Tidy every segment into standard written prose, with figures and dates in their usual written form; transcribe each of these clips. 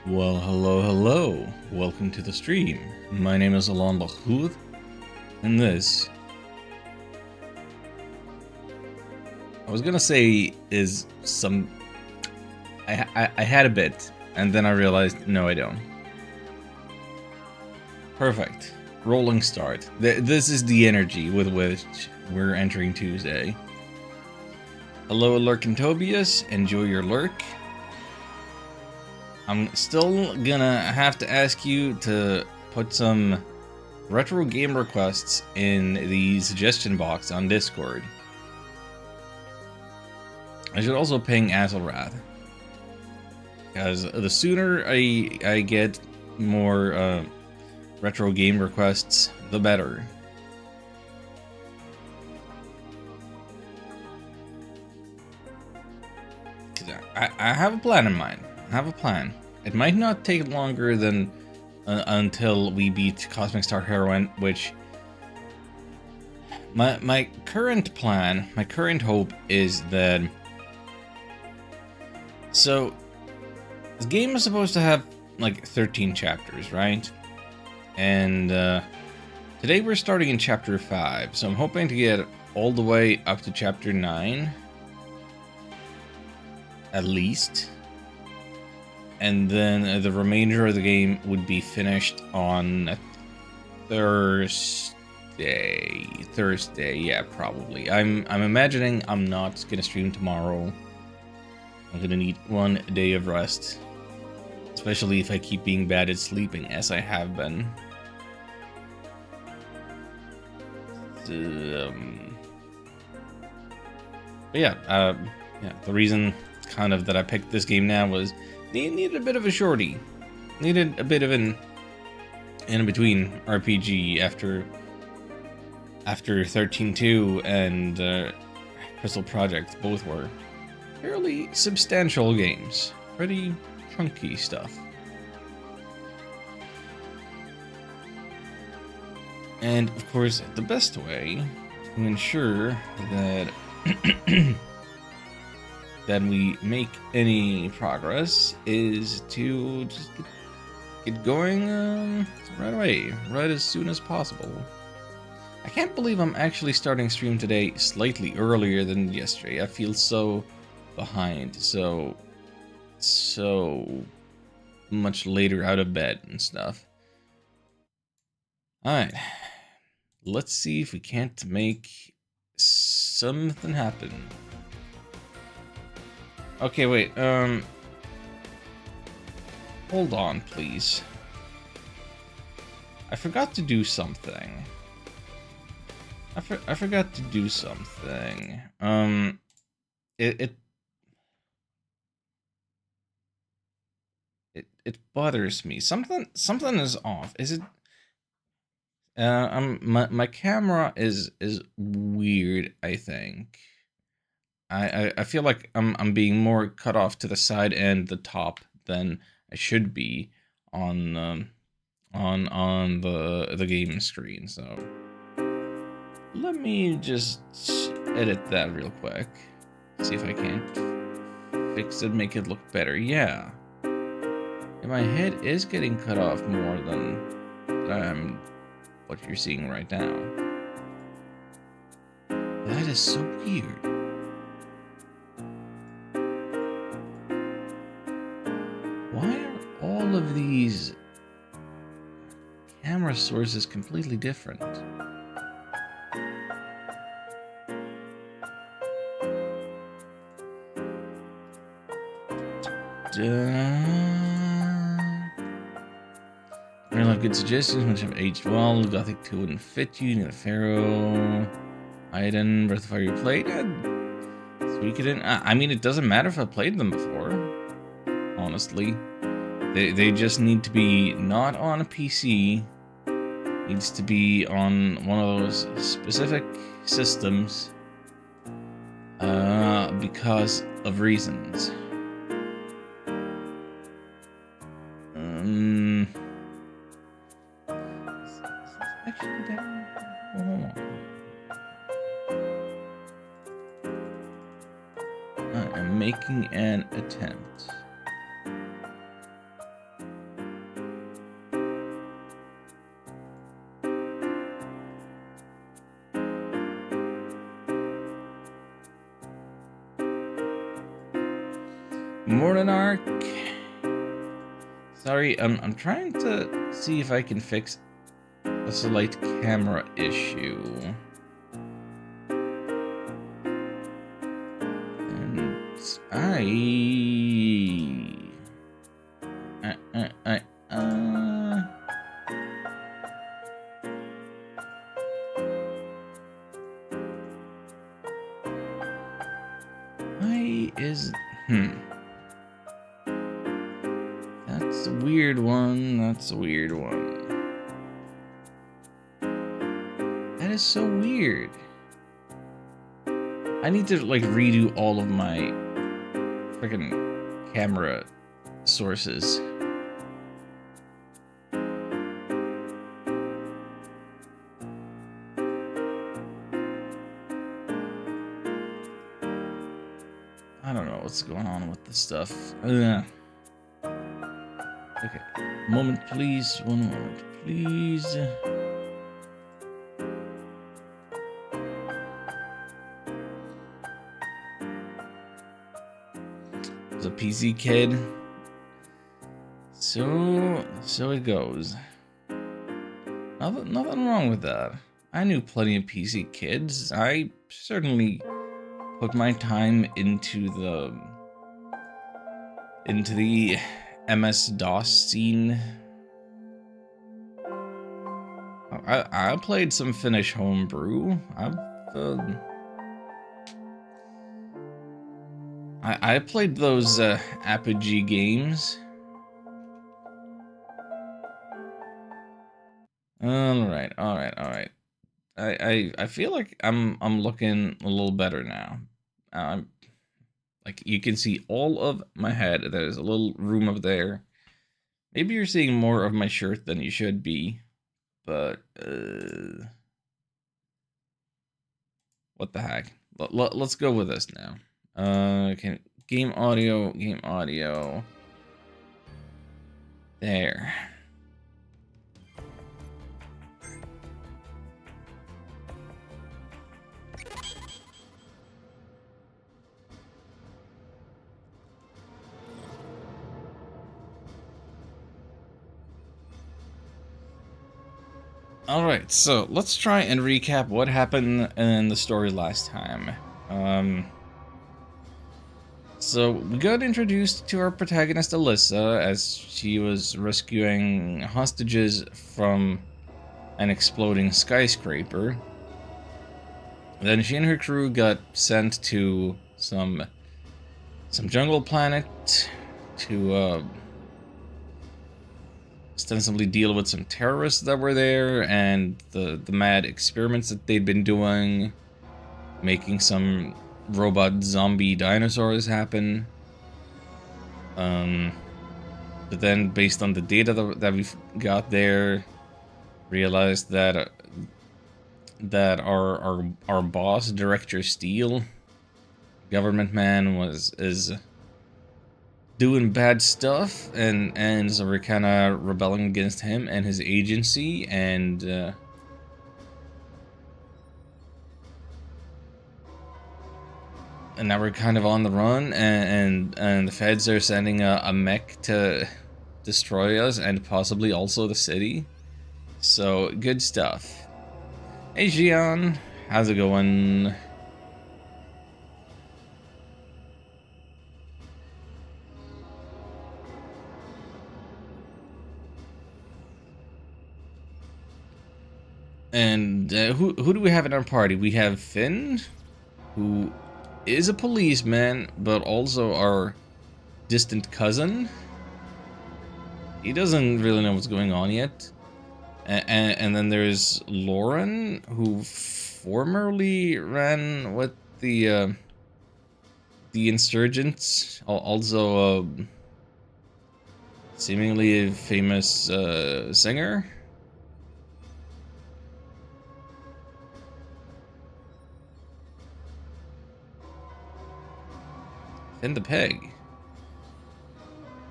Well, hello. Welcome to the stream. My name is AllonBachuth, and this, I was gonna say, is some. I had a bit, and then I realized, no, I don't. Perfect. Rolling start. This is the energy with which we're entering Tuesday. Hello, Lurkentobius. Enjoy your lurk. I'm still gonna have to ask you to put some retro game requests in the suggestion box on Discord. I should also ping Azelrath, because the sooner I get more retro game requests, the better. I have a plan in mind. I have a plan. It might not take longer than until we beat Cosmic Star Heroine, which my current plan, my current hope is that. So this game is supposed to have like 13 chapters, right? And today we're starting in chapter 5, so I'm hoping to get all the way up to chapter 9, at least. And then the remainder of the game would be finished on Thursday, yeah, probably. I'm imagining I'm not gonna stream tomorrow. I'm gonna need one day of rest, especially if I keep being bad at sleeping, as I have been. But yeah, the reason kind of that I picked this game now was needed a bit of a shorty, needed a bit of an in-between RPG after 13.2 and Crystal Project. Both were fairly substantial games, pretty chunky stuff. And of course, the best way to ensure that that we make any progress is to just get going right away, right as soon as possible. I can't believe I'm actually starting stream today slightly earlier than yesterday. I feel so behind, so much later out of bed and stuff. Alright, let's see if we can't make something happen. Okay, wait, hold on, please. I forgot to do something. I forgot to do something. It bothers me. Something is off. Is it? My camera is weird, I think. I feel like I'm being more cut off to the side and the top than I should be on the game screen. So let me just edit that real quick. See if I can fix it, make it look better. Yeah. And my head is getting cut off more than what you're seeing right now. That is so weird. Why are all of these camera sources completely different? I love good suggestions, which have aged well. Gothic 2 wouldn't fit you. Need a Pharaoh. Iden, Breath of Fire played. Suikoden. I mean, it doesn't matter if I played them before. Honestly, they just need to be not on a PC. Needs to be on one of those specific systems. Because of reasons. I am making an attempt. Morning, Ark. Sorry, I'm trying to see if I can fix a slight camera issue. And why is That's a weird one. That's a weird one. That is so weird. I need to like redo all of my freaking camera sources. I don't know what's going on with this stuff. Okay. Moment, please. One moment, please. As a PC kid. So it goes. Nothing wrong with that. I knew plenty of PC kids. I certainly put my time into the MS-DOS scene. I played some Finnish homebrew. I played those Apogee games. All right. I feel like I'm looking a little better now. Like you can see all of my head. There's a little room up there. Maybe you're seeing more of my shirt than you should be, but what the heck? Let's go with this now. Okay, game audio. There. Alright, so let's try and recap what happened in the story last time. So we got introduced to our protagonist Alyssa as she was rescuing hostages from an exploding skyscraper. Then she and her crew got sent to some jungle planet to ostensibly deal with some terrorists that were there and the mad experiments that they'd been doing, making some robot zombie dinosaurs happen. But then based on the data that we've got there, realized that our boss, Director Steele, government man, is doing bad stuff, and so we're kind of rebelling against him and his agency, and now we're kind of on the run, and the feds are sending a mech to destroy us and possibly also the city. So good stuff. Hey Gian, how's it going? And who do we have in our party? We have Finn, who is a policeman, but also our distant cousin. He doesn't really know what's going on yet. And then there's Lauren, who formerly ran with the insurgents, also seemingly a famous singer. Finn the pig.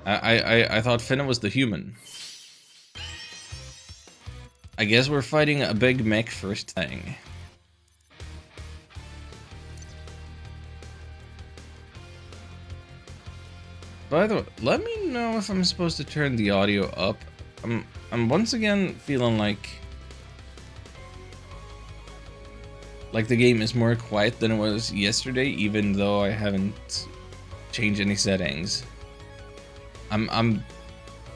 I thought Finn was the human. I guess we're fighting a big mech first thing. By the way, let me know if I'm supposed to turn the audio up. I'm once again feeling like the game is more quiet than it was yesterday, even though I haven't changed any settings. I'm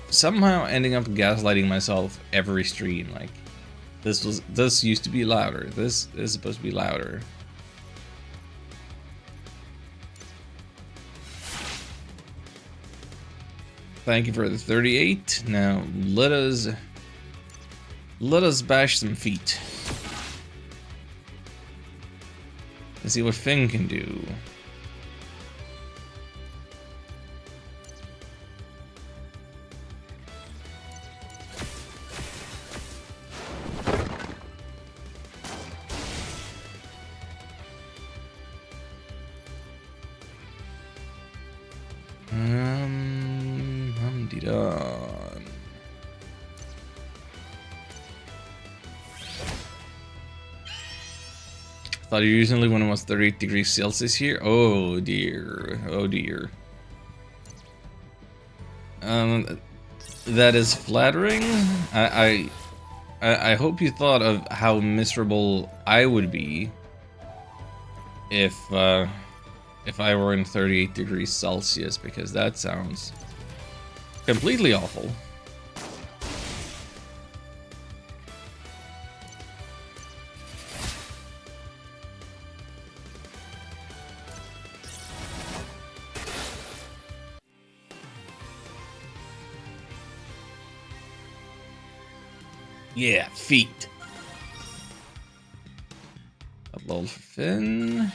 somehow ending up gaslighting myself every stream. Like this used to be louder. This is supposed to be louder. Thank you for the 38. Now let us bash some feet. Let's see what Finn can do. Done. Thought usually when it was 38 degrees Celsius here. Oh dear. Oh dear. That is flattering. I hope you thought of how miserable I would be if I were in 38 degrees Celsius, because that sounds completely awful. Yeah, feet. Upload for Finn.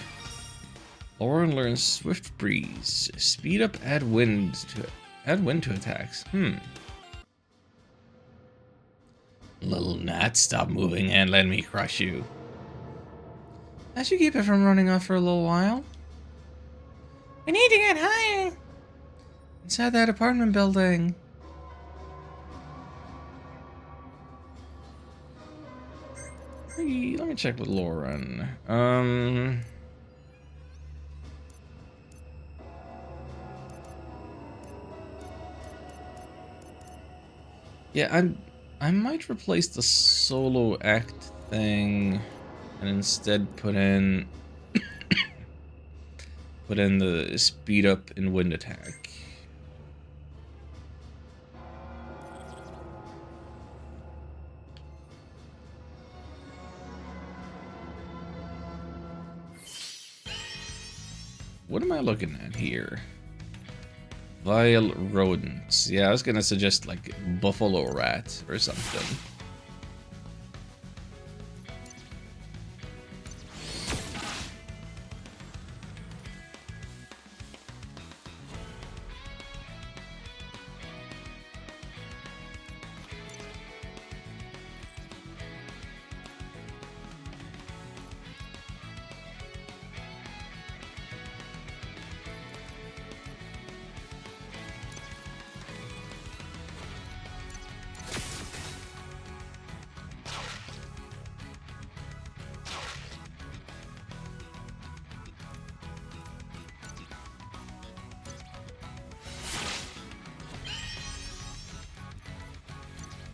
Lauren learns Swift Breeze. Speed up, add wind to attacks. Little gnat, stop moving and let me crush you. That should keep it from running off for a little while. We need to get higher. Inside that apartment building. Let me check with Lauren. Yeah, I might replace the solo act thing and instead put in the speed up and wind attack. What am I looking at here? Vile rodents. Yeah, I was gonna suggest like buffalo rat or something.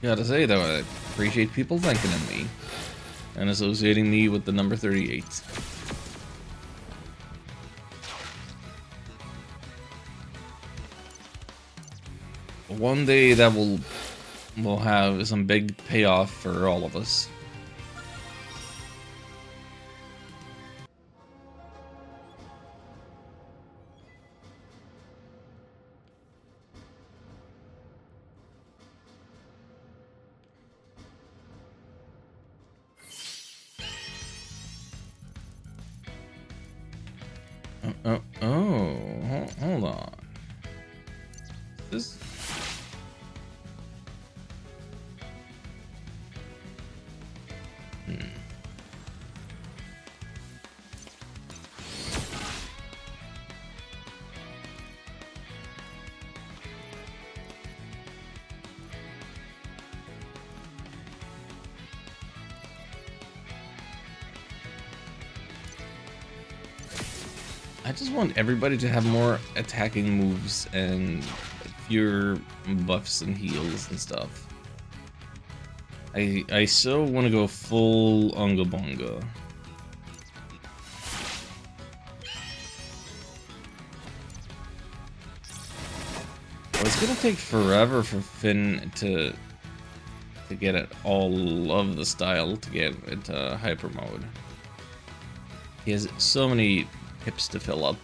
Gotta say though, I appreciate people thinking of me and associating me with the number 38. One day that will have some big payoff for all of us. Hold on. This. I just want everybody to have more attacking moves and fewer buffs and heals and stuff. I so want to go full Unga Bunga. Well, it's gonna take forever for Finn to get it all of the style to get into hyper mode. He has so many pips to fill up.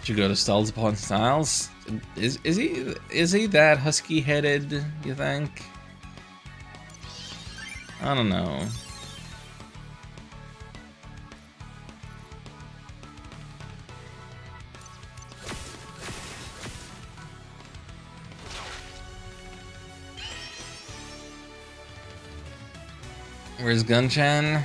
Should go to Styles upon Styles. Is he that husky headed, you think? I don't know. Where's Gunchan?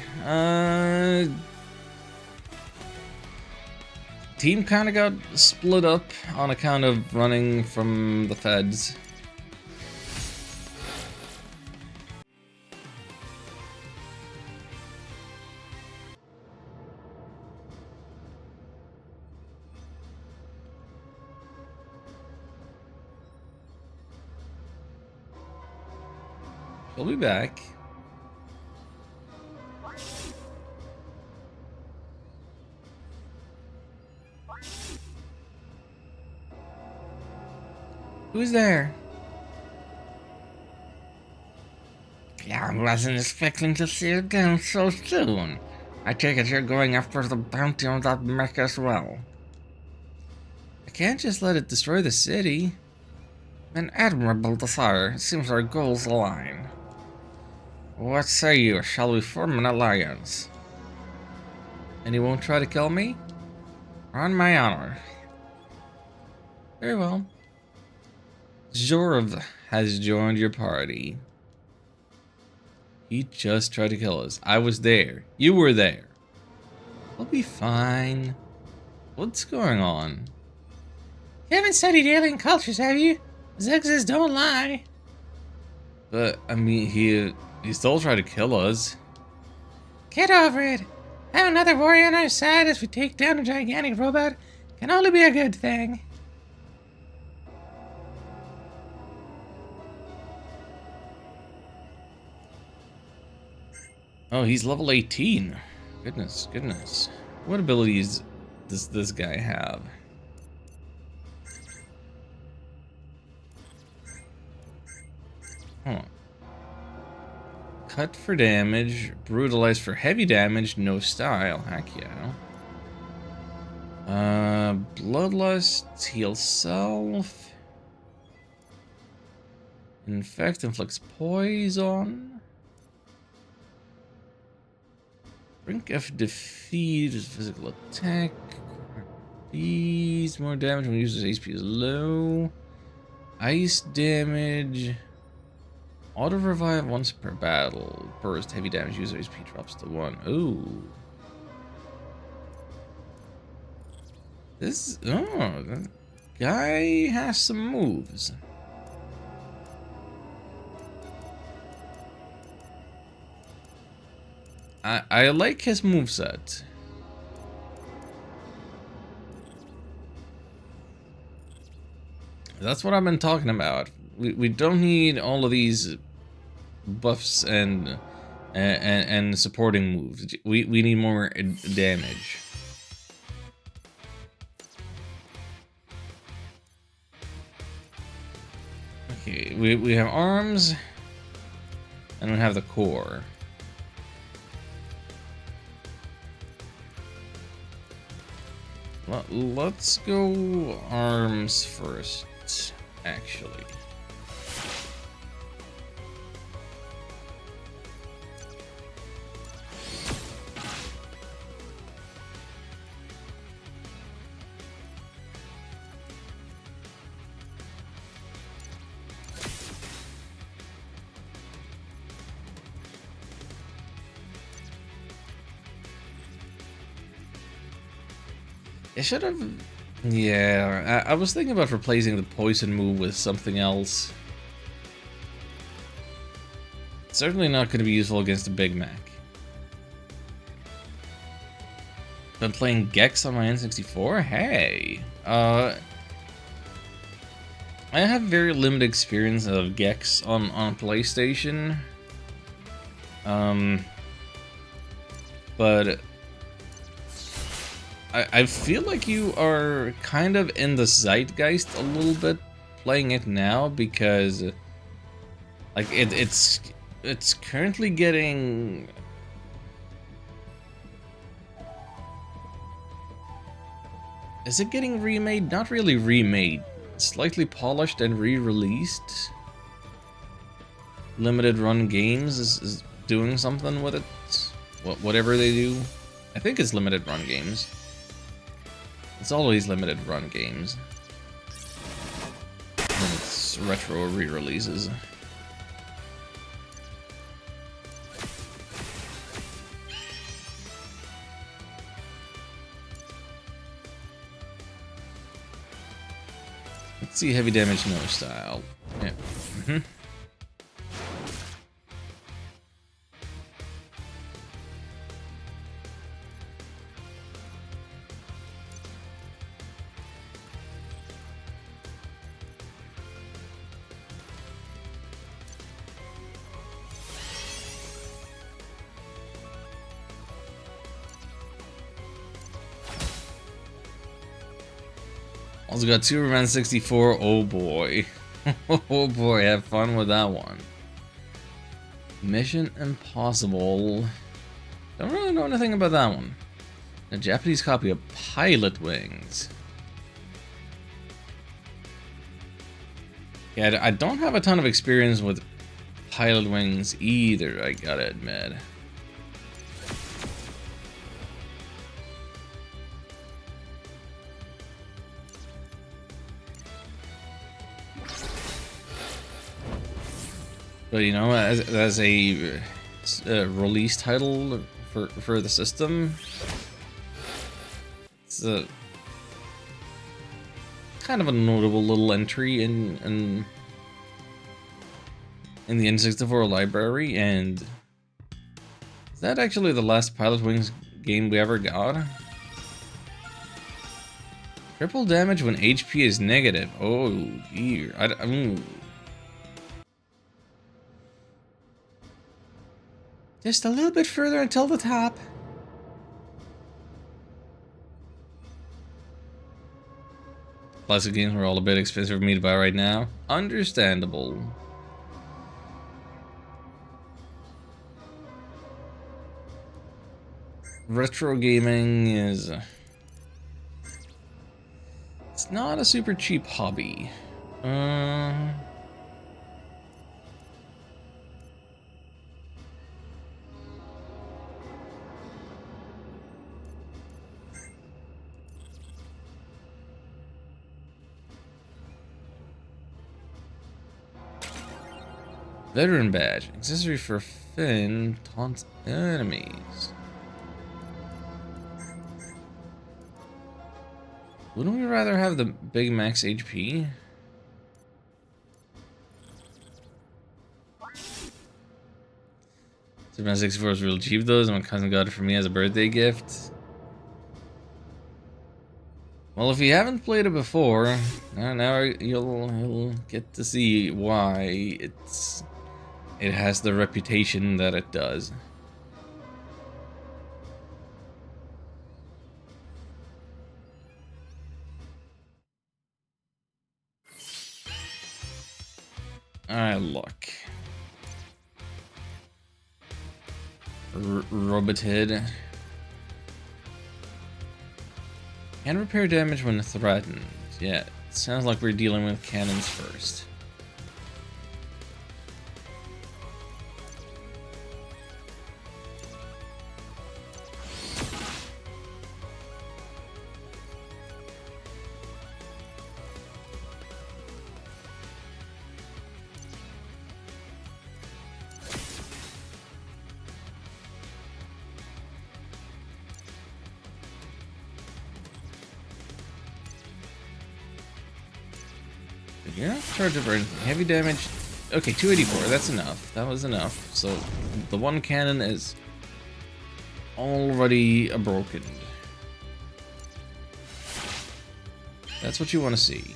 Team kind of got split up on account of running from the feds. She'll be back. Who's there? Yeah, I wasn't expecting to see you again so soon. I take it you're going after the bounty on that mech as well. I can't just let it destroy the city. An admirable desire. It seems our goals align. What say you? Shall we form an alliance? And he won't try to kill me? On my honor. Very well. Zorv has joined your party. He just tried to kill us. I was there. You were there. We'll be fine. What's going on? You haven't studied alien cultures, have you? Zexes don't lie. But, I mean, he still tried to kill us. Get over it. Have another warrior on our side as we take down a gigantic robot can only be a good thing. Oh, he's level 18. Goodness, goodness. What abilities does this guy have? Huh. Cut for damage, brutalize for heavy damage, no style. Heck yeah. Bloodlust, heal self. Infect, inflicts poison. Brink of defeat is physical attack. Bees, more damage when user's HP is low. Ice damage. Auto revive once per battle. Burst, heavy damage, user HP drops to 1. Ooh. This, oh, that guy has some moves. I like his moveset. That's what I've been talking about. We don't need all of these buffs and supporting moves. We need more damage. Okay, we have arms and we have the core. Let's go arms first, actually. It should have... Yeah, I was thinking about replacing the poison move with something else. It's certainly not going to be useful against a Big Mac. Been playing Gex on my N64? Hey! I have very limited experience of Gex on PlayStation. But I feel like you are kind of in the zeitgeist a little bit playing it now, because like it's currently getting... Is it getting remade? Not really remade. Slightly polished and re-released. Limited run games is doing something with it. Whatever they do. I think it's limited run games. It's always limited run games. And it's retro re-releases. Let's see, heavy damage, no style. Yeah. Also got Superman 64. Oh boy. Oh boy, have fun with that one. Mission Impossible. Don't really know anything about that one. A Japanese copy of Pilot Wings. Yeah, I don't have a ton of experience with Pilot Wings either, I gotta admit. But you know, as a release title for the system, it's a kind of a notable little entry in the N64 library. And is that actually the last Pilot Wings game we ever got? Triple damage when HP is negative. Oh dear. Just a little bit further until the top. Classic games are all a bit expensive for me to buy right now. Understandable. Retro gaming is... It's not a super cheap hobby. Veteran badge. Accessory for Finn taunts enemies. Wouldn't we rather have the big max HP? Superman 64 is real cheap though, so my cousin got it for me as a birthday gift. Well, if you haven't played it before, now you'll get to see why it has the reputation that it does. Alright, look. Robothead. Can repair damage when threatened. Yeah, it sounds like we're dealing with cannons first. You're not charged up or anything. Heavy damage. Okay, 284. That's enough. That was enough. So the one cannon is already broken. That's what you want to see.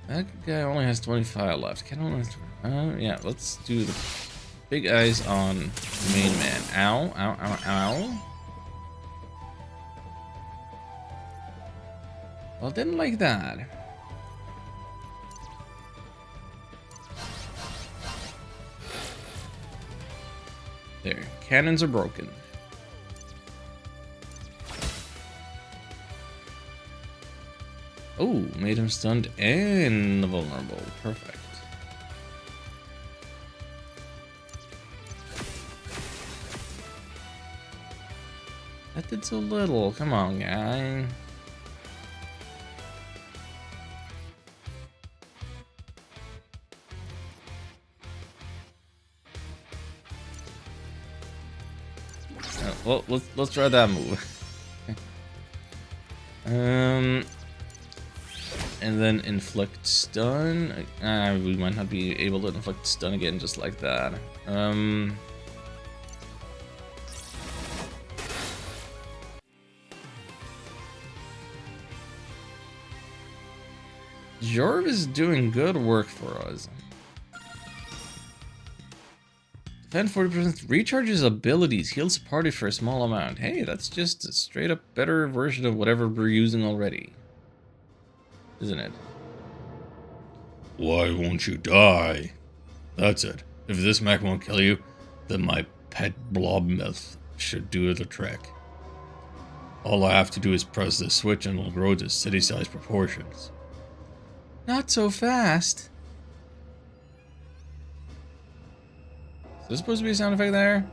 That guy only has 25 left. Can only yeah, let's do the big eyes on the main man. Ow, ow, ow, ow. Well, didn't like that. There, cannons are broken. Oh, made him stunned and vulnerable. Perfect. That did so little. Come on, guy. Well, let's try that move. And then inflict stun. We might not be able to inflict stun again just like that. Jorv is doing good work for us. Defend 40%, recharges abilities, heals party for a small amount. Hey, that's just a straight up better version of whatever we're using already. Isn't it? Why won't you die? That's it. If this mech won't kill you, then my pet blob myth should do the trick. All I have to do is press this switch and it'll grow to city-sized proportions. Not so fast. Is there supposed to be a sound effect there?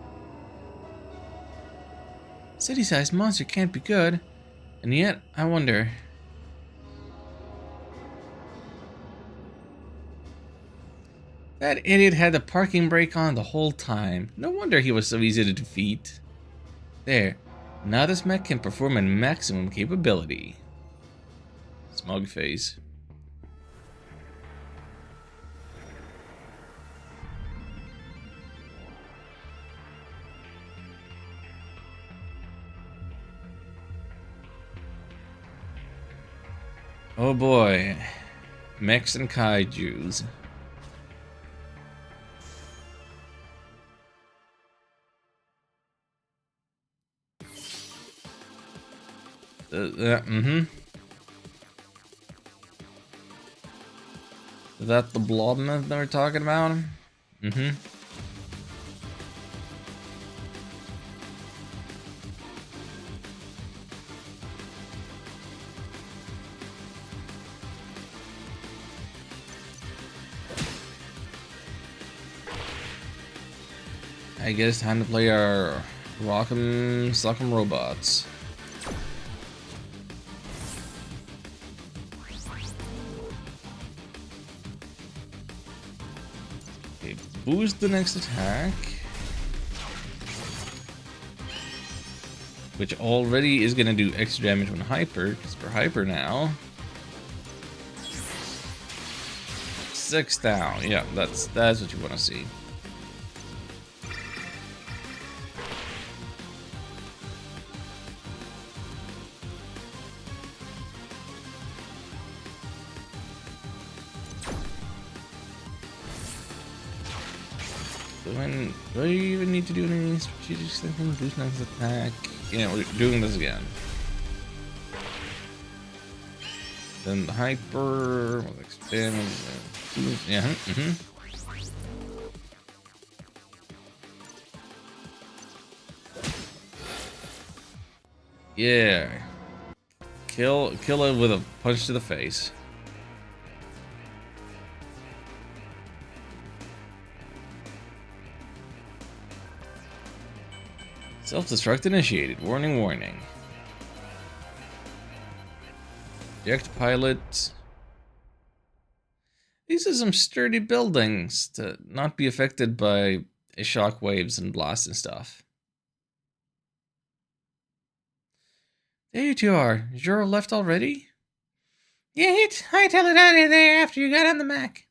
City-sized monster can't be good. And yet, I wonder... That idiot had the parking brake on the whole time. No wonder he was so easy to defeat. There. Now this mech can perform at maximum capability. Smug face. Oh boy. Mechs and kaijus. Is that the blob myth that we're talking about? I guess time to play our Rock'em Sock'em robots. Okay, boost the next attack. Which already is gonna do extra damage when hyper, because we're hyper now. 6 down. Yeah, that's what you want to see. Do I even need to do any strategic things? Boost next attack. Yeah, we're doing this again. Then the hyper will expand. Yeah. Yeah. Kill it with a punch to the face. Self-destruct initiated. Warning, warning. Eject pilot. These are some sturdy buildings to not be affected by shock waves and blasts and stuff. There you two are. Is Juro left already? Yeah, I tell it out of there after you got on the Mac.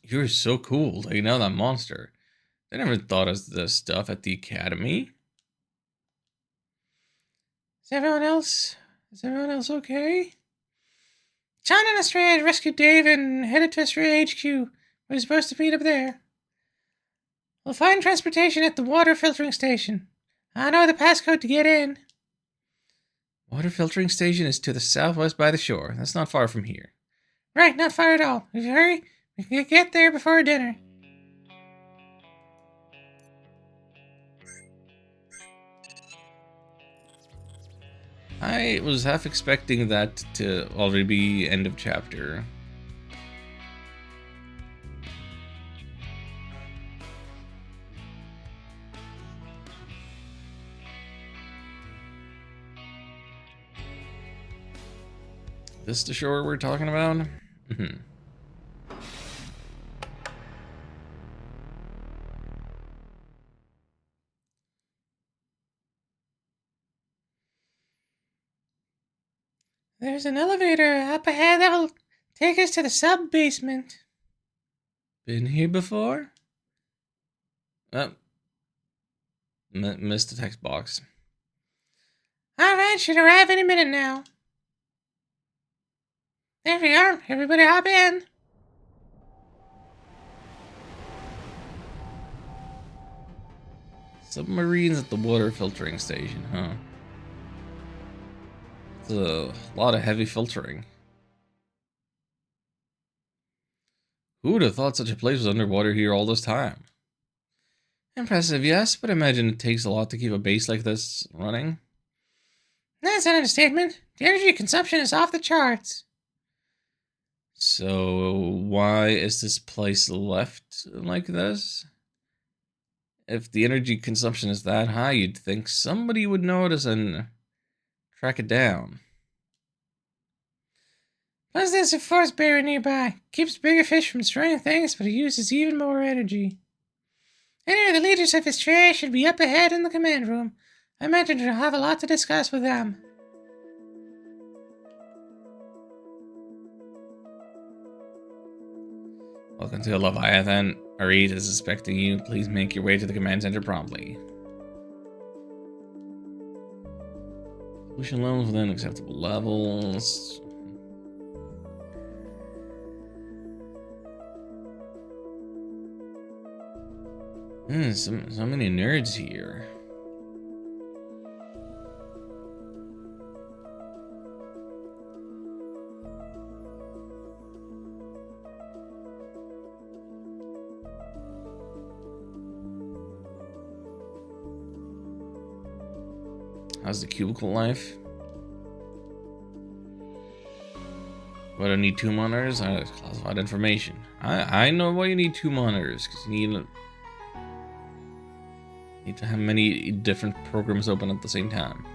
You're so cool, taking out that monster. They never thought of this stuff at the academy. Is everyone else okay? John and Estrella rescued Dave and headed to Estrella HQ. We're supposed to meet up there. We'll find transportation at the water filtering station. I know the passcode to get in. Water filtering station is to the southwest by the shore. That's not far from here. Right, not far at all. If you hurry, we can get there before dinner. I was half expecting that to already be end of chapter. This the shore we're talking about? There's an elevator up ahead that will take us to the sub-basement. Been here before? Oh. Missed the text box. Alright, should arrive any minute now. There we are. Everybody hop in. Submarines at the water filtering station, huh? It's a lot of heavy filtering. Who would have thought such a place was underwater here all this time? Impressive, yes, but I imagine it takes a lot to keep a base like this running. That's an understatement. The energy consumption is off the charts. So, why is this place left like this? If the energy consumption is that high, you'd think somebody would notice and track it down. Plus, there's a force barrier nearby. Keeps bigger fish from destroying things, but it uses even more energy. Anyway, the leaders of Estrella should be up ahead in the command room. I imagine we'll have a lot to discuss with them. Welcome to Leviathan. Arid is expecting you. Please make your way to the command center promptly. Pollution levels within acceptable levels. So many nerds here. How's the cubicle life? What, I need 2 monitors? Classified information. I know why you need 2 monitors, because you need to have many different programs open at the same time.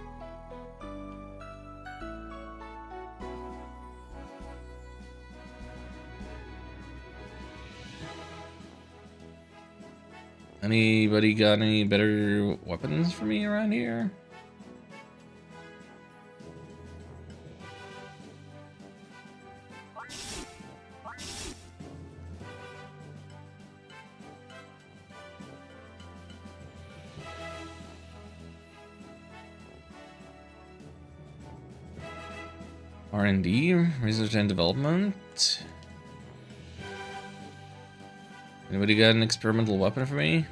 Anybody got any better weapons for me around here? R&D, research and development. Anybody got an experimental weapon for me?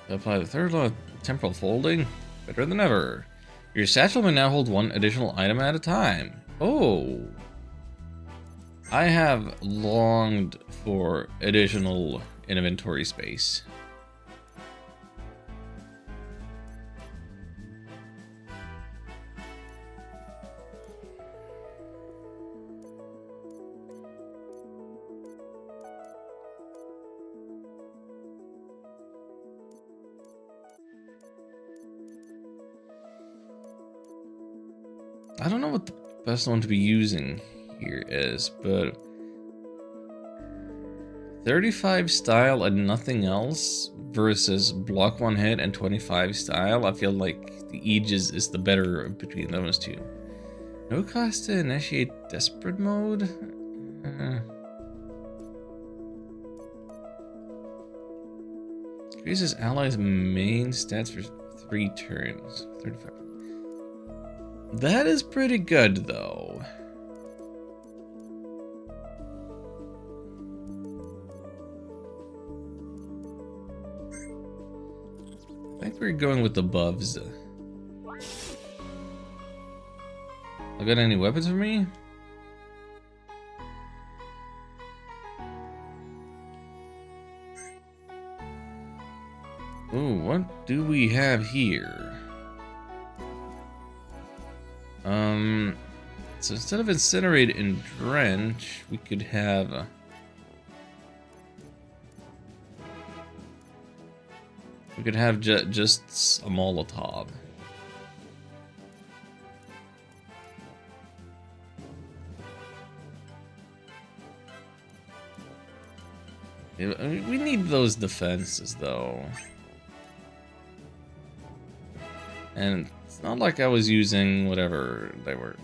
Apply the third law of temporal folding. Better than ever. Your satchel may now hold 1 additional item at a time. Oh. I have longed for additional inventory space. I don't know what the best one to be using here is, but 35 style and nothing else versus block 1 hit and 25 style. I feel like the Aegis is the better between those two. No cost to initiate desperate mode. Increases allies' main stats for 3 turns. 35. That is pretty good, though. I think we're going with the buffs. I got any weapons for me? Ooh, what do we have here? So instead of Incinerate and Drench, we could have... we could have just a Molotov. Yeah, I mean, we need those defenses, though. And it's not like I was using whatever they were.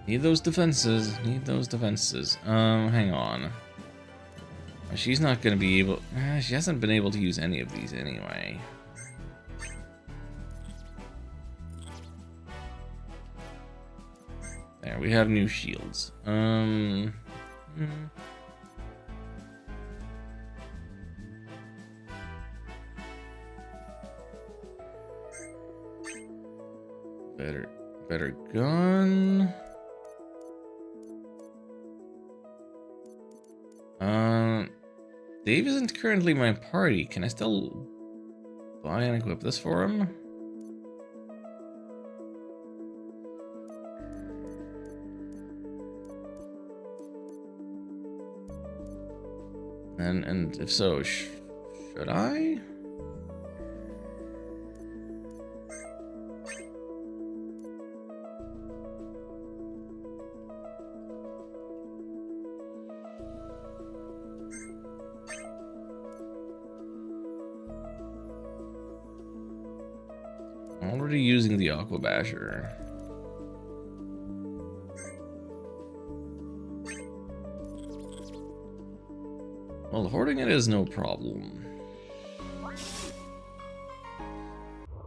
Need those defenses. Need those defenses. Hang on. She's not gonna be able... she hasn't been able to use any of these anyway. There, we have new shields. Better gun. Dave isn't currently my party. Can I still buy and equip this for him? And if so, should I? Already using the AllonBachuth. Well, hoarding it is no problem.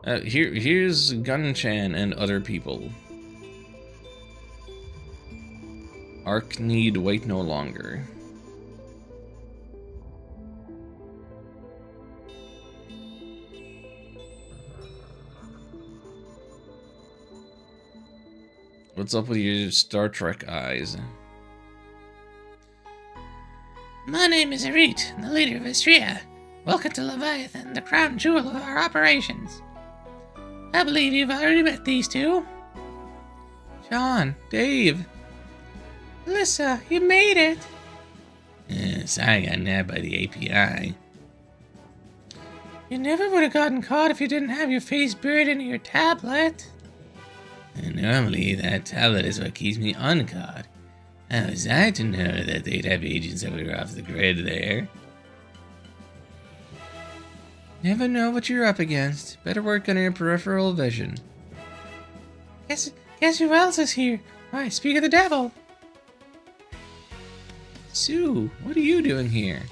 Here's Gun-chan and other people. Arc need wait no longer. What's up with your Star Trek eyes? My name is Arit, the leader of Istria. Welcome to Leviathan, the crown jewel of our operations. I believe you've already met these two. John, Dave. Alyssa, you made it. Sorry I got nabbed by the API. You never would have gotten caught if you didn't have your face buried into your tablet. Normally, that tablet is what keeps me uncaught. How was I to know that they'd have agents that were off the grid there? Never know what you're up against. Better work on your peripheral vision. Guess who else is here? Why, speak of the devil. Sue, what are you doing here?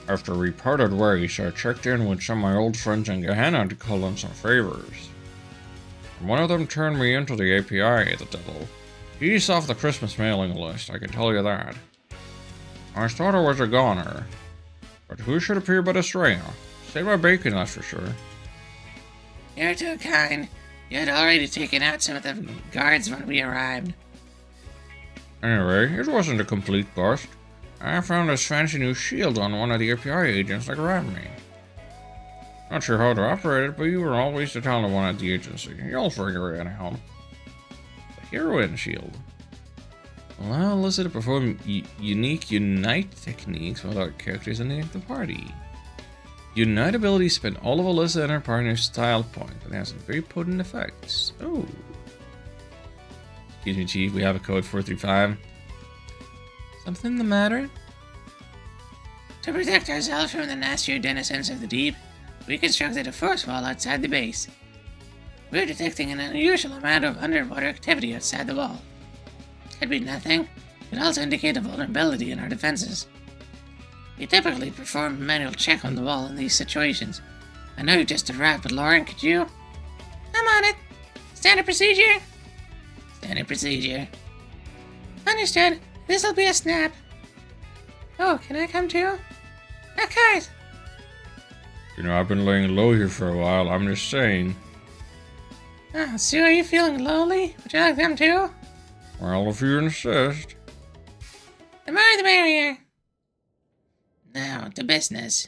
After we parted ways, I checked in with some of my old friends in Gehenna to call in some favors. One of them turned me into the API, the devil. He's off the Christmas mailing list, I can tell you that. I thought I was a goner, but who should appear but Estrella? Saved my bacon, that's for sure. You're too kind. You had already taken out some of the guards when we arrived. Anyway, it wasn't a complete bust. I found this fancy new shield on one of the API agents that grabbed me. Not sure how to operate it, but you were always the talented one at the agency. You'll figure it out. The heroine shield. Allow Alyssa to perform unique unite techniques without characters entering the party. Unite ability spend all of Alyssa and her partner's style point, and has some very potent effects. Oh. Excuse me, Chief. We have a code 435. Something the matter? To protect ourselves from the nastier denizens of the deep, we constructed a force wall outside the base. We're detecting an unusual amount of underwater activity outside the wall. Could be nothing. It could also indicate a vulnerability in our defenses. We typically perform a manual check on the wall in these situations. I know you just arrived, but Lauren, could you? I'm on it. Standard procedure? Standard procedure. Understood. This'll be a snap. Oh, can I come too? Of course. You know, I've been laying low here for a while. I'm just saying. Oh, Sue, are you feeling lonely? Would you like them too? Well, if you insist. The more the merrier. Now, to business.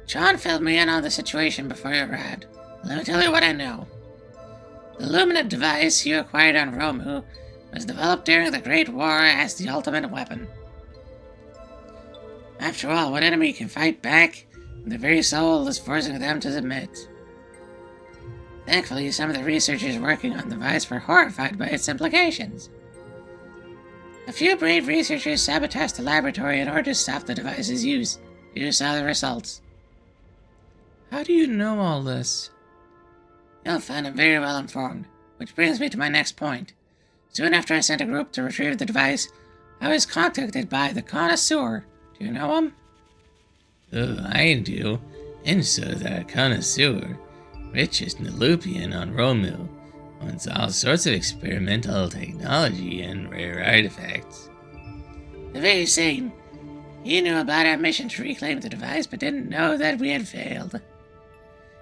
John filled me in on the situation before you arrived. Let me tell you what I know. The Luminant device you acquired on Romu was developed during the Great War as the ultimate weapon. After all, what enemy can fight back, the very soul is forcing them to submit. Thankfully, some of the researchers working on the device were horrified by its implications. A few brave researchers sabotaged the laboratory in order to stop the device's use. You saw the results. How do you know all this? You'll find I'm very well informed, which brings me to my next point. Soon after I sent a group to retrieve the device, I was contacted by the Connoisseur. Do you know him? Oh, I do. And so the Connoisseur, richest Nalupian on Romu, owns all sorts of experimental technology and rare artifacts. The very same. He knew about our mission to reclaim the device, but didn't know that we had failed.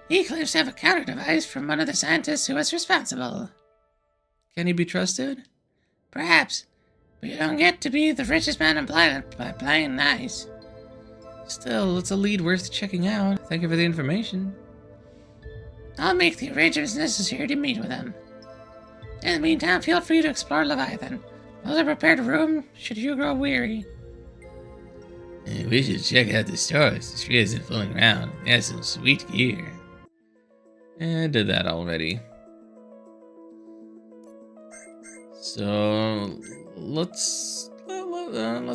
He claims to have a counter device from one of the scientists who was responsible. Can he be trusted? Perhaps, but you don't get to be the richest man on the planet by playing nice. Still, it's a lead worth checking out. Thank you for the information. I'll make the arrangements necessary to meet with him. In the meantime, feel free to explore Leviathan. Also prepared a room should you grow weary. We should check out the stores. The tree isn't fooling around. It has some sweet gear. I did that already. So let's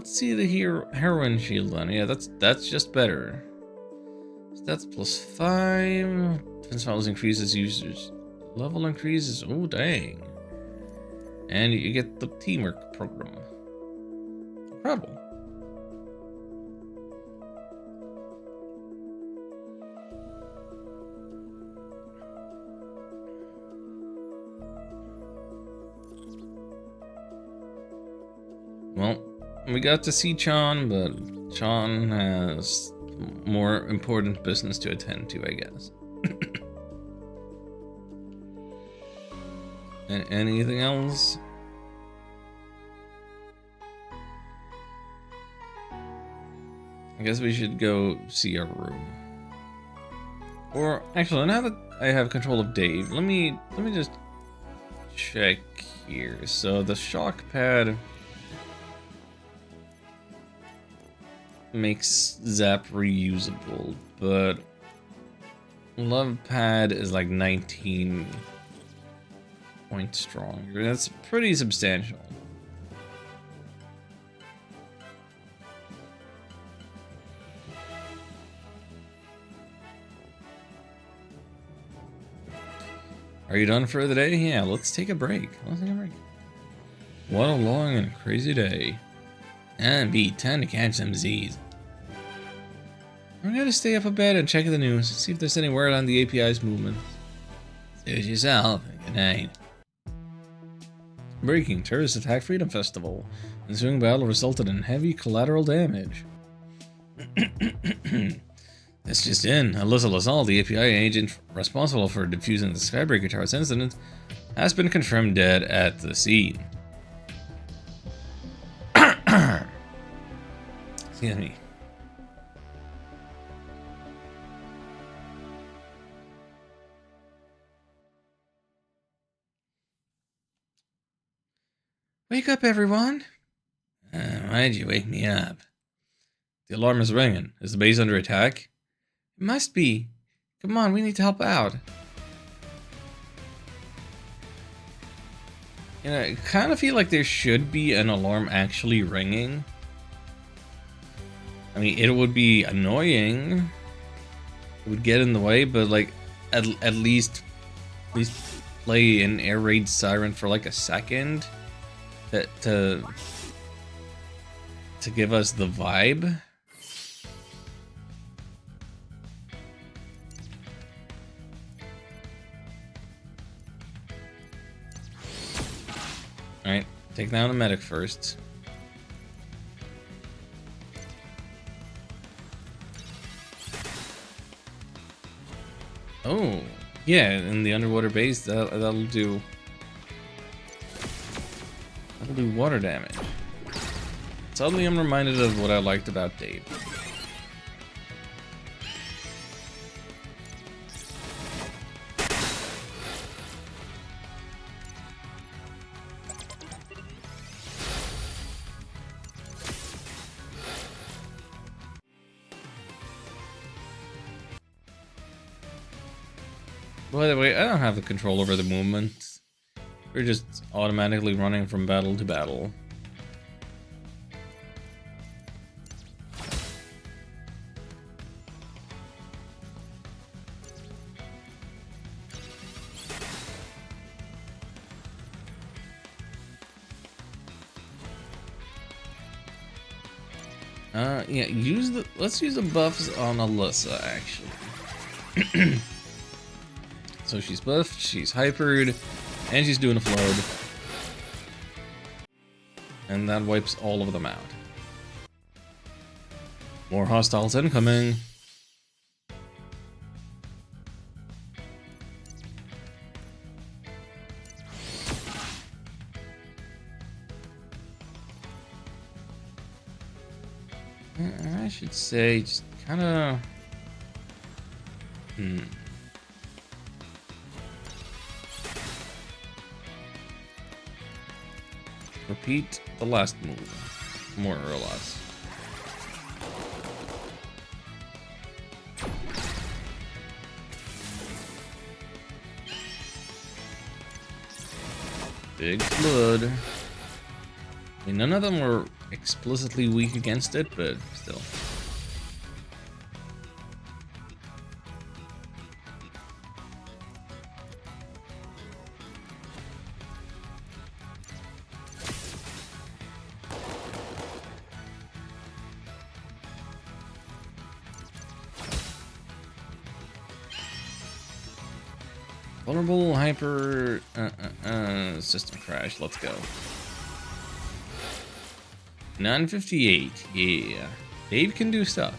see the heroine shield on. Yeah, that's just better. That's +5. Defense levels increases users. Level increases. Oh dang! And you get the teamwork program. Incredible. Well, we got to see Chan, but Chan has more important business to attend to, I guess. And anything else? I guess we should go see our room. Or actually, now that I have control of Dave, let me just check here. So the shock pad makes Zap reusable, but Love Pad is like 19 points stronger. That's pretty substantial. Are you done for the day? Yeah, let's take a break. What a long and crazy day. And B, time to catch some Z's. I'm gonna stay up a bit and check the news, see if there's any word on the API's movement. Suit yourself, and good night. Breaking: terrorists attack Freedom Festival. Ensuing battle resulted in heavy collateral damage. That's just in. Alyssa Lazal, the API agent responsible for defusing the Skybreaker Towers incident, has been confirmed dead at the scene. Excuse me. Wake up, everyone. Why'd you wake me up? The alarm is ringing. Is the base under attack? Must be. Come on, we need to help out. You know, I kind of feel like there should be an alarm actually ringing. I mean, it would be annoying. It would get in the way, but like, at least play an air raid siren for like a second. To give us the vibe. Alright, take down the medic first. Oh, yeah, in the underwater base, that'll do water damage. Suddenly I'm reminded of what I liked about Dave. By the way, I don't have the control over the movement. We're just automatically running from battle to battle. Yeah, let's use the buffs on Alyssa, actually. So she's buffed, she's hypered, and she's doing a flood. And that wipes all of them out. More hostiles incoming. I should say, just kind of... Repeat the last move, more or less. Big flood. I mean, none of them were explicitly weak against it, but still. Vulnerable, hyper, system crash, let's go. 958, yeah. Dave can do stuff.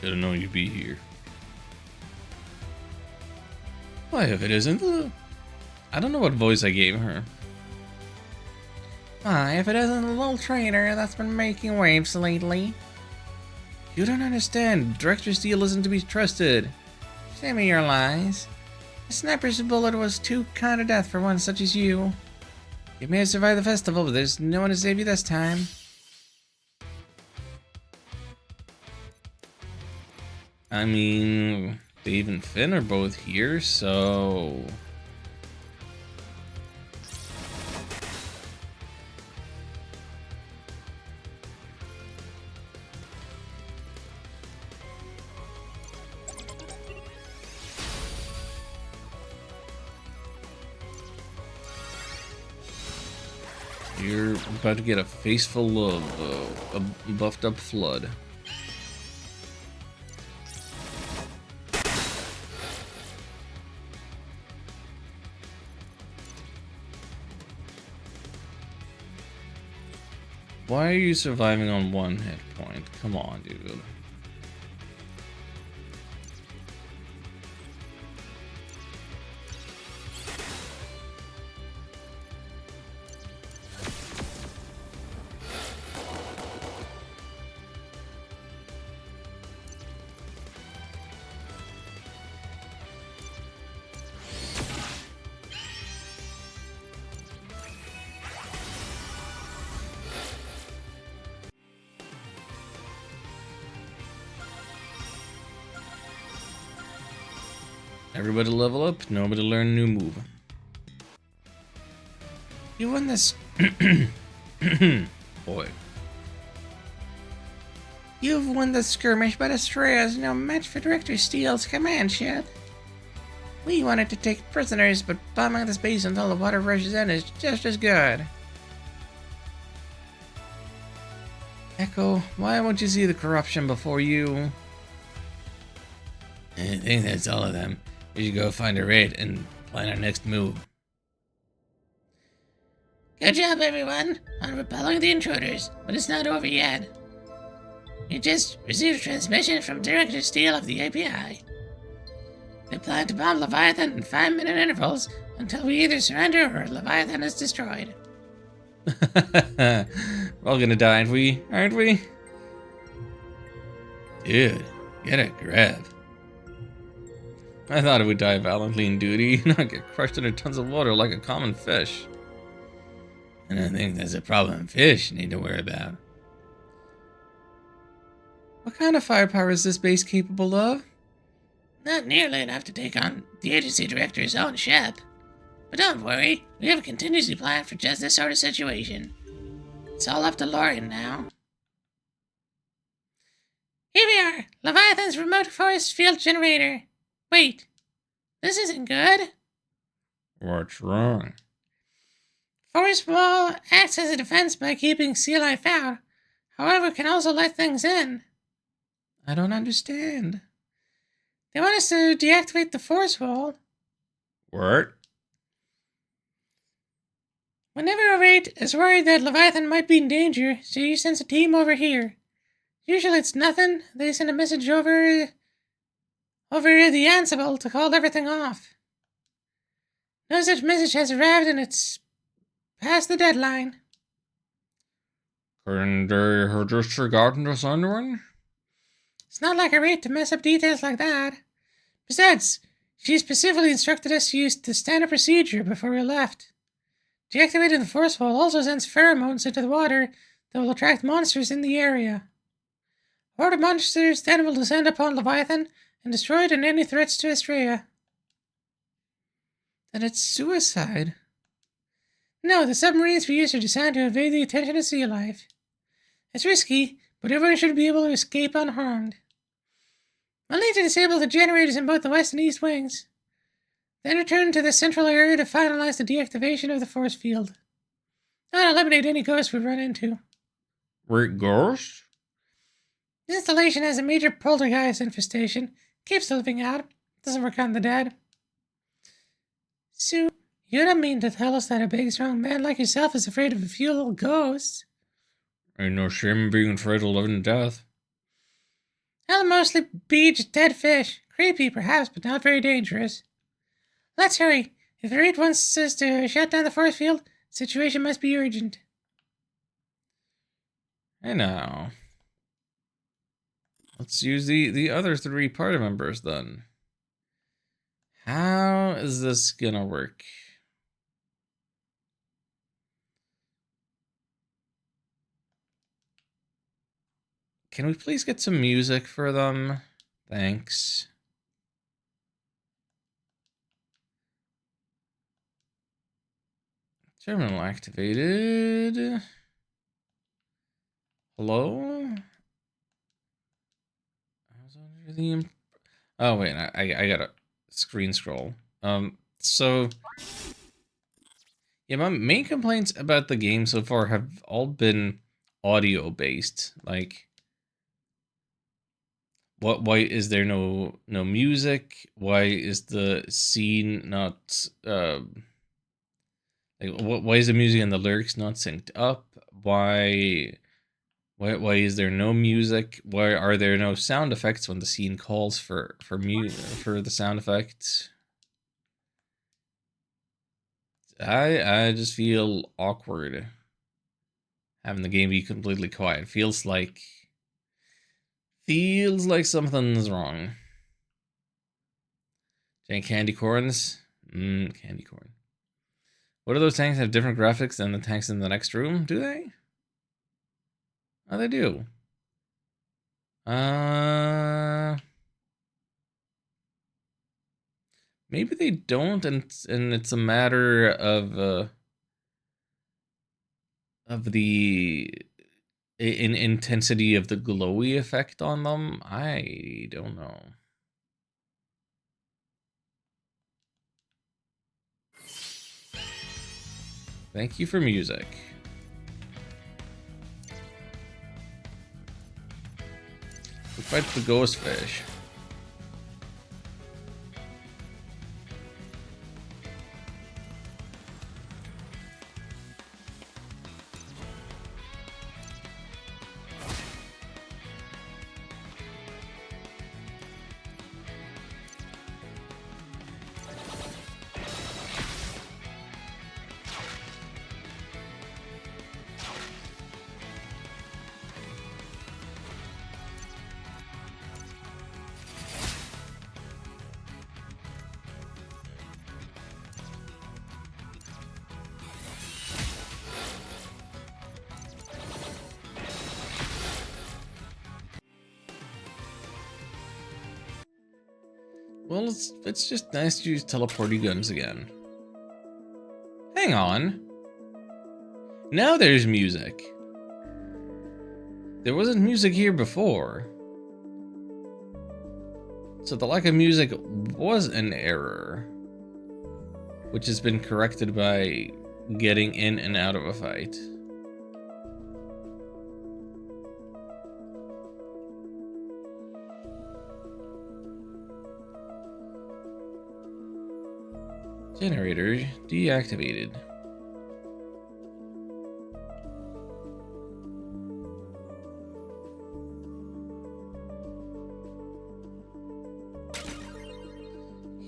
Should've known you'd be here. Why, if it isn't the... I don't know what voice I gave her. Why, if it isn't the little traitor that's been making waves lately. You don't understand. Director Steele isn't to be trusted. Show me your lies. A sniper's bullet was too kind of death for one such as you. You may have survived the festival, but there's no one to save you this time. I mean, Dave and Finn are both here, so... You're about to get a face full of a buffed up flood. Why are you surviving on one hit point? Come on, dude. Everybody level up, nobody learn a new move. You won this. Boy. You've won the skirmish, but Estrella is no match for Director Steele's command ship. We wanted to take prisoners, but bombing the space until the water rushes in is just as good. Echo, why won't you see the corruption before you? I think that's all of them. We should go find a raid and plan our next move. Good job, everyone, on repelling the intruders, but it's not over yet. We just received a transmission from Director Steele of the API. They plan to bomb Leviathan in 5-minute intervals until we either surrender or Leviathan is destroyed. We're all gonna die, aren't we? Dude, get a grab. I thought it would die valiantly in duty, not get crushed under tons of water like a common fish. And I think there's a problem fish need to worry about. What kind of firepower is this base capable of? Not nearly enough to take on the agency director's own ship. But don't worry, we have a contingency plan for just this sort of situation. It's all up to Lorian now. Here we are, Leviathan's remote force field generator. Wait, this isn't good. What's wrong? Force wall acts as a defense by keeping sea life out. However, can also let things in. I don't understand. They want us to deactivate the force wall. What? Whenever a raid is worried that Leviathan might be in danger, she sends a team over here. Usually it's nothing. They send a message over the Ansible to call everything off. No such message has arrived and it's past the deadline. Couldn't they have just forgotten to send one? It's not like a raid to mess up details like that. Besides, she specifically instructed us to use the standard procedure before we left. Deactivating the force wall also sends pheromones into the water that will attract monsters in the area. Horde monsters then will descend upon Leviathan and destroy it and any threats to Estrella. Then it's suicide. No, the submarines we use are designed to evade the attention of sea life. It's risky, but everyone should be able to escape unharmed. We'll need to disable the generators in both the west and east wings. Then return to the central area to finalize the deactivation of the force field. Not eliminate any ghosts we run into. We're ghosts? The installation has a major poltergeist infestation. Keeps the living out. Doesn't work on the dead. So, you don't mean to tell us that a big, strong man like yourself is afraid of a few little ghosts? Ain't no shame in being afraid of living to death. I'll mostly be just dead fish. Creepy, perhaps, but not very dangerous. Let's hurry. If the raid wants us to shut down the force field, the situation must be urgent. Hey now. Let's use the other 3 party members then. How is this gonna work? Can we please get some music for them? Thanks. Terminal activated. Hello? Oh wait, I gotta screen scroll. So yeah, my main complaints about the game so far have all been audio based. Like, why is there no music? Why is the scene not why is the music and the lyrics not synced up? Why is there no music? Why are there no sound effects when the scene calls for the sound effects? I just feel awkward having the game be completely quiet. Feels like something's wrong. Giant candy corns? Candy corn. What do those tanks have different graphics than the tanks in the next room? Do they? Oh, they do. Maybe they don't, and it's a matter of the intensity of the glowy effect on them. I don't know. Thank you for music. We fight the ghost fish. Well, it's just nice to use teleporty guns again. Hang on. Now there's music. There wasn't music here before. So the lack of music was an error, which has been corrected by getting in and out of a fight. Generator deactivated.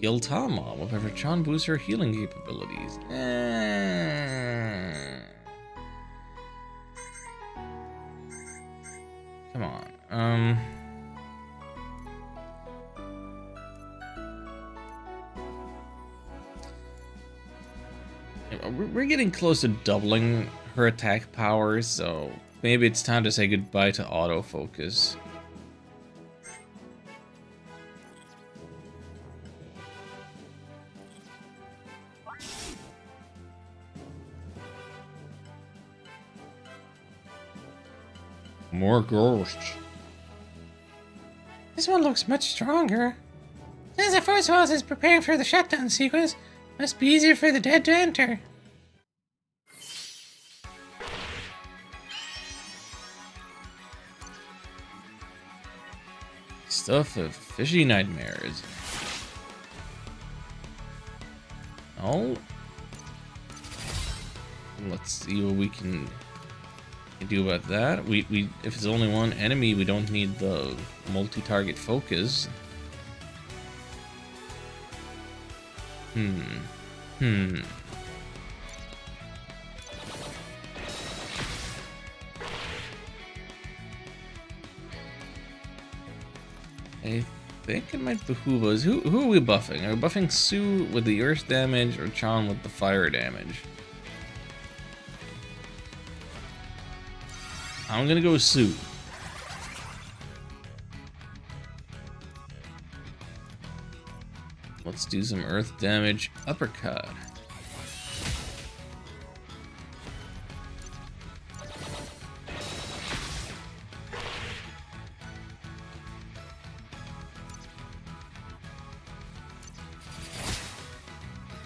Heal Tama will have Chan boost her healing capabilities. Come on. We're getting close to doubling her attack powers, so maybe it's time to say goodbye to autofocus. More ghosts. This one looks much stronger. Since the Force Walls is preparing for the shutdown sequence, must be easier for the dead to enter. Stuff of fishy nightmares. Oh. Let's see what we can do about that. We if it's only one enemy, we don't need the multi-target focus. I think it might behoove us. Who are we buffing? Are we buffing Sue with the earth damage or Chan with the fire damage? I'm gonna go with Sue. Let's do some earth damage. Uppercut.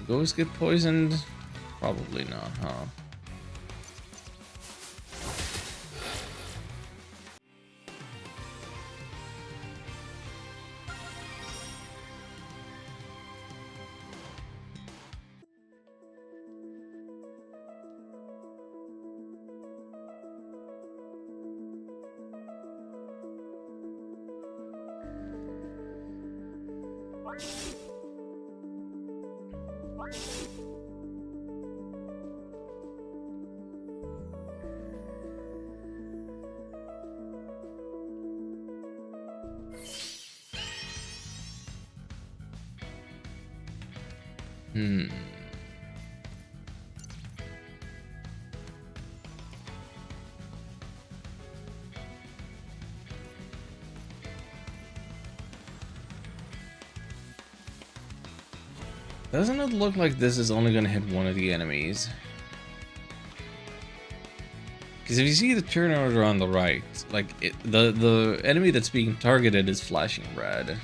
Ghosts get poisoned? Probably not, huh? Doesn't it look like this is only gonna hit one of the enemies? Because if you see the turnover on the right, like the enemy that's being targeted is flashing red.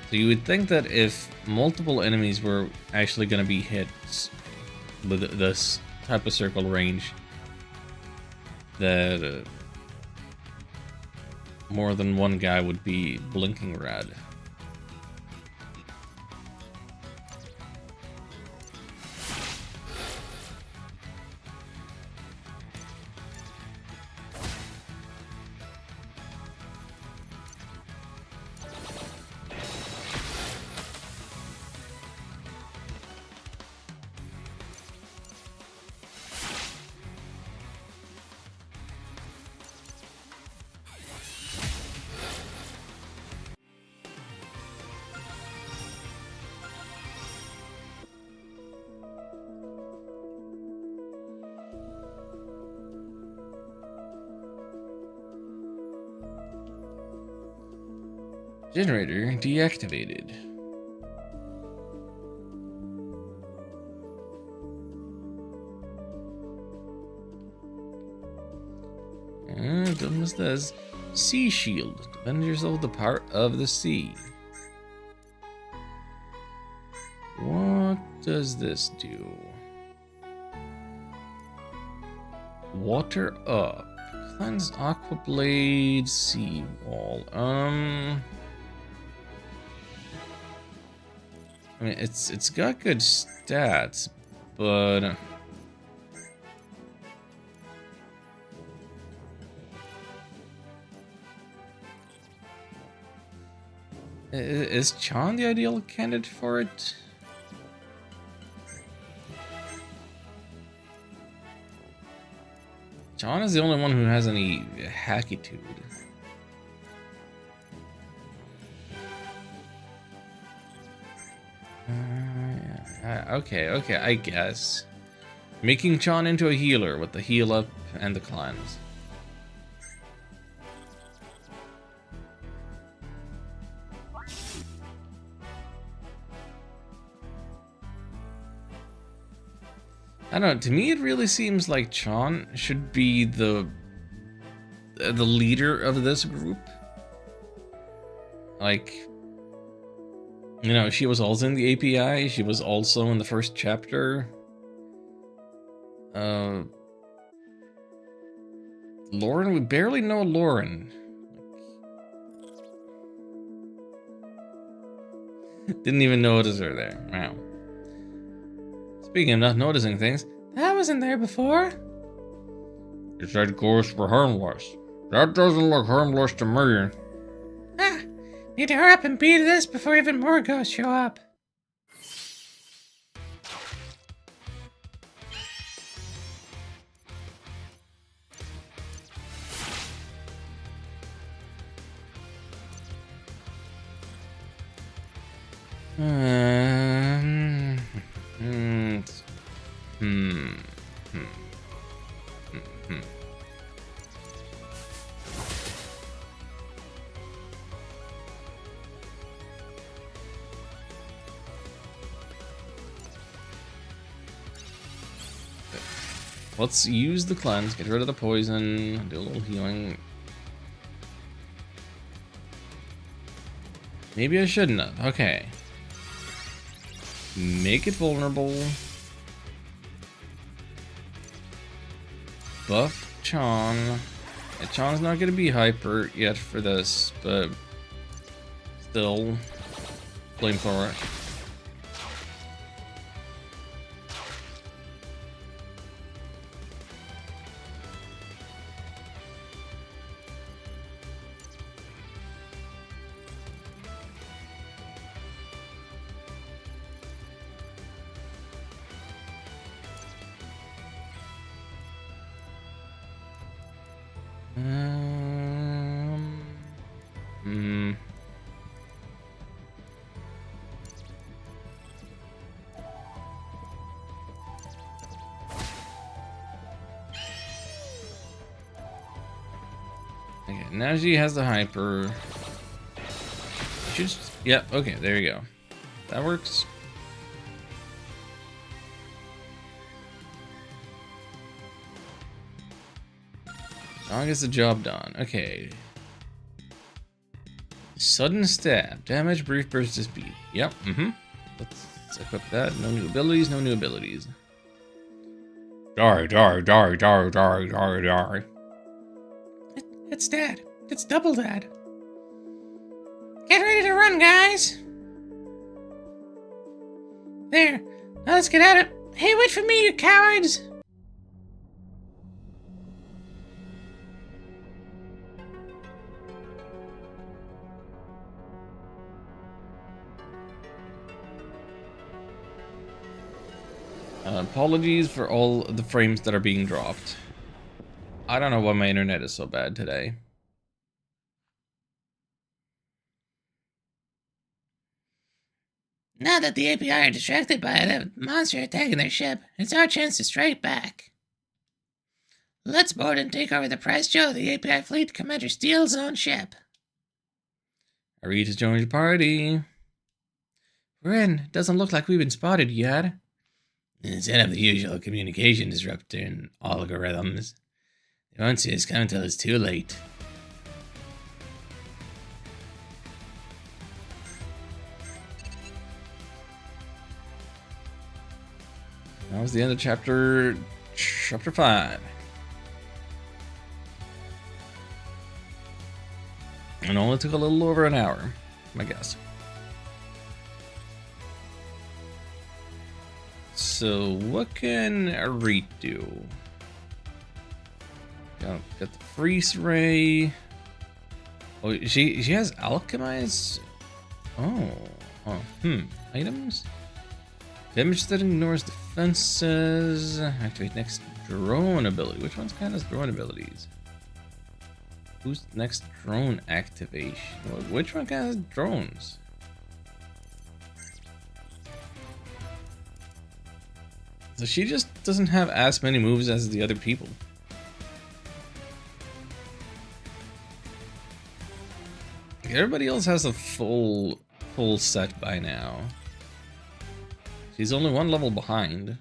So you would think that if multiple enemies were actually going to be hit with this type of circle range, that more than one guy would be blinking red. Generator deactivated. Done was this. Sea Shield. Defend yourself the power of the sea. What does this do? Water up. Cleanse Aqua Blade, Sea Wall. I mean, it's got good stats, but is Chan the ideal candidate for it? Chan is the only one who has any hackitude. Okay, I guess. Making Chan into a healer with the heal up and the cleanse. I don't know, to me it really seems like Chan should be the leader of this group. Like, you know, she was also in the API, she was also in the first chapter. Lauren, we barely know Lauren. Didn't even notice her there. Wow. Speaking of not noticing things, that wasn't there before. You said ghosts were harmless. That doesn't look harmless to me. Ah, need to hurry up and beat this before even more ghosts show up. Let's use the cleanse, get rid of the poison, do a little healing. Maybe I shouldn't have. Okay. Make it vulnerable. Buff Chan. Yeah, Chan's not going to be hyper yet for this, but still, flamethrower. Okay, now she has the hyper. Yep, okay, there you go. That works. Dog gets the job done. Okay. Sudden stab. Damage, brief burst of speed. Yep, Let's equip that. No new abilities, no new abilities. Die, die, die, die, die, die, die. It's Dad. It's Double Dad. Get ready to run, guys. There. Now let's get at it. Hey, wait for me, you cowards. Apologies for all the frames that are being dropped. I don't know why my internet is so bad today. Now that the API are distracted by the monster attacking their ship, it's our chance to strike back. Let's board and take over the Presto, the API fleet Commander Steele's own ship. Arita's joined your party. We're in. Doesn't look like we've been spotted yet. Instead of the usual communication disruptor and algorithms, they won't see us come until it's too late. That was the end of chapter 5. And only took a little over an hour, I guess. So what can Arit do? Got the freeze ray. Oh, she has alchemize. Items. Damage that ignores defenses. Activate next drone ability. Which one's kind of drone abilities? Who's next drone activation? Which one has drones? So she just doesn't have as many moves as the other people. Everybody else has a full set by now. She's only one level behind.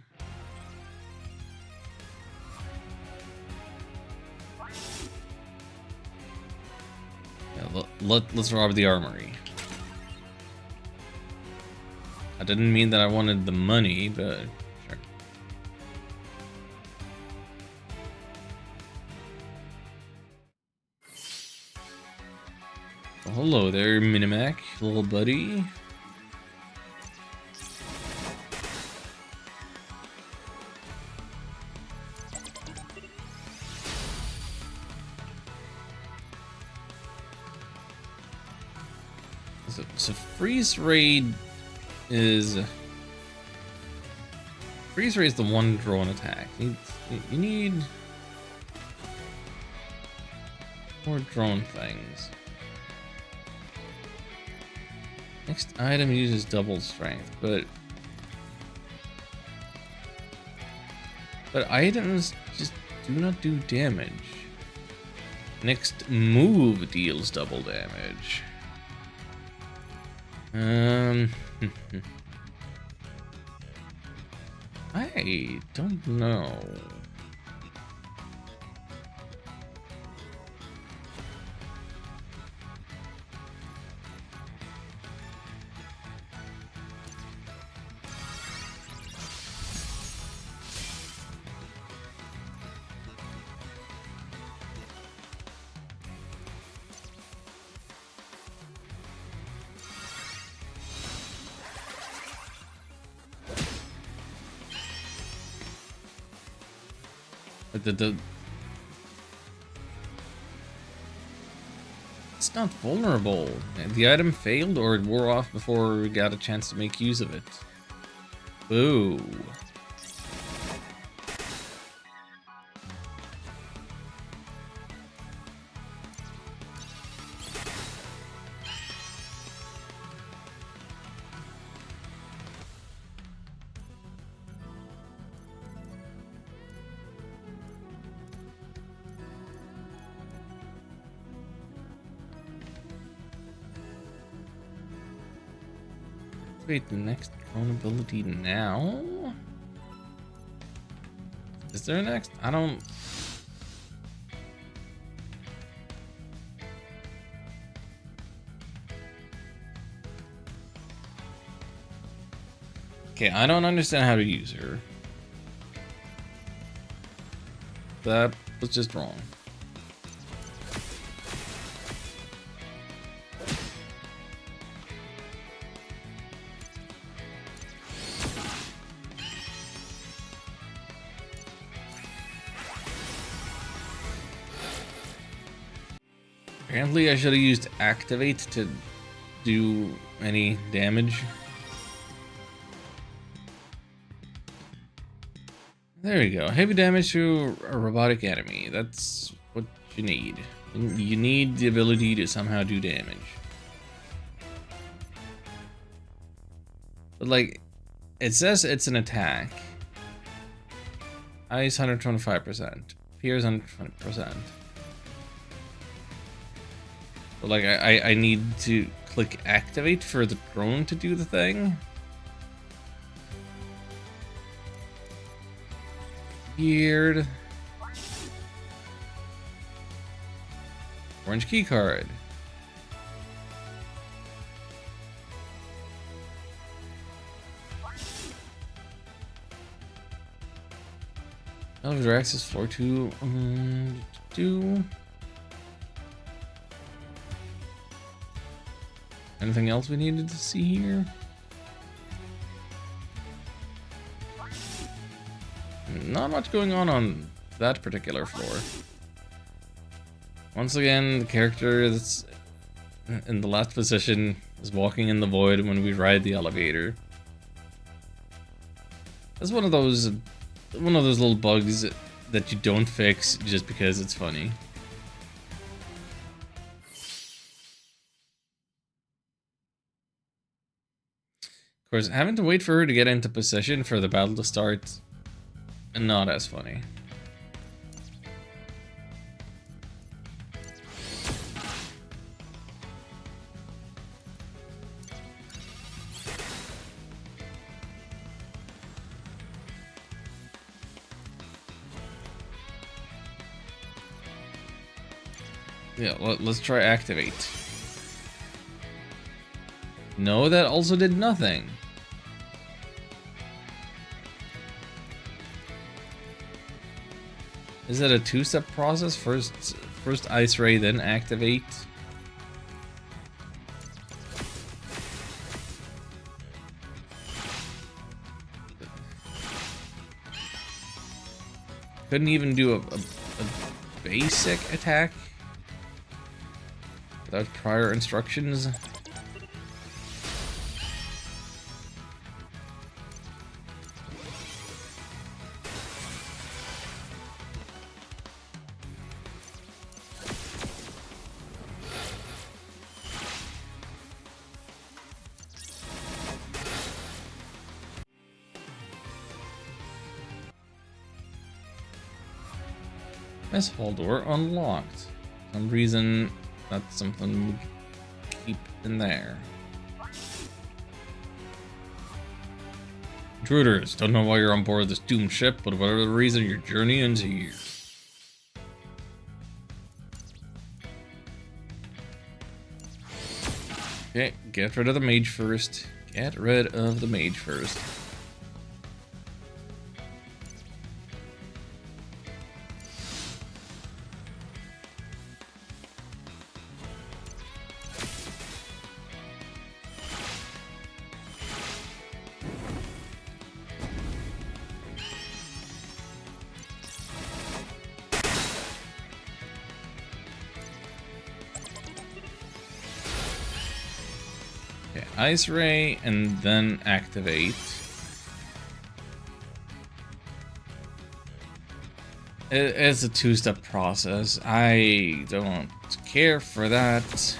Yeah, let's rob the armory. I didn't mean that I wanted the money, but sure. Well, hello there, Minimac, little buddy. So freeze raid is the one drone attack. You need more drone things. Next item uses double strength, but items just do not do damage. Next move deals double damage. I don't know. It's not vulnerable. The item failed or it wore off before we got a chance to make use of it. Boo. Activate the next drone ability now. Is there a next? I don't. Okay, I don't understand how to use her. That was just wrong. Apparently I should have used activate to do any damage. There we go. Heavy damage to a robotic enemy. That's what you need. You need the ability to somehow do damage. But like, it says it's an attack. Ice 125%. Fears 120%. But like, I need to click activate for the drone to do the thing. Weird. Orange key card. Elevator access floor 2. Anything else we needed to see here? Not much going on that particular floor. Once again, the character that's in the last position is walking in the void when we ride the elevator. That's one of those little bugs that you don't fix just because it's funny. Of course, having to wait for her to get into position for the battle to start, not as funny. Yeah, let's try activate. No, that also did nothing. Is it a two-step process? First ice ray, then activate? Couldn't even do a basic attack without prior instructions. This hall door unlocked. For some reason, that's something we keep in there. Intruders, don't know why you're on board this doomed ship, but whatever the reason, your journey ends here. Okay, get rid of the mage first. Get rid of the mage first. Okay, ice ray and then activate. It's a two-step process. I don't care for that.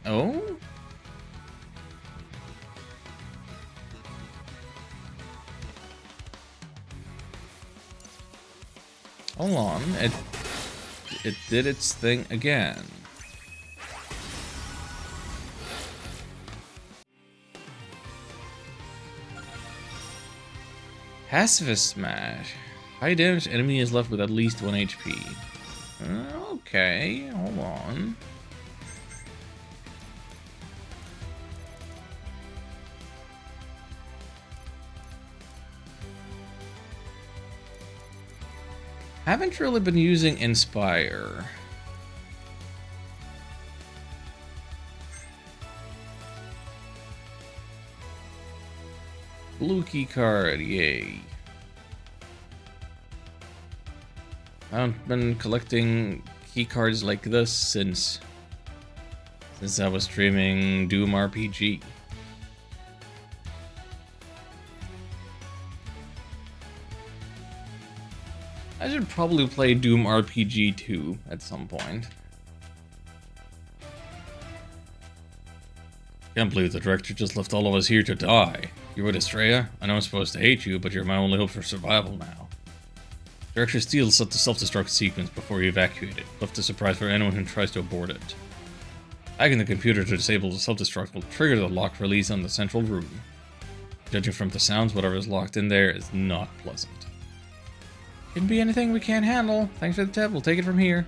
Oh? Hold on, it did its thing again. Pacifist smash. High damage enemy is left with at least 1 HP. Okay, hold on. Haven't really been using Inspire. Blue key card, yay. I haven't been collecting key cards like this since I was streaming Doom RPG. I should probably play Doom RPG 2 at some point. Can't believe the director just left all of us here to die. You're with Estrella? I know I'm supposed to hate you, but you're my only hope for survival now. Director Steele set the self-destruct sequence before he evacuated, left a surprise for anyone who tries to abort it. Hacking the computer to disable the self-destruct will trigger the lock release on the central room. Judging from the sounds, whatever is locked in there is not pleasant. Shouldn't be anything we can't handle. Thanks for the tip. We'll take it from here.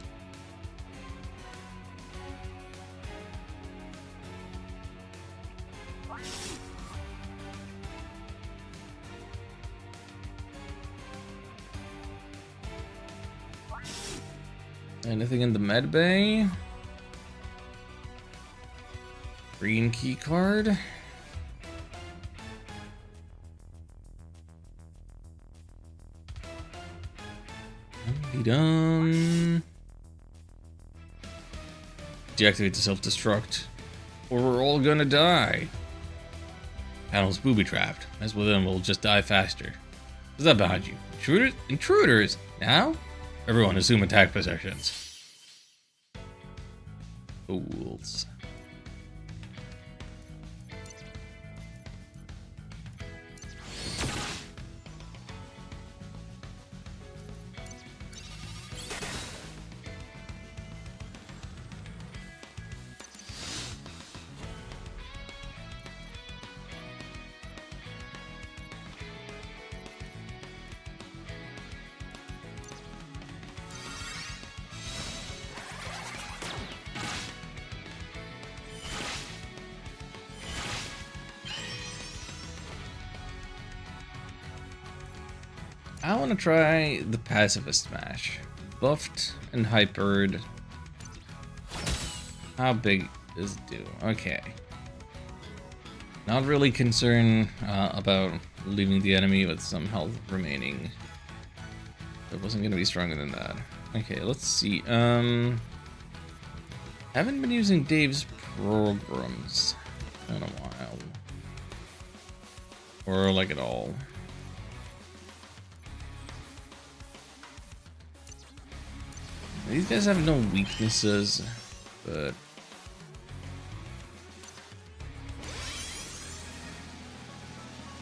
Anything in the med bay? Green key card. Done. Deactivate the self-destruct, or we're all gonna die. Panel's booby-trapped. Mess with them, we'll just die faster. What's that behind you? Intruders? Intruders! Now? Everyone assume attack positions. Fools. I want to try the pacifist smash. Buffed and hypered. How big is it do? Okay. Not really concerned about leaving the enemy with some health remaining. It wasn't going to be stronger than that. Okay, let's see. Haven't been using Dave's programs in a while. Or like at all. These guys have no weaknesses, but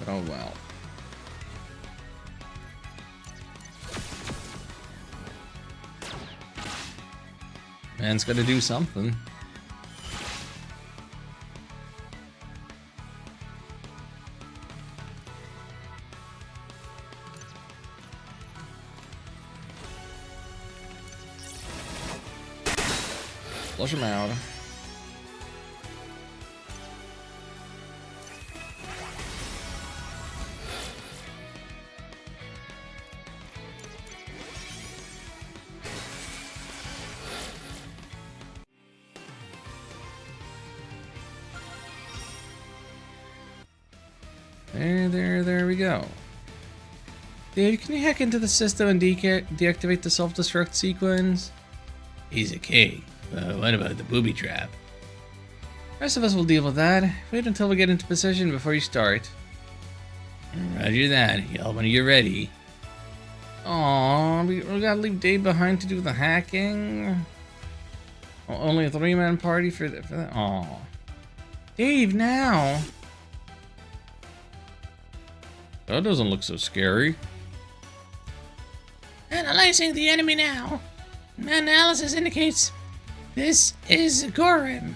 oh well. Man's got to do something. Flush him out. There we go. Dave, can you hack into the system and deactivate the self-destruct sequence? He's a king. What about the booby trap? The rest of us will deal with that. Wait until we get into position before you start. Roger that. Yell when you're ready. Aww, we gotta leave Dave behind to do the hacking. Only a 3-man party for that. Aww. Dave, now. That doesn't look so scary. Analyzing the enemy now. Analysis indicates this is Gorim,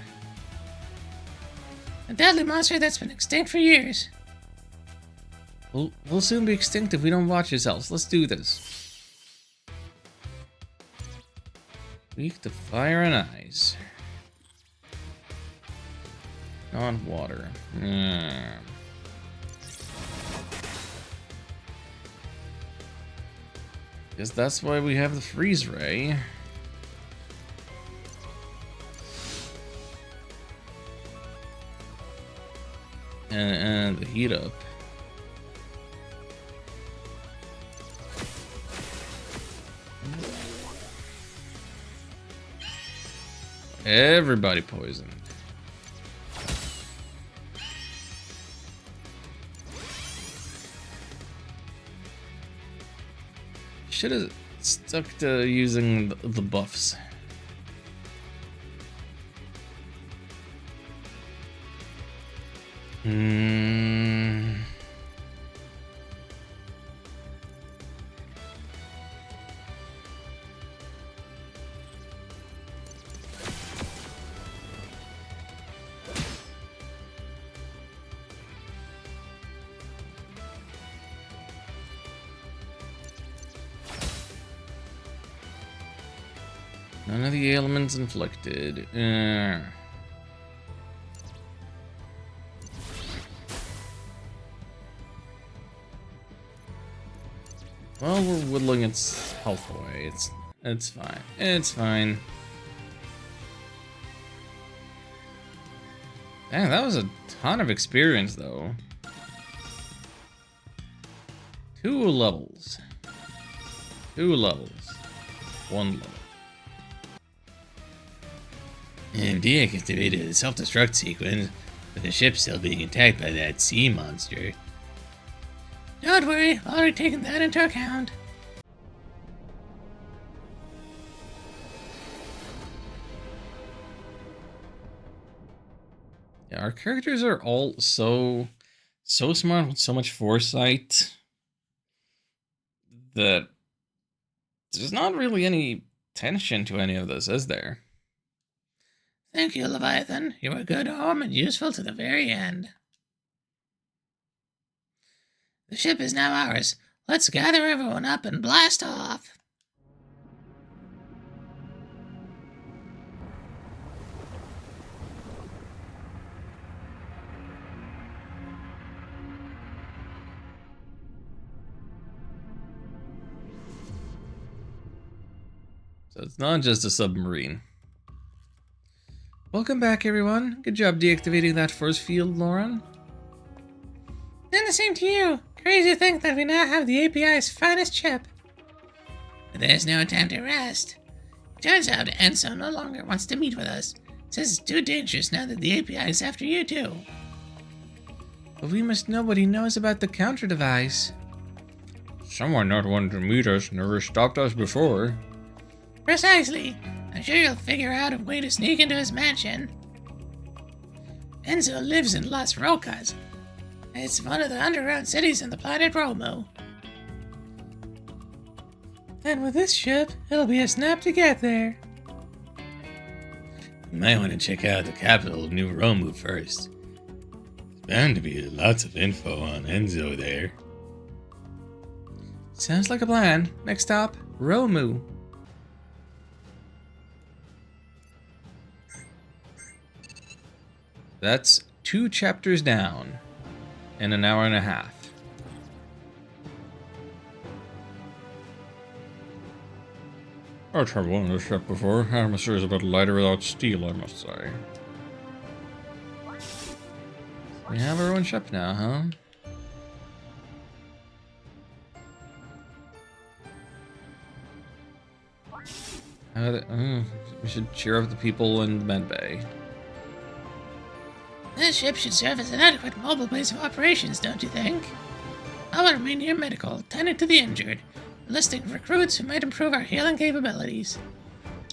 a deadly monster that's been extinct for years. We'll soon be extinct if we don't watch ourselves. Let's do this. Weak to fire and ice. Not water. Guess that's why we have the freeze ray. And the heat up. Everybody poisoned. Should have stuck to using the buffs. None of the ailments inflicted. Well, we're whittling its health away. It's fine. It's fine. Dang, that was a ton of experience, though. 2 levels. 2 levels. 1 level. MD activated a self-destruct sequence, with the ship still being attacked by that sea monster. Don't worry, I've already taken that into account. Yeah, our characters are all so smart with so much foresight that there's not really any tension to any of this, is there? Thank you, Leviathan. You were good home and useful to the very end. The ship is now ours. Let's gather everyone up and blast off. So it's not just a submarine. Welcome back, everyone. Good job deactivating that force field, Lauren. And the same to you. Crazy to think that we now have the API's finest ship. But there's no time to rest. Turns out Enzo no longer wants to meet with us. Says it's too dangerous now that the API is after you too. But we must know what he knows about the counter device. Someone not wanting to meet us never stopped us before. Precisely. I'm sure you'll figure out a way to sneak into his mansion. Enzo lives in Las Rocas. It's one of the underground cities in the planet Romo. And with this ship, it'll be a snap to get there. You might want to check out the capital of New Romu first. There's bound to be lots of info on Enzo there. Sounds like a plan. Next stop, Romu. That's 2 chapters down in an hour and a half. I've traveled on this ship before. Atmosphere is a bit lighter without steel, I must say. We have our own ship now, huh? We should cheer up the people in the med bay. This ship should serve as an adequate mobile base of operations, don't you think? I will remain here medical, tending to the injured, enlisting recruits who might improve our healing capabilities.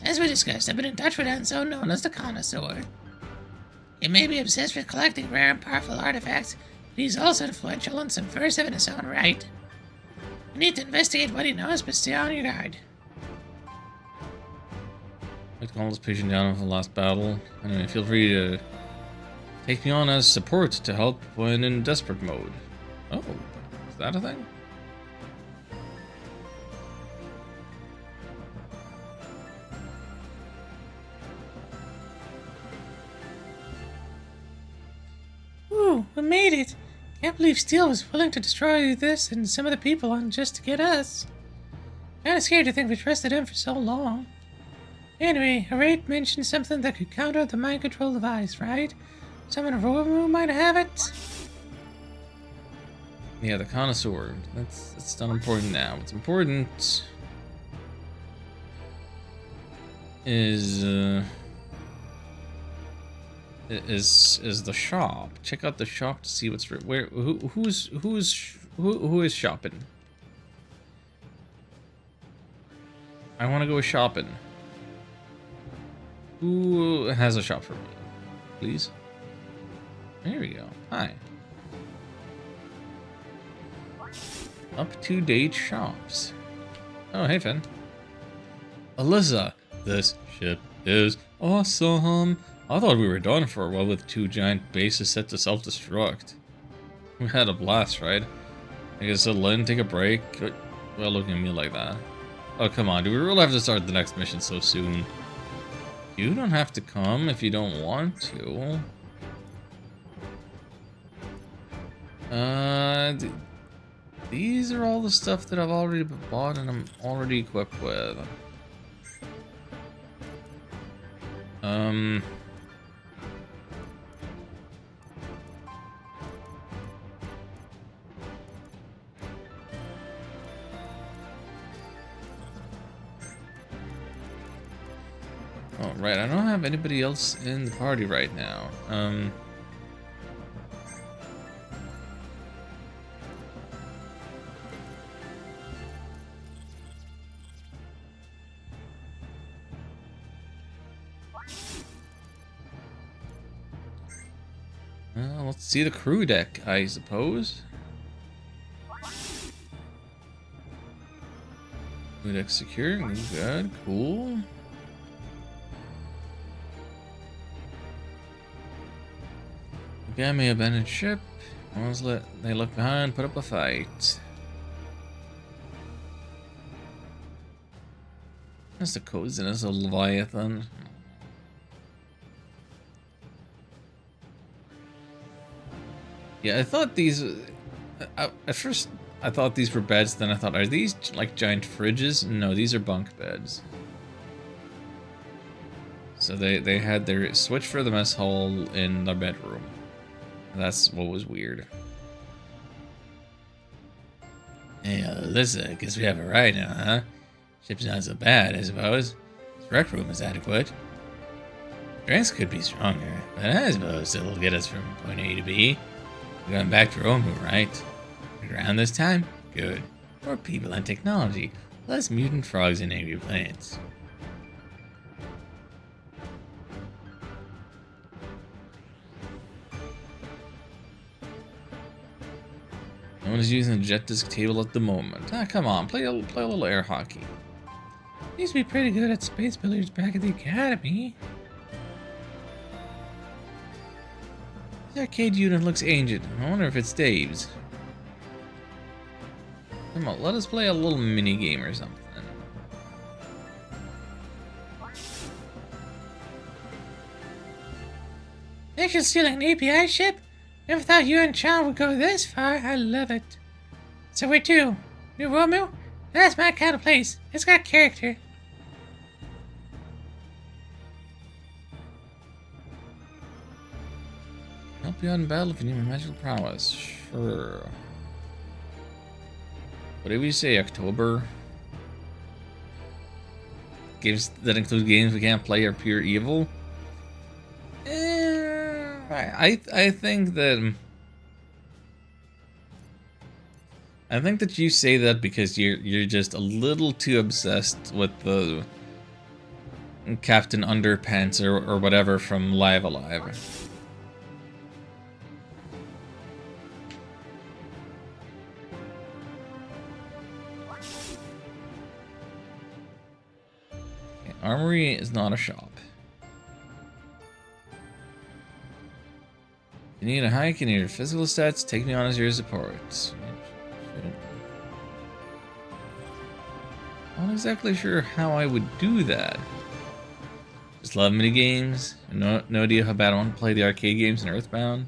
As we discussed, I've been in touch with Enzo, known as the Connoisseur. He may be obsessed with collecting rare and powerful artifacts, but he's also influential and subversive in his own right. You need to investigate what he knows, but stay on your guard. I'd call this patient down with the last battle. Anyway, feel free to take me on as support to help when in desperate mode. Oh, is that a thing? Whew, we made it. Can't believe Steel was willing to destroy this and some of the people on just to get us. Kinda scared to think we trusted him for so long. Anyway, Arate mentioned something that could counter the mind control device, right? Someone in Romu might have it? Yeah, the connoisseur. That's not important now. What's important is the shop. Check out the shop to see what's who is shopping. I want to go shopping. Who has a shop for me, please? There we go. Hi. Up-to-date shops. Oh, hey, Finn. Alyssa, this ship is awesome. I thought we were done for a while with 2 giant bases set to self-destruct. We had a blast, right? I guess I'll let him take a break. Well, looking at me like that. Oh, come on. Do we really have to start the next mission so soon? You don't have to come if you don't want to. These are all the stuff that I've already bought and I'm already equipped with. Oh, right, I don't have anybody else in the party right now. Let's see the crew deck, I suppose. Crew deck secure, good, cool. Gamma abandoned ship. Once they look behind, put up a fight. That's the coziness of Leviathan. Yeah, I thought these... at first, I thought these were beds, then I thought, are these like giant fridges? No, these are bunk beds. So they had their switch for the mess hall in their bedroom. That's what was weird. Hey, Alyssa, guess we have a ride now, huh? Ship's not so bad, I suppose. This rec room is adequate. Drinks could be stronger, but I suppose it'll get us from point A to B. We're going back to Romu, right? Around this time? Good. More people and technology. Less mutant frogs and angry plants. No one is using the jet disc table at the moment. Ah, come on, play a little air hockey. Used to be pretty good at space billiards back at the academy. The arcade unit looks ancient. I wonder if it's Dave's. Come on, let us play a little mini game or something. Thanks for stealing an API ship? Never thought you and Chan would go this far. I love it. So where to? New Romu? That's my kind of place. It's got character. Help you out in battle if you need my magical prowess. Sure. Whatever you say, October. Games that include games we can't play are pure evil. I think that you say that because you're just a little too obsessed with the Captain Underpants or whatever from Live Alive. Okay, Armory is not a shop. You need a hike, you need your physical stats, take me on as your support. Not exactly sure how I would do that. Just love mini games. No idea how bad I want to play the arcade games in Earthbound.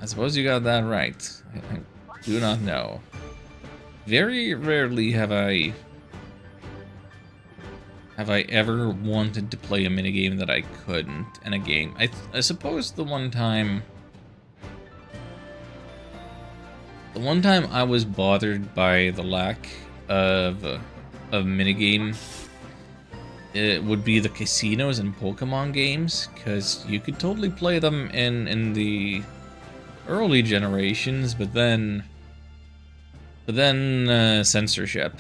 I suppose you got that right. I do not know. Very rarely have I ever wanted to play a minigame that I couldn't in a game. I suppose the one time I was bothered by the lack of minigame, it would be the casinos and Pokemon games, because you could totally play them in the early generations, but then censorship.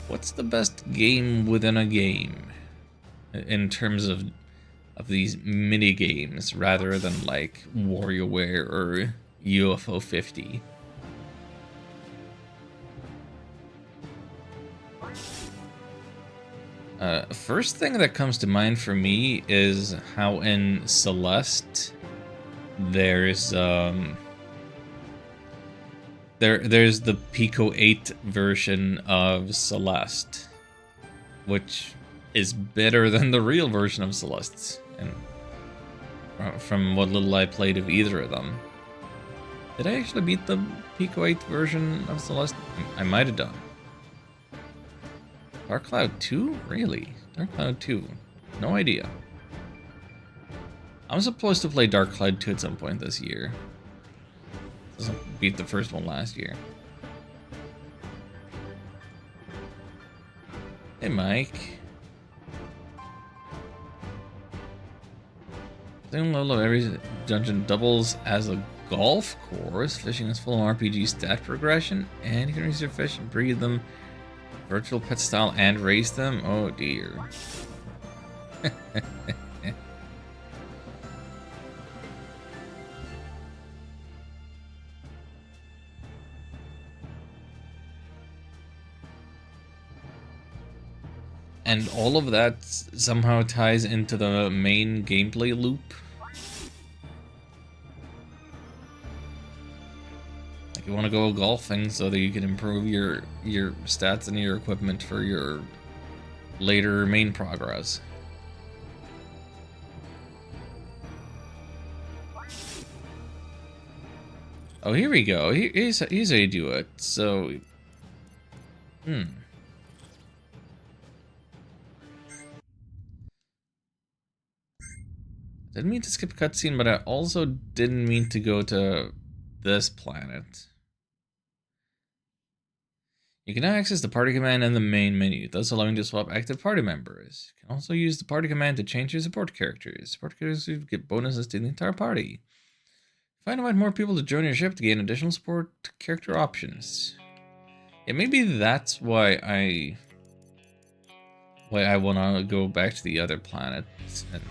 What's the best game within a game in terms of these mini games rather than like WarioWare or UFO 50? First thing that comes to mind for me is how in Celeste there's there's the Pico 8 version of Celeste, which is better than the real version of Celeste, and from what little I played of either of them. Did I actually beat the Pico 8 version of Celeste? I might have done. Dark Cloud 2? Really? Dark Cloud 2? No idea. I'm supposed to play Dark Cloud 2 at some point this year. Doesn't beat the first one last year. Hey, Mike. Same level of every dungeon doubles as a golf course. Fishing is full of RPG stat progression, and you can raise your fish and breed them virtual pet style and raise them. Oh dear. And all of that somehow ties into the main gameplay loop. Like you want to go golfing so that you can improve your stats and your equipment for your later main progress. Oh, here we go. Here's how you do it. So, Didn't mean to skip cutscene, but I also didn't mean to go to this planet. You can now access the party command in the main menu, thus allowing you to swap active party members. You can also use the party command to change your support characters. Support characters get bonuses to the entire party. Find invite more people to join your ship to gain additional support character options. Yeah, maybe that's why I want to go back to the other planets and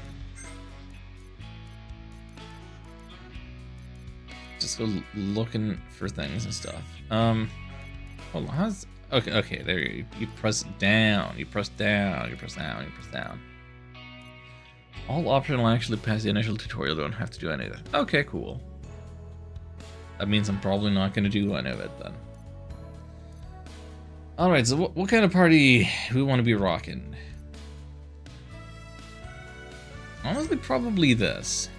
just go looking for things and stuff. Hold on, how's... Okay, there you press down, you press down, you press down, you press down. All optional actually pass the initial tutorial, don't have to do any of that. Okay, cool. That means I'm probably not going to do any of it then. Alright, so what kind of party we want to be rocking? Honestly, probably this.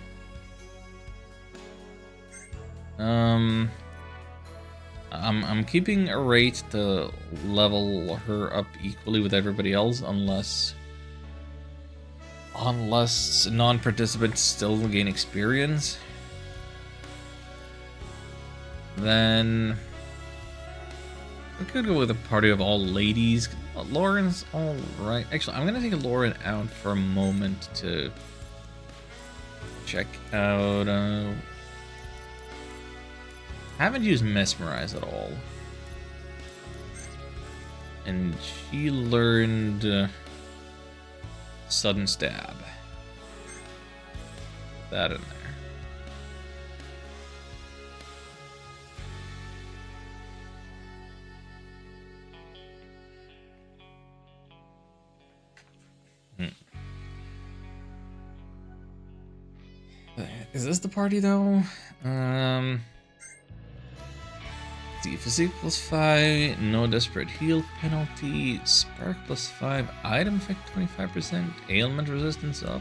I'm keeping a rate to level her up equally with everybody else, unless non-participants still gain experience. Then we could go with a party of all ladies. Lauren's all right. Actually, I'm gonna take Lauren out for a moment to check out. Haven't used Mesmerize at all. And she learned Sudden Stab. That in there. Is this the party though? See, physique +5, no desperate heal penalty, spark +5, item effect 25%, ailment resistance up.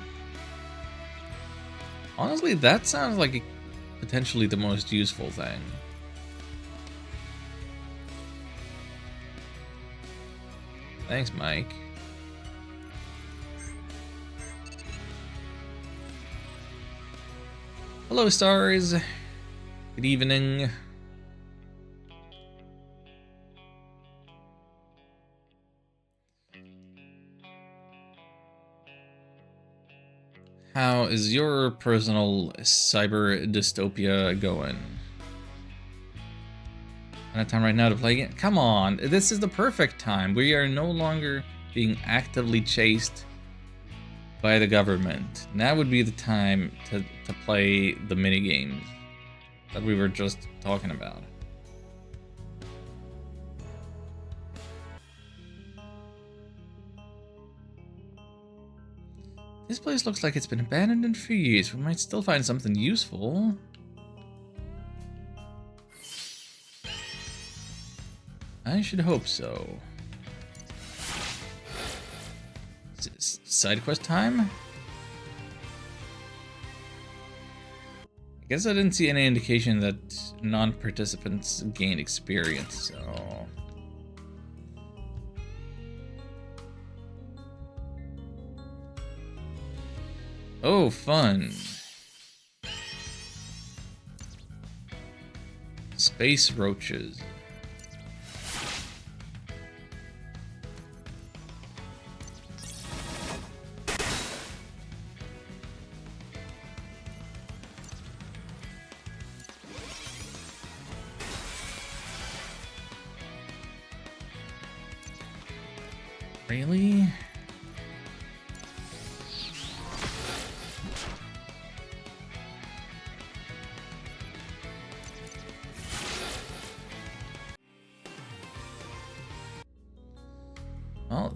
Honestly, that sounds like potentially the most useful thing. Thanks, Mike. Hello, stars. Good evening. How is your personal cyber dystopia going? Not time right now to play it? Come on, this is the perfect time. We are no longer being actively chased by the government. Now would be the time to play the minigames that we were just talking about. This place looks like it's been abandoned for years. We might still find something useful. I should hope so. Side quest time? I guess I didn't see any indication that non-participants gained experience, so... Oh, fun. Space roaches. Really? Well,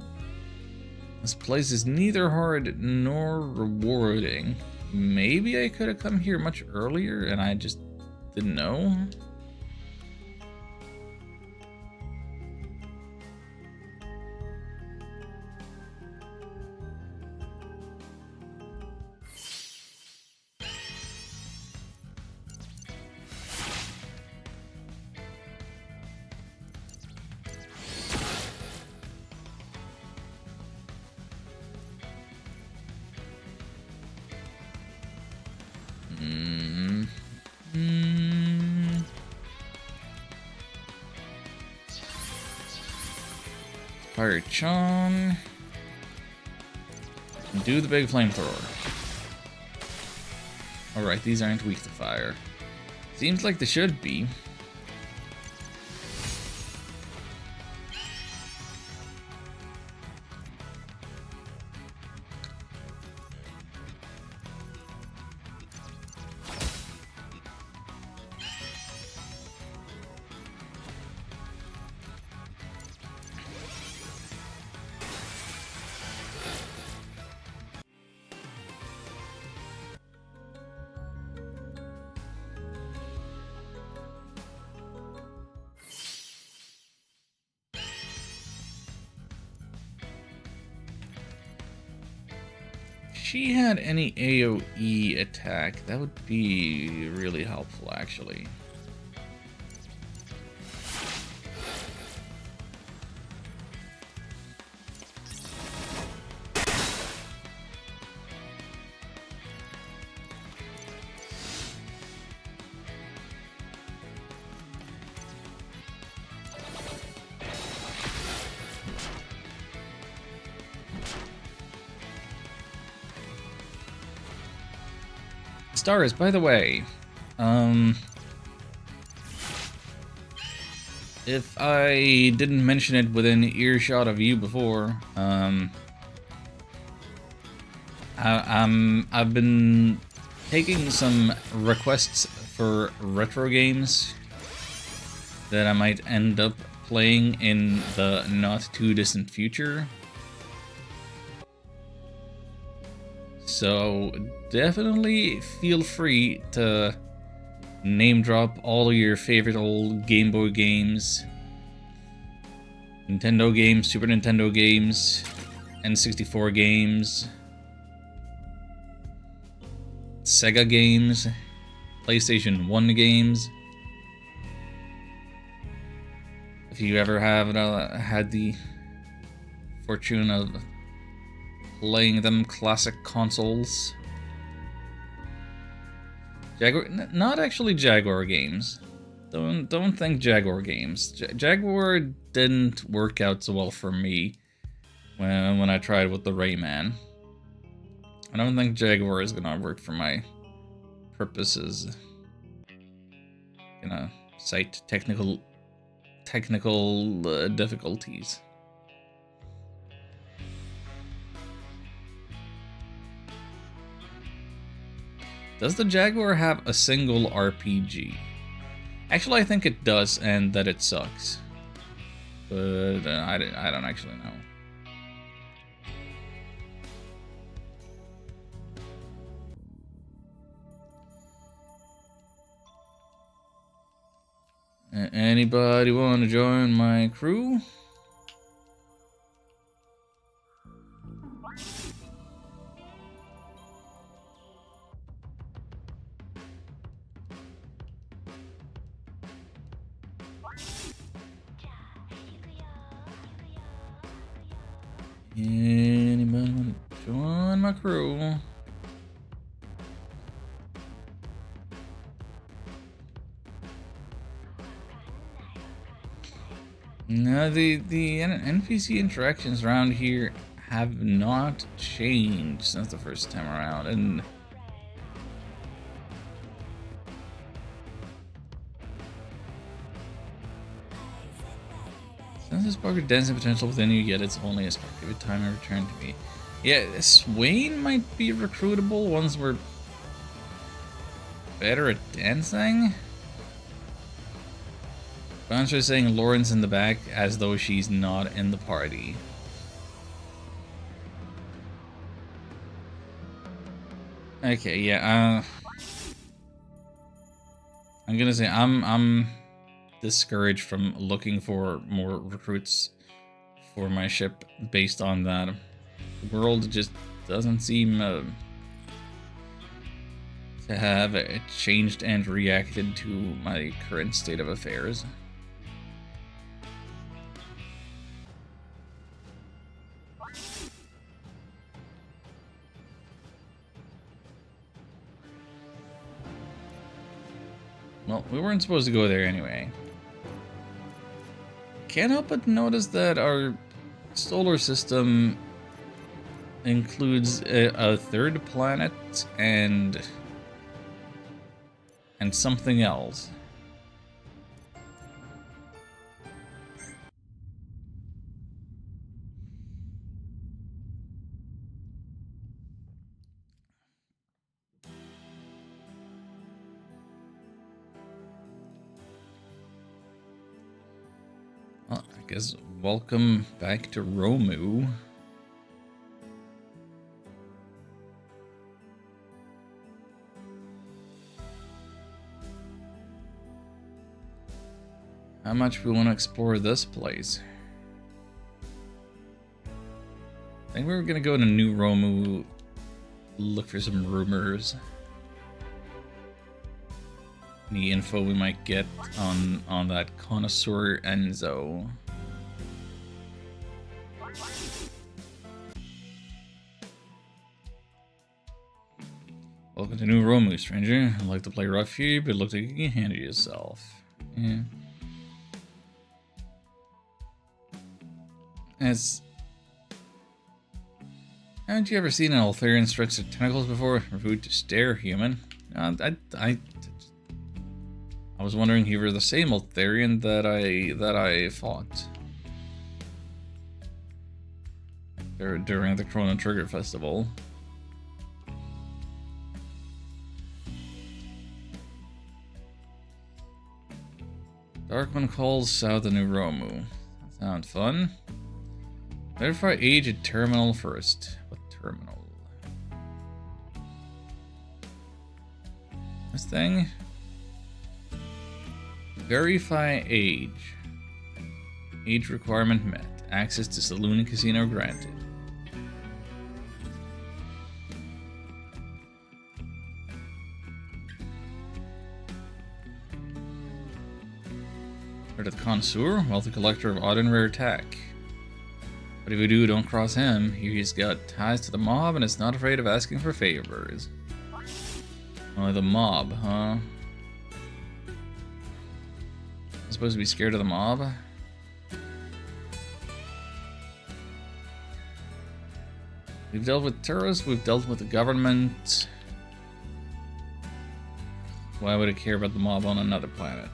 this place is neither hard nor rewarding. Maybe I could have come here much earlier and I just didn't know. Fire Chong. Do the big flamethrower. Alright, these aren't weak to fire. Seems like they should be. If she had any AoE attack, that would be really helpful, actually. Stars, by the way, if I didn't mention it within earshot of you before, I've been taking some requests for retro games that I might end up playing in the not too distant future. so definitely feel free to name drop all of your favorite old Game Boy games, Nintendo games, Super Nintendo games, N64 games, Sega games, PlayStation 1 games. If you ever have had the fortune of playing them classic consoles. Jaguar, not actually Jaguar games. Don't think Jaguar games. Jaguar didn't work out so well for me when I tried with the Rayman. I don't think Jaguar is gonna work for my purposes. Gonna cite technical difficulties. Does the Jaguar have a single RPG? Actually, I think it does, and that it sucks. But I don't actually know. Anybody want to join my crew? Anybody want to join my crew? No, the NPC interactions around here have not changed since the first time around, and since this spark of dancing potential within you, yet it's only a spark. Every time I return to me. Yeah, Swain might be recruitable once we're better at dancing. Bouncer saying Lauren's in the back as though she's not in the party. Okay, yeah, I'm gonna say I'm discouraged from looking for more recruits for my ship based on that. The world just doesn't seem to have changed and reacted to my current state of affairs. Well, we weren't supposed to go there anyway. Can't help but notice that our solar system includes a third planet and something else. Well, I guess welcome back to Romu. How much we want to explore this place? I think we were gonna go to New Romu, look for some rumors. Any info we might get on that connoisseur Enzo. Welcome to New Romu, stranger. I'd like to play rough here, but it looks like you can handle yourself. Yeah. Haven't you ever seen an Altharian stretch their tentacles before? Rude to stare, human. I was wondering if you were the same Altharian that I fought during the Chrono Trigger Festival. Darkman calls south of New Romu. Sound fun? Verify age at terminal first. What terminal? this thing. Verify age. Age requirement met. Access to saloon and casino granted. Or the connoisseur, wealthy collector of odd and rare tech. But if you do, don't cross him. He's got ties to the mob and is not afraid of asking for favors. Oh, the mob, huh? I'm supposed to be scared of the mob? We've dealt with terrorists, we've dealt with the government. Why would I care about the mob on another planet?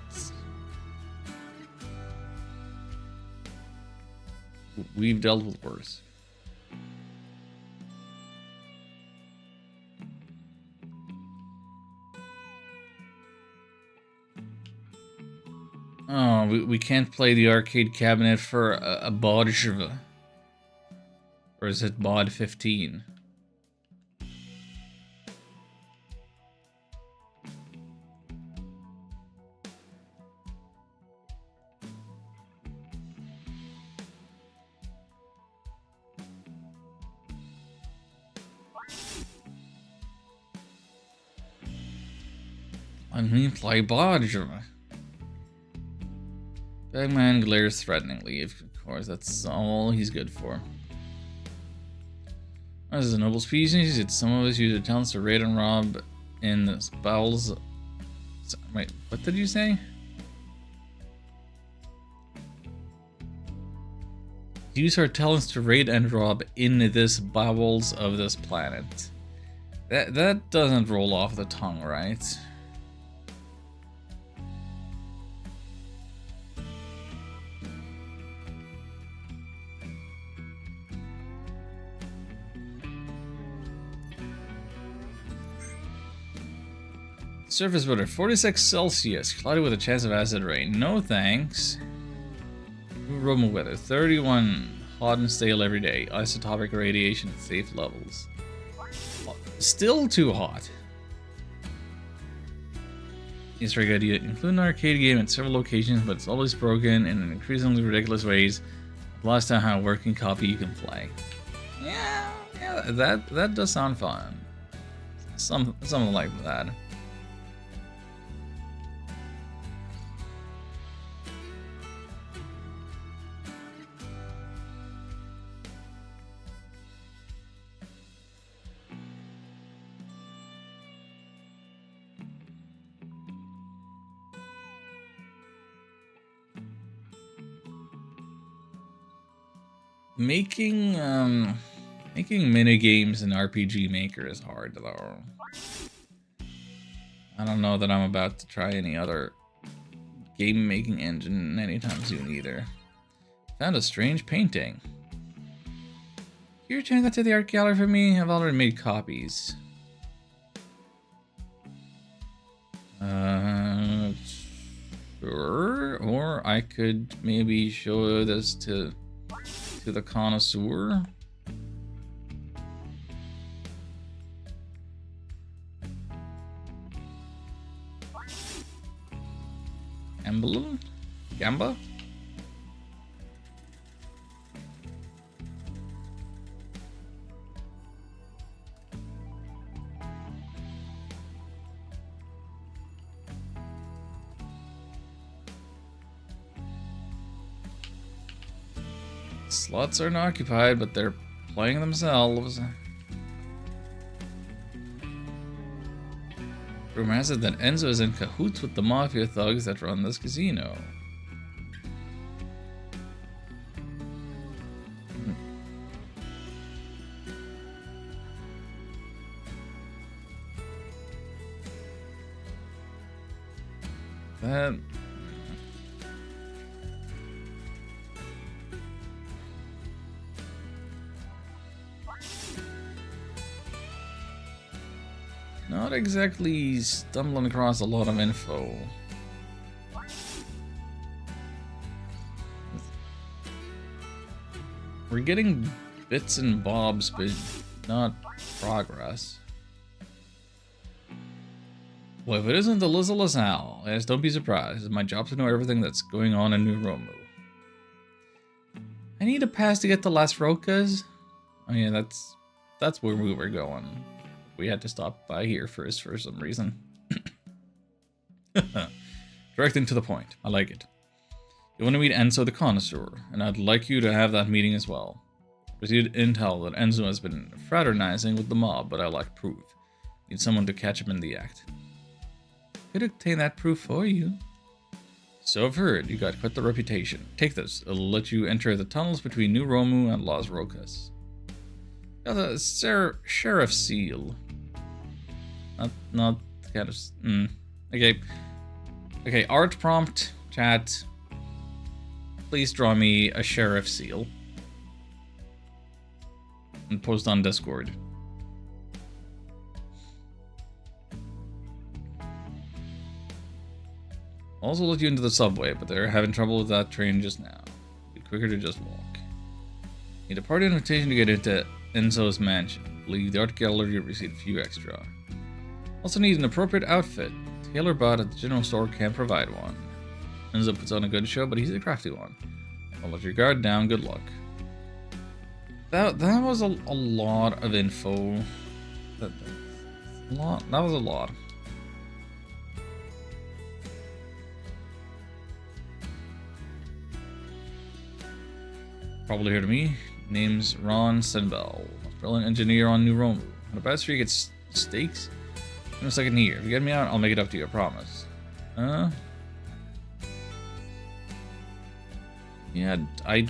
We've dealt with worse. Oh, we can't play the arcade cabinet for a Bodge. Or is it Bod 15? I mean, play Bodge. Bagman glares threateningly. Of course, that's all he's good for. As a noble species, it's some of us use their talents to raid and rob in the bowels. Wait, what did you say? Use our talents to raid and rob in this bowels of this planet. That doesn't roll off the tongue, right? Surface weather 46 Celsius, cloudy with a chance of acid rain. No thanks. Roman weather 31, hot and stale every day. Isotopic radiation at safe levels. Still too hot. It's a very good idea. Include an arcade game at several locations, but it's always broken in increasingly ridiculous ways. Last time, how a working copy you can play. Yeah, that does sound fun. Something like that. Making mini games in RPG Maker is hard though. I don't know that I'm about to try any other game making engine anytime soon either. Found a strange painting. Can you return that to the art gallery for me? I've already made copies. Sure. Or I could maybe show this to the connoisseur. Emblem? Gamba? Slots aren't occupied, but they're playing themselves. Rumor has it that Enzo is in cahoots with the mafia thugs that run this casino. That... Not exactly stumbling across a lot of info. We're getting bits and bobs, but not progress. Well, if it isn't the Liza LaSalle, yes, don't be surprised. It's my job to know everything that's going on in New Romu. I need a pass to get to Las Rocas. Oh yeah, that's where we were going. We had to stop by here first for some reason. Direct and to the point. I like it. You want to meet Enzo the Connoisseur, and I'd like you to have that meeting as well. Received intel that Enzo has been fraternizing with the mob, but I lack proof. Need someone to catch him in the act. Could obtain that proof for you. So I've heard. You got quite the reputation. Take this. It'll let you enter the tunnels between New Romu and Las Rocas. Got a sheriff seal. Not kind of. Okay. Okay. Art prompt. Chat. Please draw me a sheriff seal. And post on Discord. Also let you into the subway, but they're having trouble with that train just now. Be quicker to just walk. Need a party invitation to get into Enzo's mansion. Leave the art gallery, receive a few extra. Also need an appropriate outfit. Tailor bought at the general store can't provide one. Enzo puts on a good show, but he's a crafty one. I'll let your guard down, good luck. That was a lot of info. That was a lot. Probably heard of me. Name's Ron Senbell. Brilliant engineer on New Romu. On the best where you get steaks? Give me a second here. If you get me out, I'll make it up to you, I promise. Yeah, I'd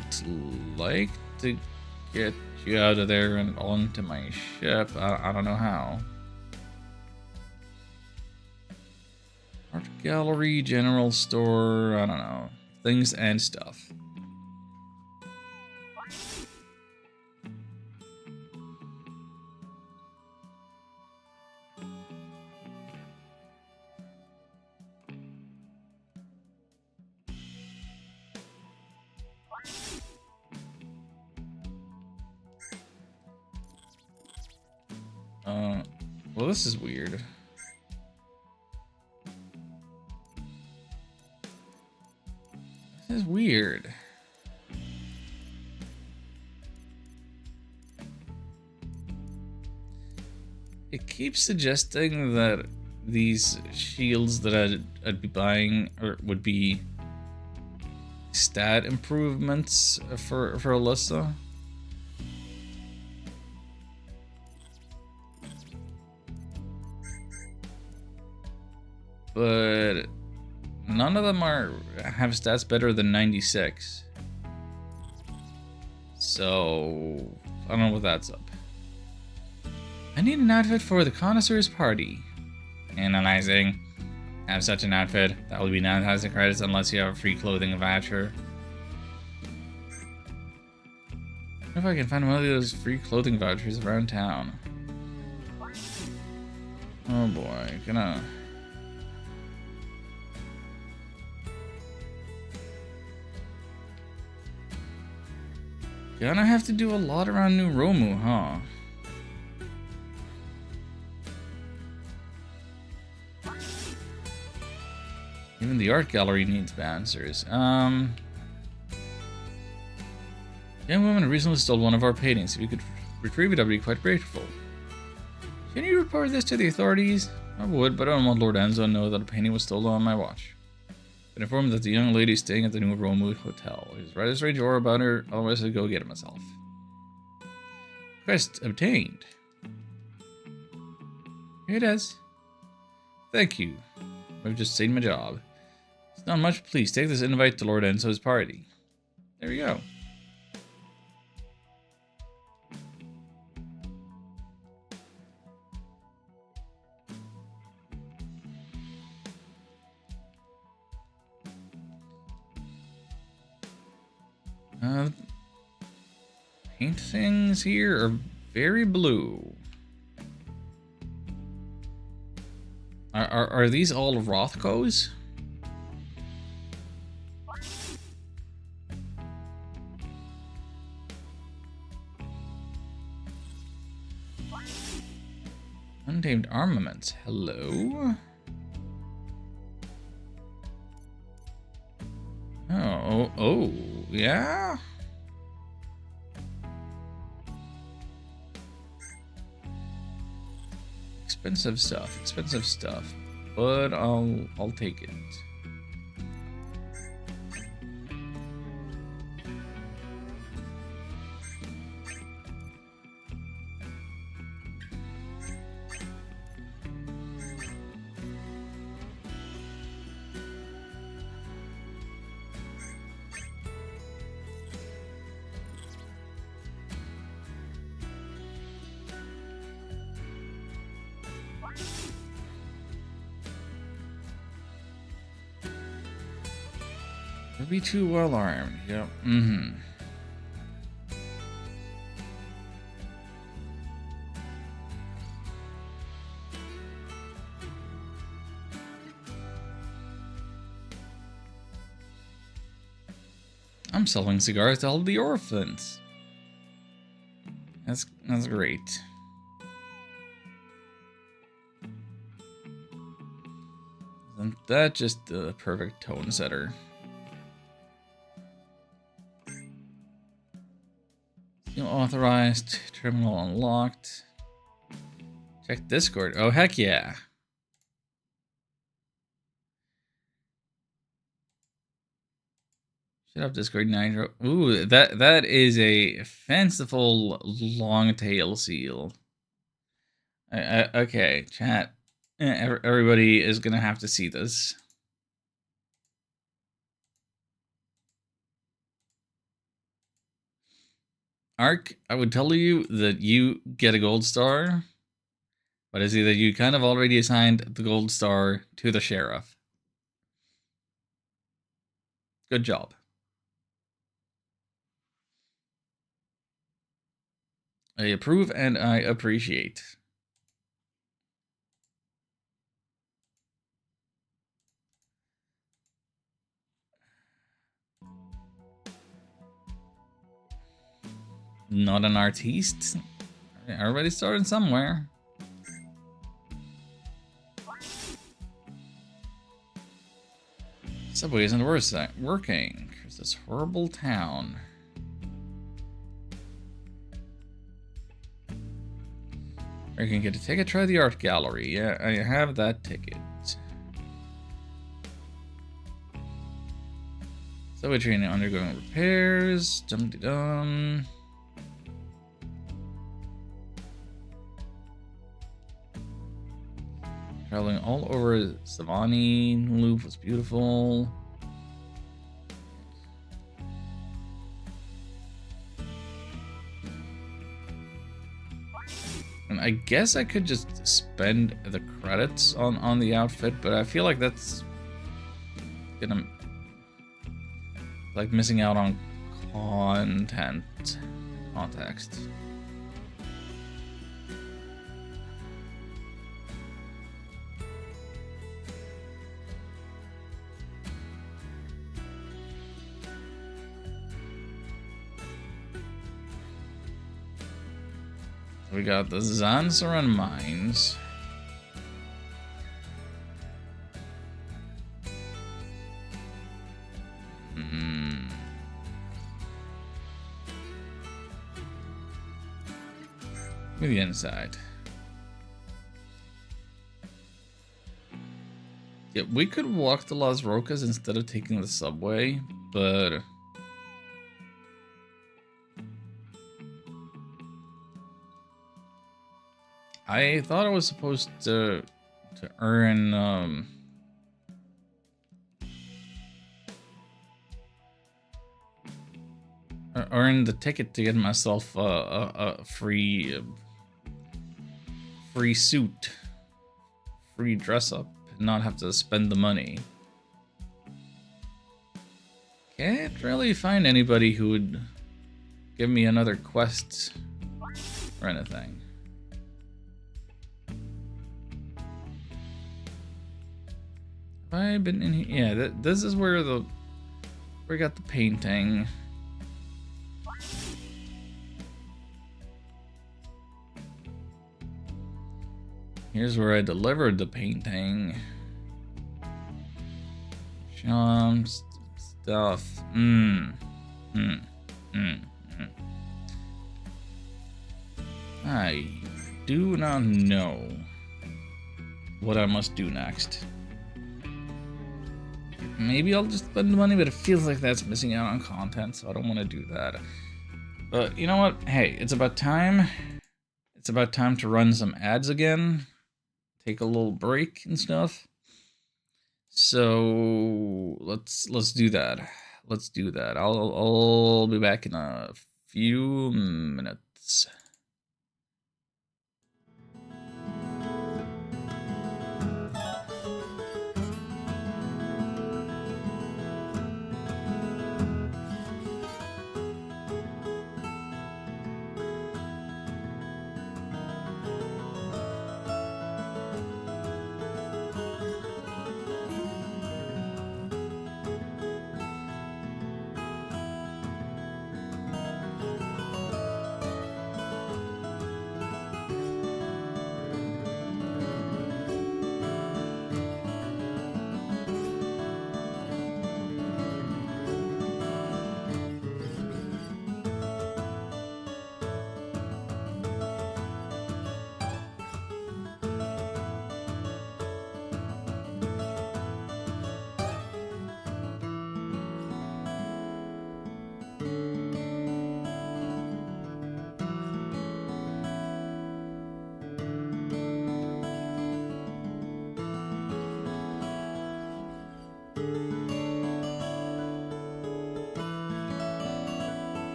like to get you out of there and onto my ship. I don't know how. Art gallery, general store, I don't know. Things and stuff. Well, this is weird. This is weird. It keeps suggesting that these shields that I'd be buying would be stat improvements for Alyssa. But none of them have stats better than 96. So I don't know what that's up. I need an outfit for the connoisseur's party. Analyzing. Have such an outfit. That will be 9,000 credits unless you have a free clothing voucher. I wonder if I can find one of those free clothing vouchers around town. Oh boy, gonna. Gonna have to do a lot around New Romu, huh? Even the art gallery needs bouncers. Young woman recently stole one of our paintings. If you could retrieve it, I'd be quite grateful. Can you report this to the authorities? I would, but I don't want Lord Enzo to know that a painting was stolen on my watch. Been informed that the young lady is staying at the New Romu Hotel. He's right as strange aura about her, otherwise I'd go get it myself. Quest obtained. Here it is. Thank you. I've just seen my job. It's not much, please take this invite to Lord Enzo's party. There we go. Paintings here are very blue. Are these all Rothkos? Untamed armaments. Hello. Oh, yeah. Expensive stuff. But I'll take it. Would be too well armed. Yep. Mm-hmm. I'm selling cigars to all the orphans. That's great. Isn't that just the perfect tone setter? Seal authorized, terminal unlocked. Check Discord. Oh, heck yeah. Shut up, Discord Nitro. Ooh, that is a fanciful long tail seal. Okay, chat. Everybody is gonna have to see this. Ark, I would tell you that you get a gold star, but I see that you kind of already assigned the gold star to the sheriff. Good job. I approve and I appreciate. Not an artiste? Everybody started somewhere. Subway isn't working. There's this horrible town. I can get a ticket, try the art gallery. Yeah, I have that ticket. Subway train undergoing repairs. Dum-de-dum. Traveling all over Savani. Loop was beautiful. And I guess I could just spend the credits on the outfit, but I feel like that's gonna like missing out on context. We got the Zansaran Mines. Give me the inside. Yeah, we could walk to Las Rocas instead of taking the subway, but I thought I was supposed to earn earn the ticket to get myself a free suit, free dress up, and not have to spend the money. Can't really find anybody who would give me another quest or anything. Have I been in here? Yeah, this is where we got the painting. Here's where I delivered the painting. stuff. I do not know what I must do next. Maybe I'll just spend the money, but it feels like that's missing out on content, so I don't want to do that. But you know what? Hey, it's about time. It's about time to run some ads again. Take a little break and stuff. So let's do that. Let's do that. I'll be back in a few minutes.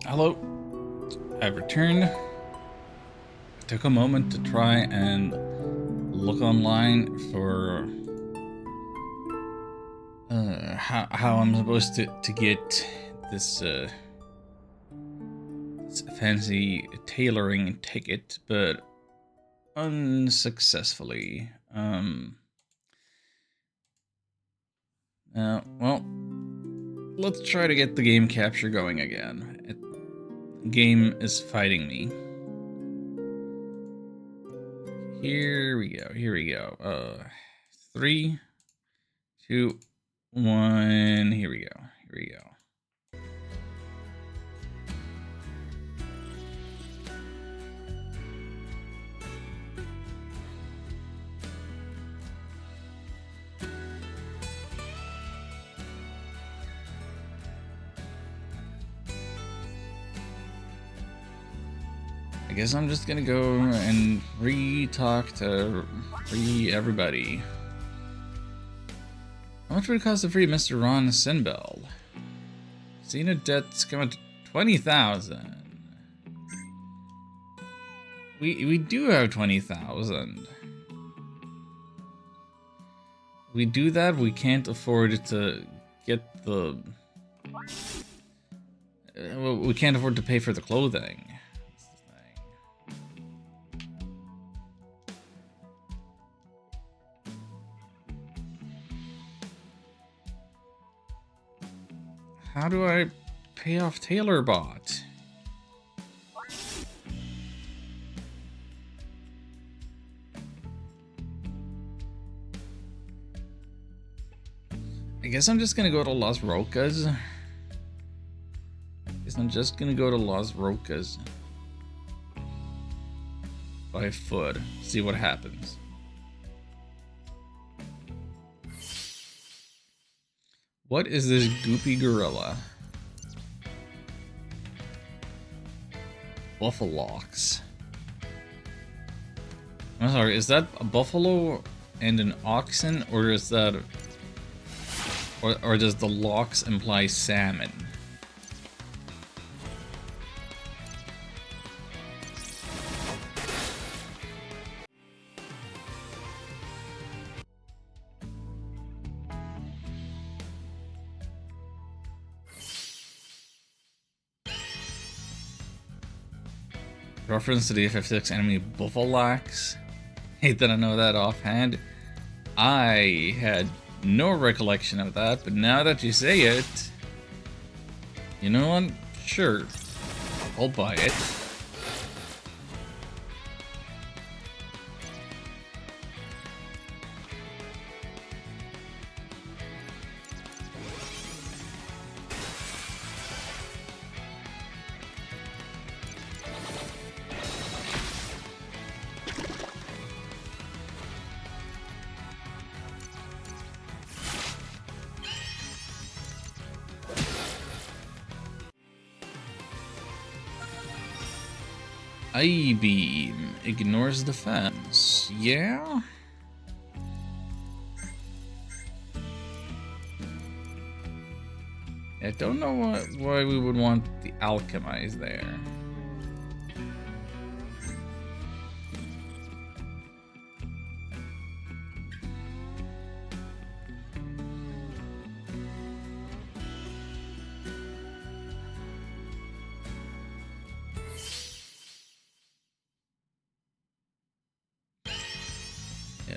Hello, I've returned. I took a moment to try and look online for how I'm supposed to get this this fancy tailoring ticket, but unsuccessfully. Well, let's try to get the game capture going again. The game is fighting me. Here we go. Here we go. 3, 2, 1. Here we go. Here we go. I guess I'm just gonna go and re-talk to everybody. How much would it cost to free Mr. Ron Sinbel? Xena debt's coming to 20,000. We do have 20,000. We do that, we can't afford to get the... well, we can't afford to pay for the clothing. How do I pay off TaylorBot? I guess I'm just gonna go to Las Rocas. By foot. See what happens. What is this goopy gorilla? Buffalox. I'm sorry, is that a buffalo and an oxen, or is that... Or does the lox imply salmon? Reference to the FF6 enemy Buffalox. Hate that I know that offhand. I had no recollection of that, but now that you say it, you know what? Sure, I'll buy it. I-beam ignores defense. Yeah? I don't know why we would want the alchemize there.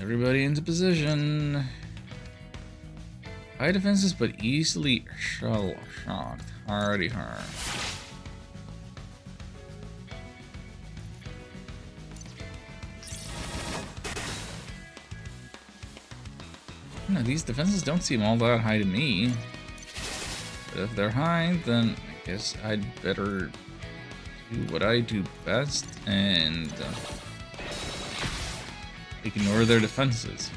Everybody into position. High defenses, but easily shocked. Hardy har. No, these defenses don't seem all that high to me. But if they're high, then I guess I'd better do what I do best and ignore their defenses.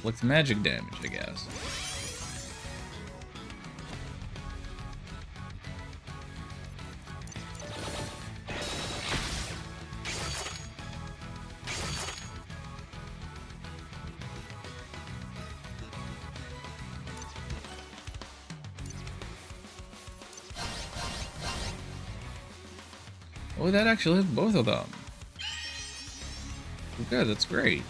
Inflict magic damage, I guess. Oh, that actually hit both of them. Okay, that's great.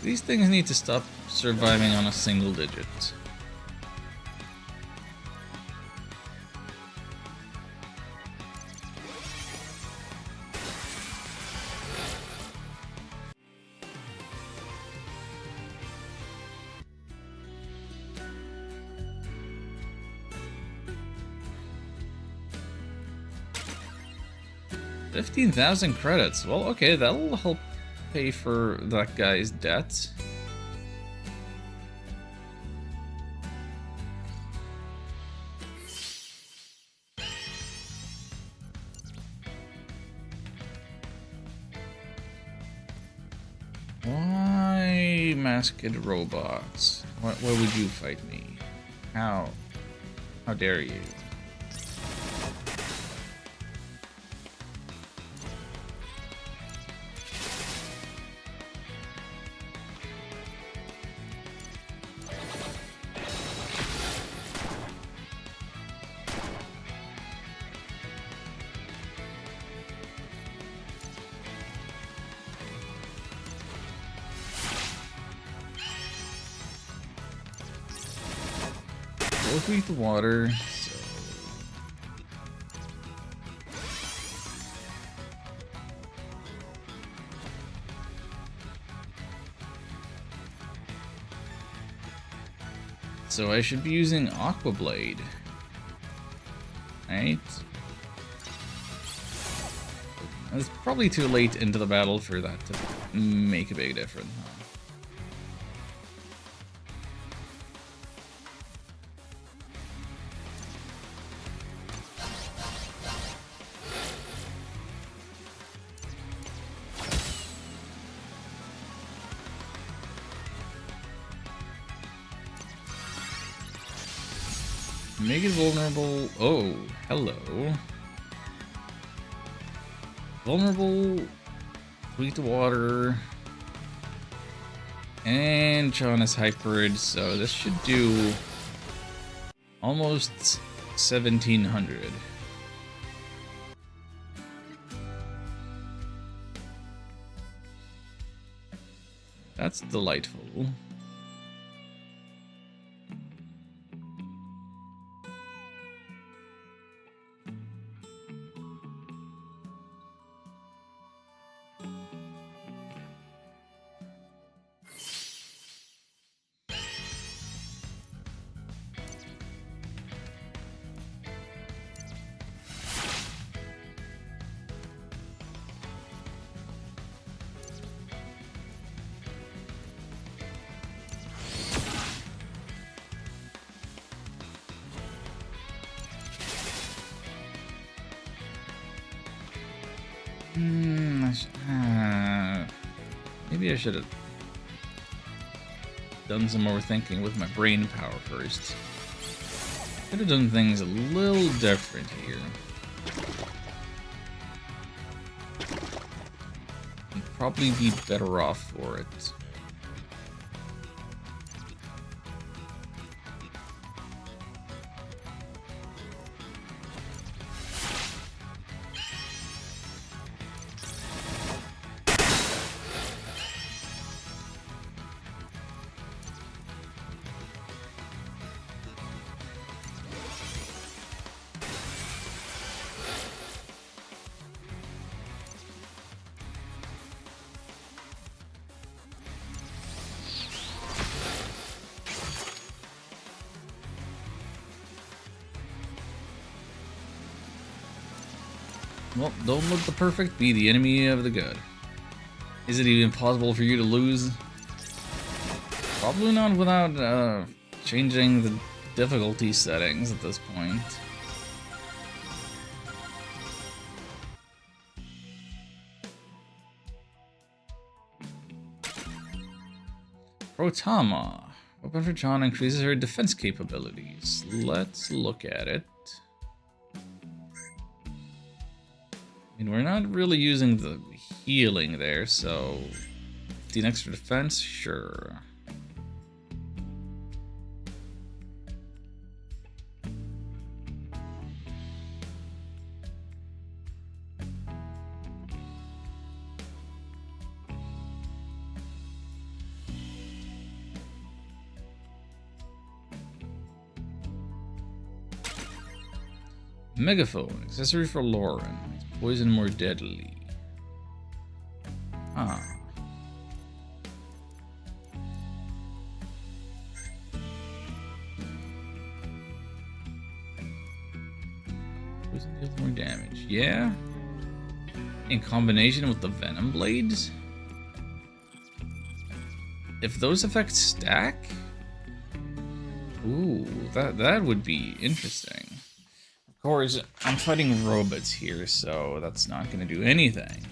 These things need to stop surviving on a single digit. $15,000 credits. Well, okay, that'll help pay for that guy's debt. Why masked robots? Why would you fight me? How dare you? Both eat the water, so... So I should be using Aqua Blade. Right? It's probably too late into the battle for that to make a big difference, huh? Make it vulnerable. Oh, hello. Vulnerable. Sweet to water. And John is hypered, so this should do almost 1,700. That's delightful. Maybe I should have done some more thinking with my brain power first. Could have done things a little different here. I'd probably be better off for it. Well, don't let the perfect be the enemy of the good. Is it even possible for you to lose? Probably not without changing the difficulty settings at this point. Protama. Weapon for John increases her defense capabilities. Let's look at it. I mean, we're not really using the healing there, so 15 extra defense, sure. Megaphone, accessory for Lauren. Makes poison more deadly. Ah. Poison deals more damage. Yeah. In combination with the Venom Blades? If those effects stack? Ooh, that would be interesting. Of course, I'm fighting robots here, so that's not going to do anything.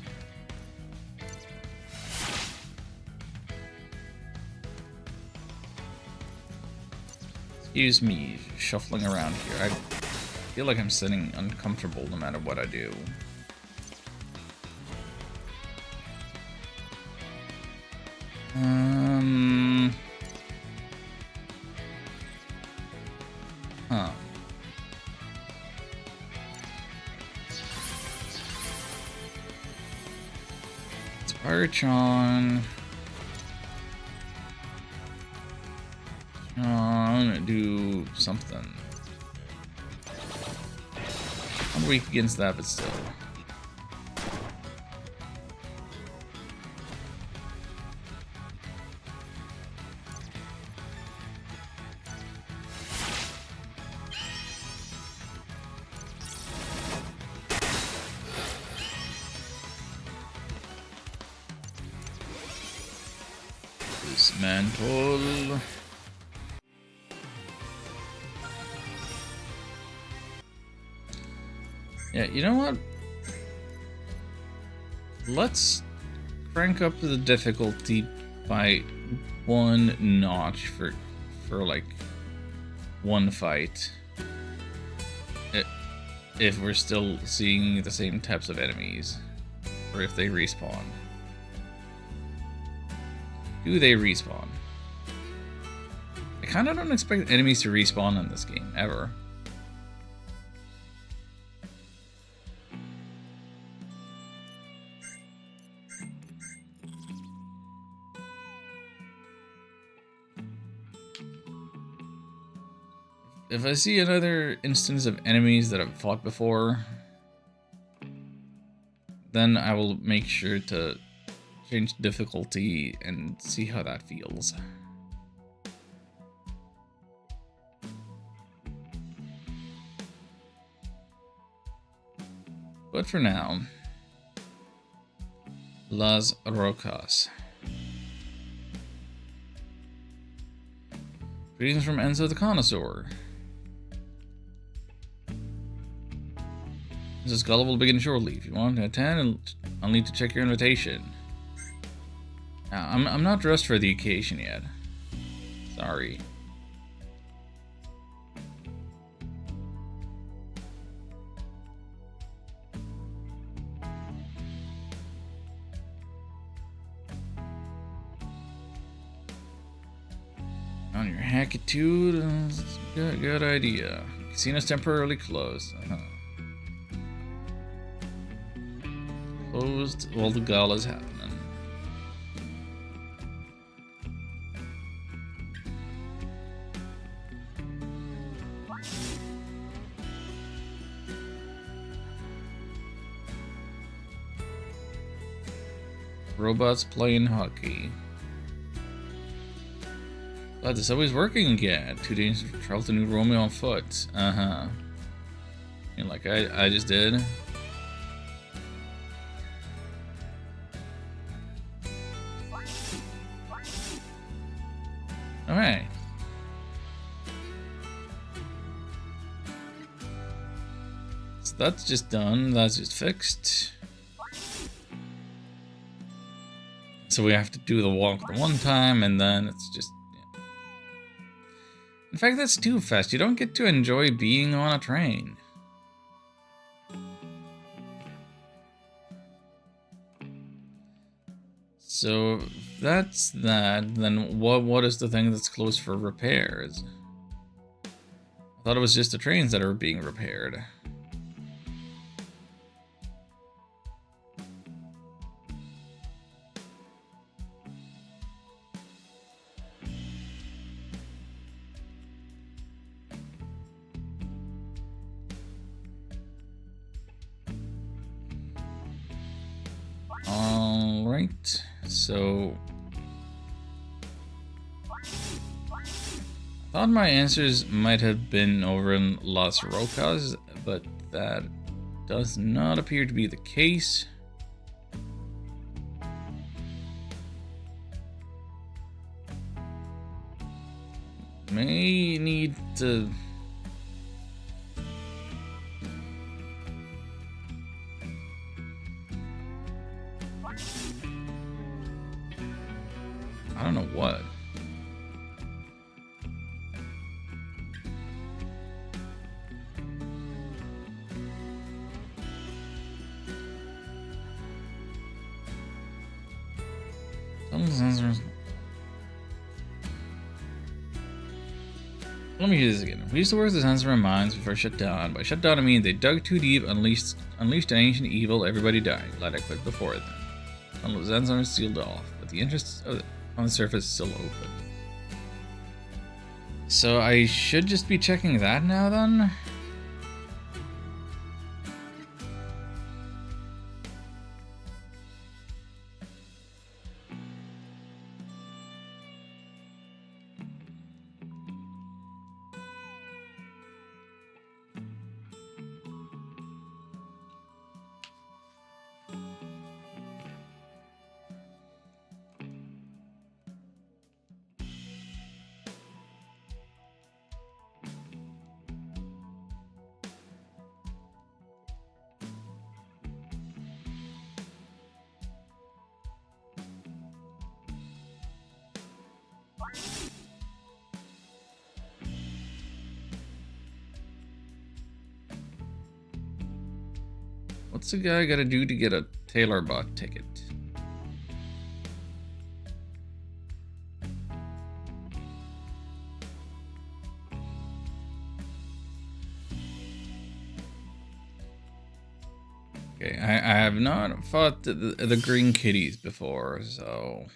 Excuse me, shuffling around here. I feel like I'm sitting uncomfortable no matter what I do. Huh. Archon. I'm gonna do something. I'm weak against that, but still. Dismantle. Yeah, you know what? Let's crank up the difficulty by one notch for like one fight. If we're still seeing the same types of enemies, or if they respawn. Do they respawn? I kind of don't expect enemies to respawn in this game, ever. If I see another instance of enemies that I've fought before, then I will make sure to change difficulty and see how that feels. But for now, Las Rocas. Greetings from Enzo the Connoisseur. This gullible will begin shortly. If you want to attend, I'll need to check your invitation. Now, I'm not dressed for the occasion yet. Sorry. On your hackitude, good idea. Casino's temporarily closed. Closed while the gala's happening. Robots playing hockey. Glad the subway's working again. 2 days to travel to New Romeo on foot. You know, like I just did. Alright. So that's just done. That's just fixed. So we have to do the walk the one time, and then it's just... Yeah. In fact, that's too fast. You don't get to enjoy being on a train. So if that's that, then what is the thing that's closed for repairs? I thought it was just the trains that are being repaired. Alright, so I thought my answers might have been over in Las Rocas, but that does not appear to be the case. May need to... I don't know what. Let me do this again. We used to work the sensor in mines before shut down. By shut down, I mean they dug too deep, unleashed an ancient evil, everybody died. Let it quit before then. And the sensor is sealed off, but the entrance on the surface is still open. So I should just be checking that now then? What's the guy gotta do to get a Taylor bot ticket? Okay, I have not fought the green kitties before, so...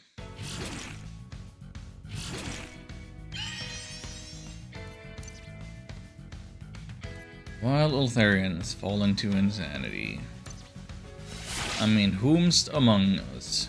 Wild Ultharians fall into insanity. I mean, whomst among us?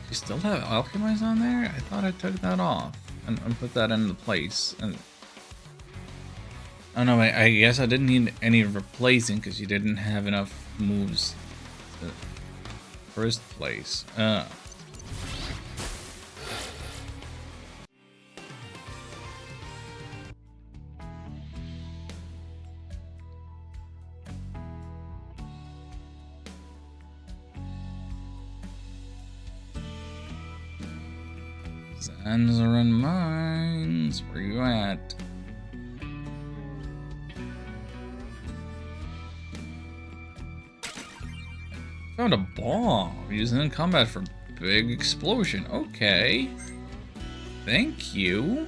You still have alchemize on there? I thought I took that off and put that into place. And oh no, I guess I didn't need any replacing because you didn't have enough moves in the first place. Zanzar and Mines, where you at? Found a bomb used in combat for big explosion. Okay. Thank you.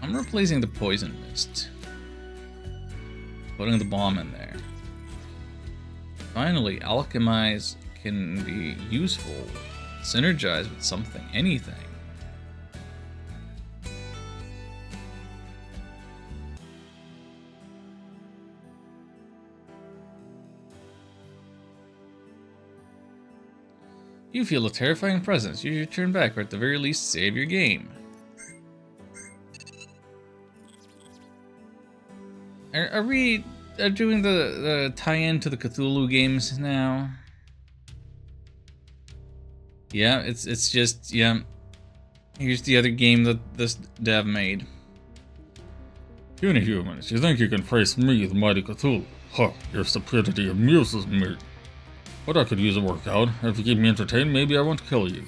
I'm replacing the poison mist. Putting the bomb in there. Finally, alchemize can be useful. Synergize with something, anything. You feel a terrifying presence. You should turn back, or at the very least, save your game. Are we doing the tie-in to the Cthulhu games now? Yeah, it's just, yeah. Here's the other game that this dev made. Puny humans, you think you can face me, the mighty Cthulhu? Huh, your stupidity amuses me. But I could use a workout. If you keep me entertained, maybe I won't kill you.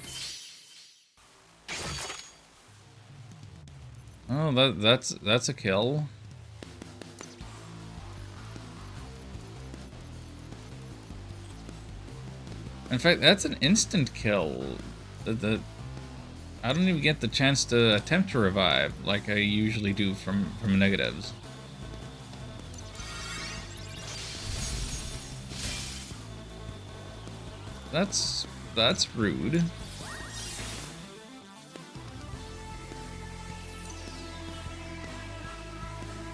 Oh, that's a kill. In fact, that's an instant kill. I don't even get the chance to attempt to revive like I usually do from negatives. That's rude.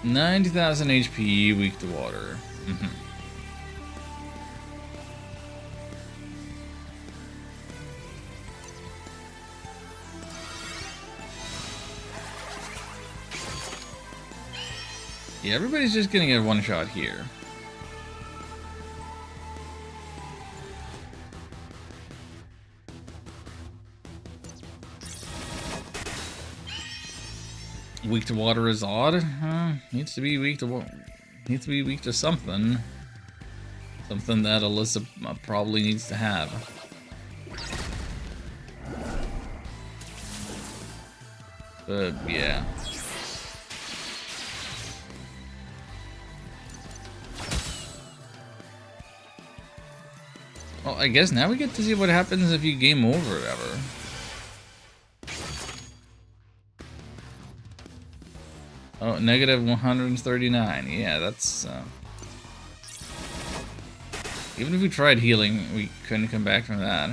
$90,000 HP, weak to water. Yeah, everybody's just getting a one shot here. Weak to water is odd. Needs to be weak to something. Something that Alyssa probably needs to have. But yeah. Well, I guess now we get to see what happens if you game over ever. Oh, negative 139. Yeah, that's... Even if we tried healing, we couldn't come back from that.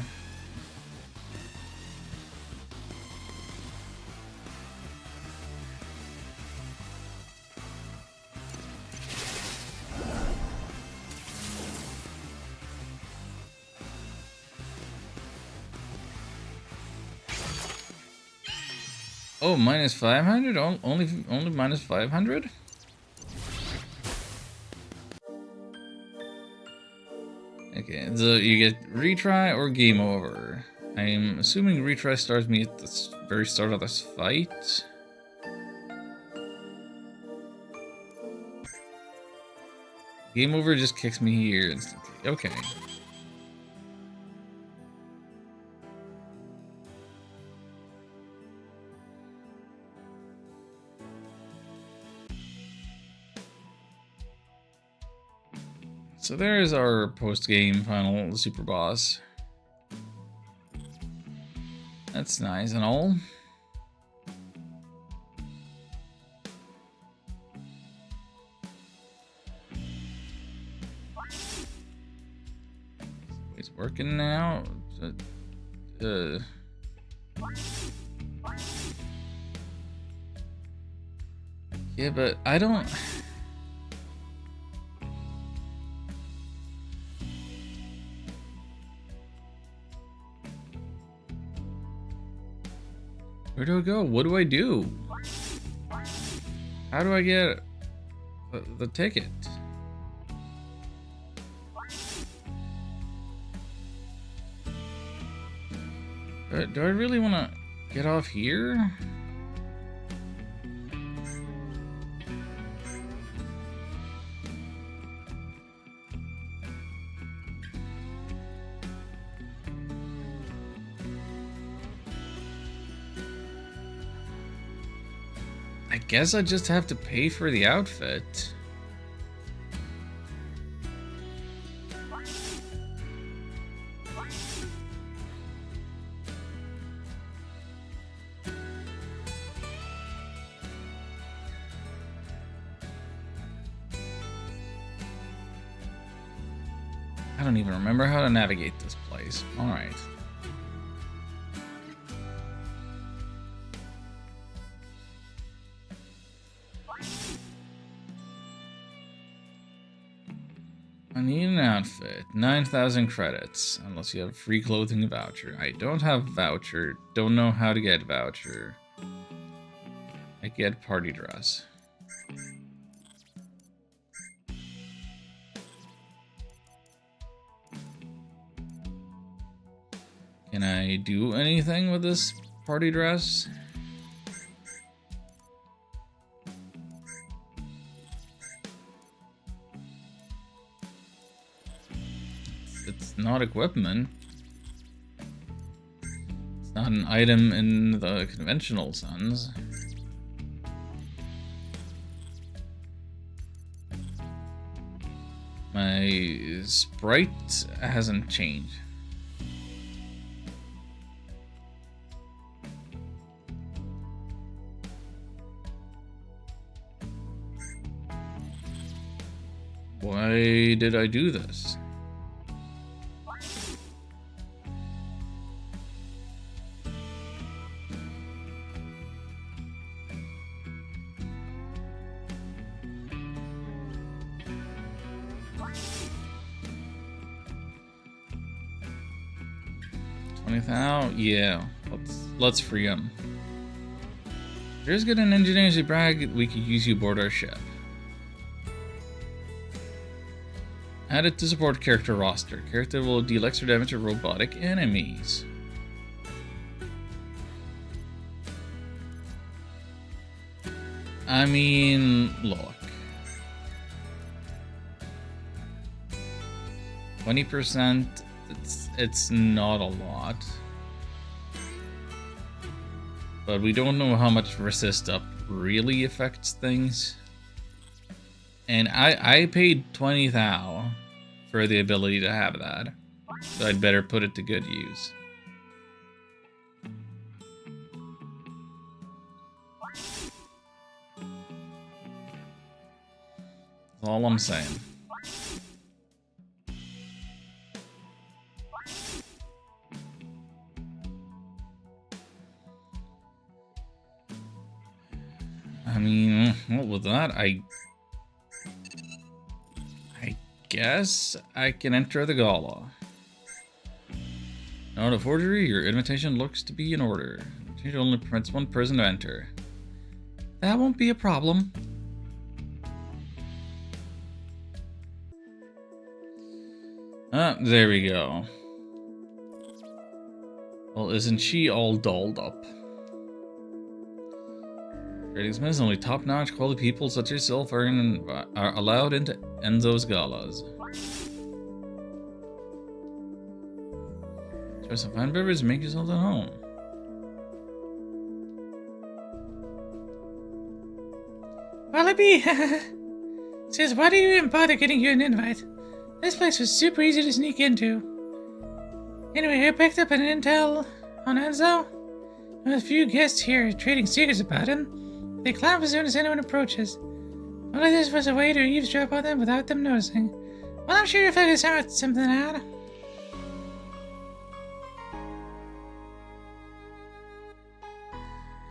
Oh, minus 500? Only minus 500? Okay, so you get retry or game over. I'm assuming retry starts me at the very start of this fight. Game over just kicks me here instantly. Okay. So there's our post-game final super boss. That's nice and all. It's working now. Yeah, but I don't... Where do I go? What do I do? How do I get the ticket? Do I really want to get off here? I guess I just have to pay for the outfit. I don't even remember how to navigate this place. Alright. I need an outfit. 9,000 credits. Unless you have free clothing voucher. I don't have voucher. Don't know how to get voucher. I get party dress. Can I do anything with this party dress? It's not equipment. It's not an item in the conventional sense. My sprite hasn't changed. Why did I do this? Yeah, let's free him. There's good an engineering brag we could use you aboard our ship. Added to support character roster. Character will deal extra damage to robotic enemies. I mean, look. 20%, it's not a lot. But we don't know how much resist up really affects things. And I paid 20 thou for the ability to have that. So I'd better put it to good use. That's all I'm saying. I mean, what was that? I guess I can enter the gala. Not a forgery, your invitation looks to be in order. It only permits one person to enter. That won't be a problem. Ah, there we go. Well, isn't she all dolled up? Tradesmen, only top-notch quality people such as yourself are allowed into Enzo's galas. Try some fine beverage, make yourself at home. Wallaby! Says, why do you even bother getting you an invite? This place was super easy to sneak into. Anyway, I picked up an intel on Enzo. With a few guests here trading secrets about him. They clap as soon as anyone approaches. Only this was a way to eavesdrop on them without them noticing. Well, I'm sure you'll figure something out.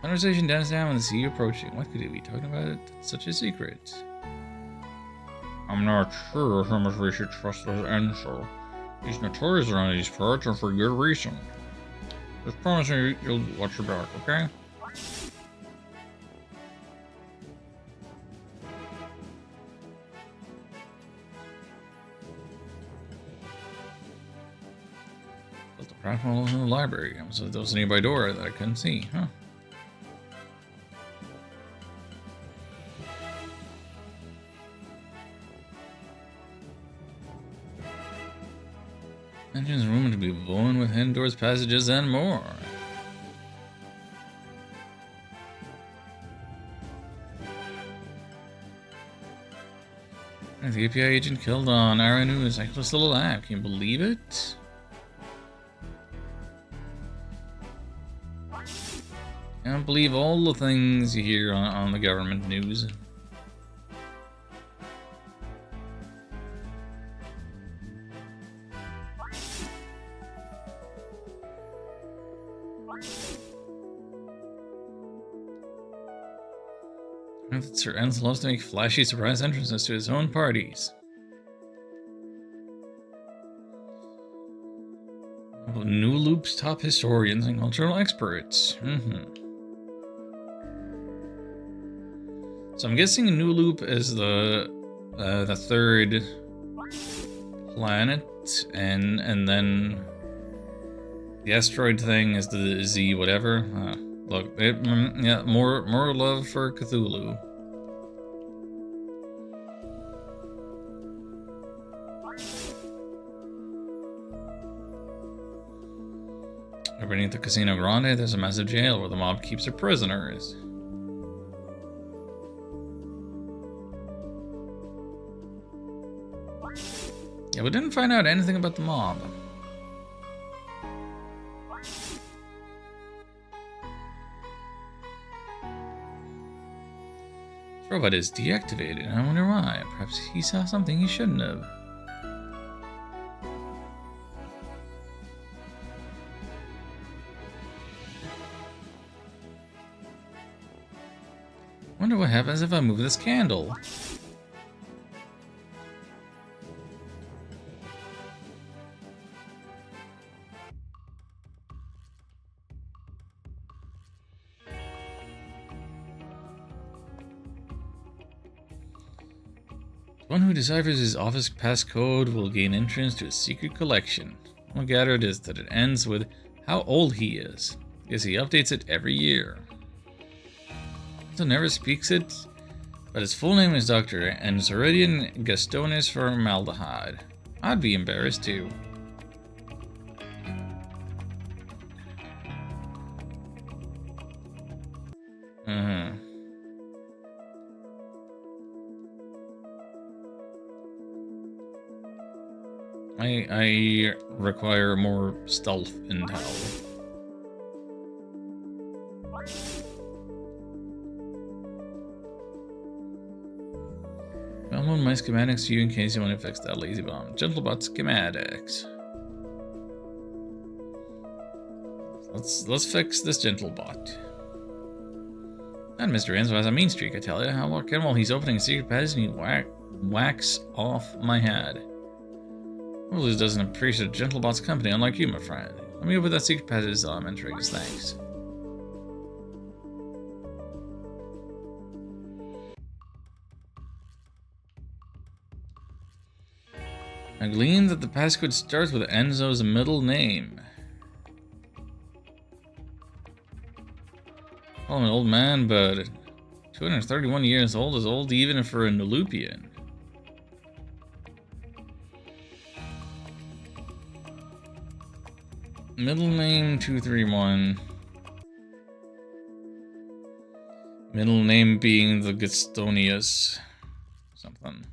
Conversation dies down when they see you approaching. What could he be talking about? Such a secret. I'm not sure how much we should trust this Enzo. He's notorious around these parts and for good reason. Just promise me you'll watch your back, okay? Built a platform in the library, so there was a nearby door that I couldn't see, huh? Engine's rumored to be blowing with hidden doors, passages, and more. And the API agent killed on Aranu like this little lab. Can you believe it? Can't believe all the things you hear on the government news. That Sir Enz loves to make flashy surprise entrances to his own parties. New Loop's top historians and cultural experts. So I'm guessing New Loop is the third planet, and then the asteroid thing is the Z whatever. Look, yeah, more love for Cthulhu. Beneath the Casino Grande, there's a massive jail where the mob keeps their prisoners. Yeah, we didn't find out anything about the mob. This robot is deactivated. I wonder why. Perhaps he saw something he shouldn't have. Wonder what happens if I move this candle. One who deciphers his office passcode will gain entrance to a secret collection. What gathered is that it ends with how old he is, because he updates it every year. So never speaks it, but his full name is Dr. Enzuridian Gastonis Formaldehyde. I'd be embarrassed too. I require more stealth intel. I'll loan my schematics to you in case you want to fix that lazy bomb. Gentlebot schematics. Let's fix this Gentlebot. And Mr. Enzo has a mean streak, I tell you. I'll walk in while he's opening a secret passage and he whacks off my head. Well, this doesn't appreciate Gentlebot's company, unlike you, my friend. Let me open that secret passage I'm entering his thanks. I gleaned that the passcode starts with Enzo's middle name. Well, I'm an old man, but 231 years old is old even for a Nulupian. Middle name 231. Middle name being the Gastonius. Something.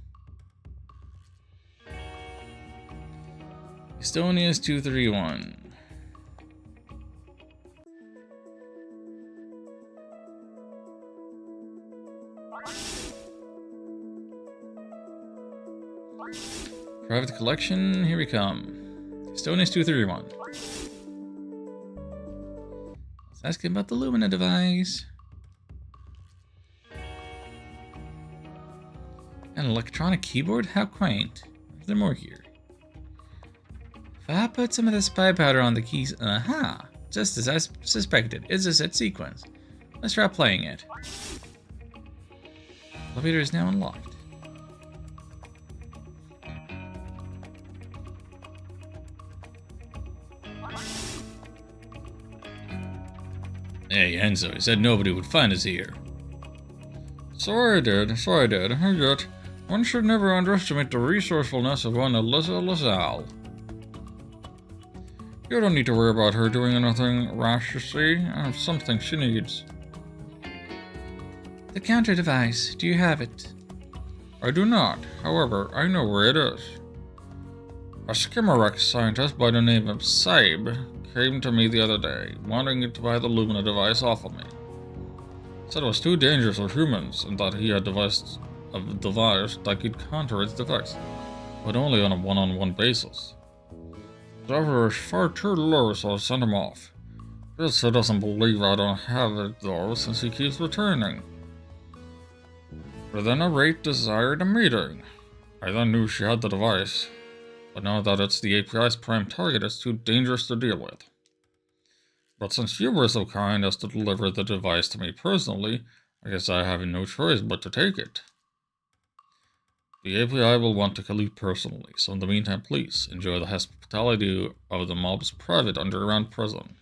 Gastonius 231. Private collection, here we come. Gastonius 231. Let's ask him about the Lumina device. An electronic keyboard? How quaint. Is there more here? If I put some of the spy powder on the keys, just as I suspected, it's a set sequence. Let's try playing it. Elevator is now unlocked. Hey, Enzo, he said nobody would find us here. So I did. And yet, one should never underestimate the resourcefulness of one Alyssa LaSalle. You don't need to worry about her doing anything rash, you see. I have something she needs. The counter device. Do you have it? I do not. However, I know where it is. A Skimmerex scientist by the name of Saib came to me the other day, wanting to buy the Lumina device off of me. Said it was too dangerous for humans, and that he had devised a device that could counter its effects, but only on a one-on-one basis. The offer is far too low, so I sent him off. Guess he doesn't believe I don't have it though, since he keeps returning. Within a rate desired a meeting. I then knew she had the device, but now that it's the API's prime target, it's too dangerous to deal with. But since you were so kind as to deliver the device to me personally, I guess I have no choice but to take it. The API will want to kill you personally, so in the meantime, please enjoy the hospitality of the mob's private underground prison.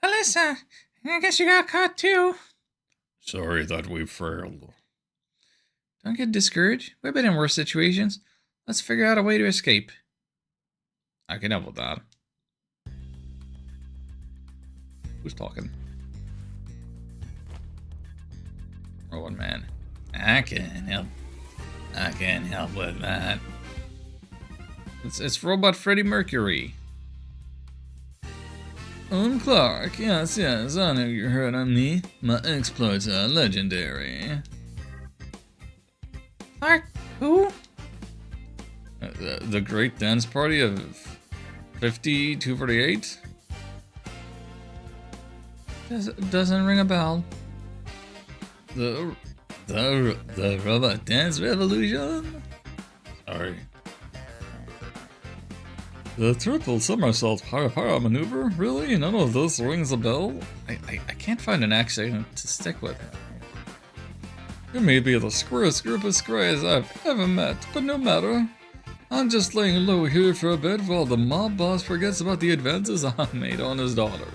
Alyssa, I guess you got caught too. Sorry that we failed. Don't get discouraged. We've been in worse situations. Let's figure out a way to escape. I can help with that. Who's talking? Robot Man. I can help. I can help with that. It's Robot Freddie Mercury. I'm Clark. Yes, I know you heard of me. My exploits are legendary. Clark, who? The Great Dance Party of 5248? Doesn't ring a bell. The Robot Dance Revolution? Sorry. The triple somersault para maneuver? Really? None of this rings a bell? I can't find an accent to stick with. You may be the squarest group of squares I've ever met, but no matter. I'm just laying low here for a bit while the mob boss forgets about the advances I made on his daughter.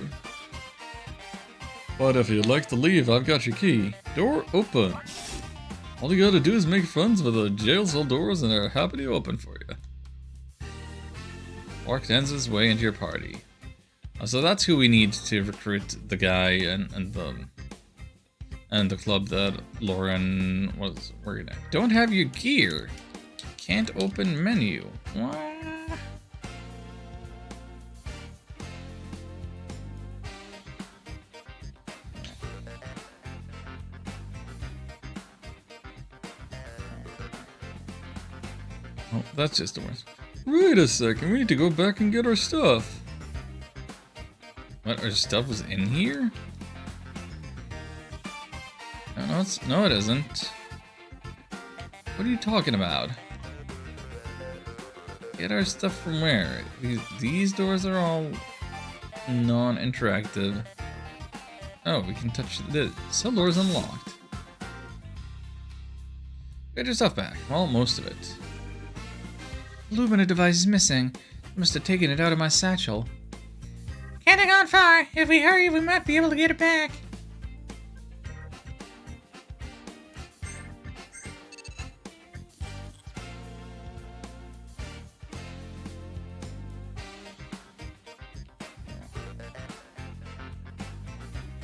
But if you'd like to leave, I've got your key. Door open. All you gotta do is make friends with the jail cell doors and they're happy to open for you. Orc ends his way into your party. So that's who we need to recruit the guy and the club that Lauren was working at. Don't have your gear. Can't open menu. What? Oh, that's just the worst. Wait a second, we need to go back and get our stuff. What, our stuff was in here? No, it isn't. What are you talking about? Get our stuff from where? These doors are all non-interactive. Oh, we can touch this. Cell door's unlocked. Get your stuff back. Well, most of it. Lumina device is missing. Must have taken it out of my satchel. Can't have gone far. If we hurry, we might be able to get it back.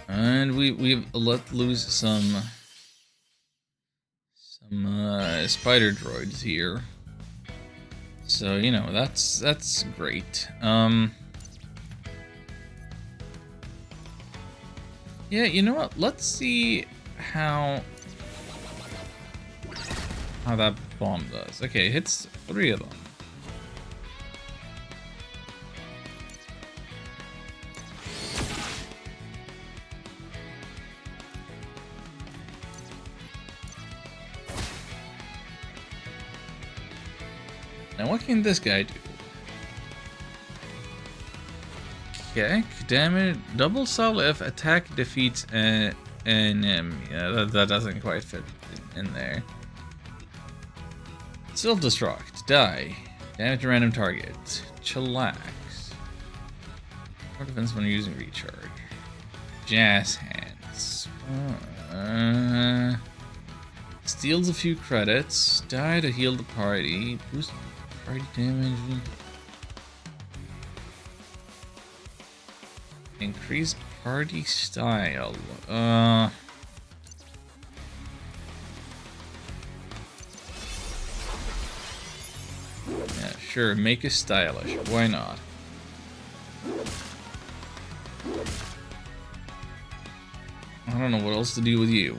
And we've let loose some spider droids here. So, you know, that's great. Yeah, you know what? Let's see how that bomb does. Okay, it hits 3 of them. Now what can this guy do? Kick, damage, double sell if attack defeats an enemy. Yeah, that doesn't quite fit in there. Self-destruct, die, damage to random target, chillax. More defense when using recharge. Jazz hands. Steals a few credits, die to heal the party, boost party damage. Increase party style. Yeah, sure, make it stylish. Why not? I don't know what else to do with you.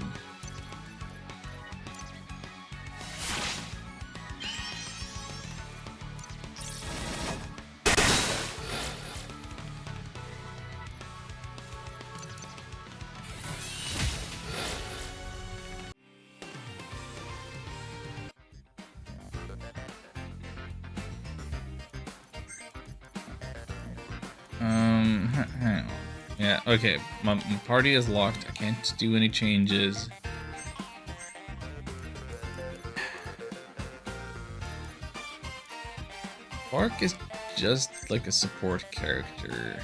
Hang on. Yeah, okay. My party is locked. I can't do any changes. Bark is just like a support character.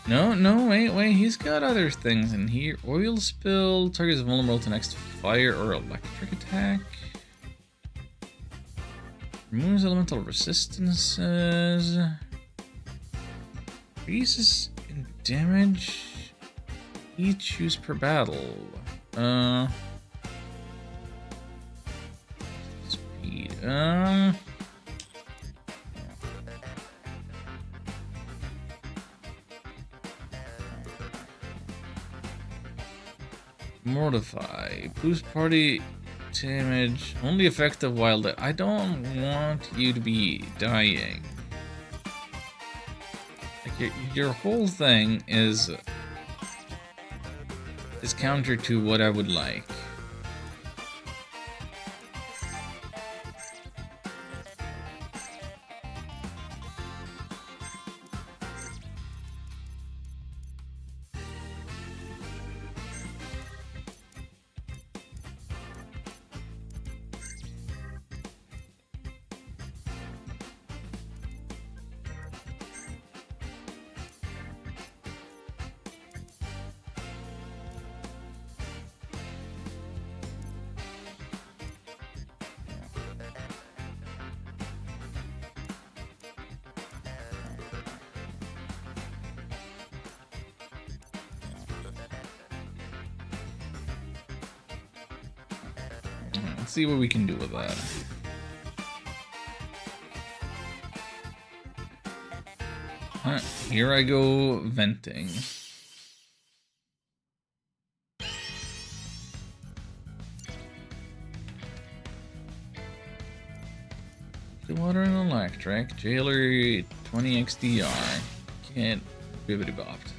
No, wait. He's got other things in here. Oil spill. Target is vulnerable to next fire or electric attack. Removes elemental resistances. Increases in damage each use per battle. Speed. Mortify. Boost party damage. Only effective while I don't want you to be dying. Like your whole thing is counter to what I would like. Let's see what we can do with that. Here I go venting. Water and electric. Jailer 20 XDR. Can't bibbity bopped.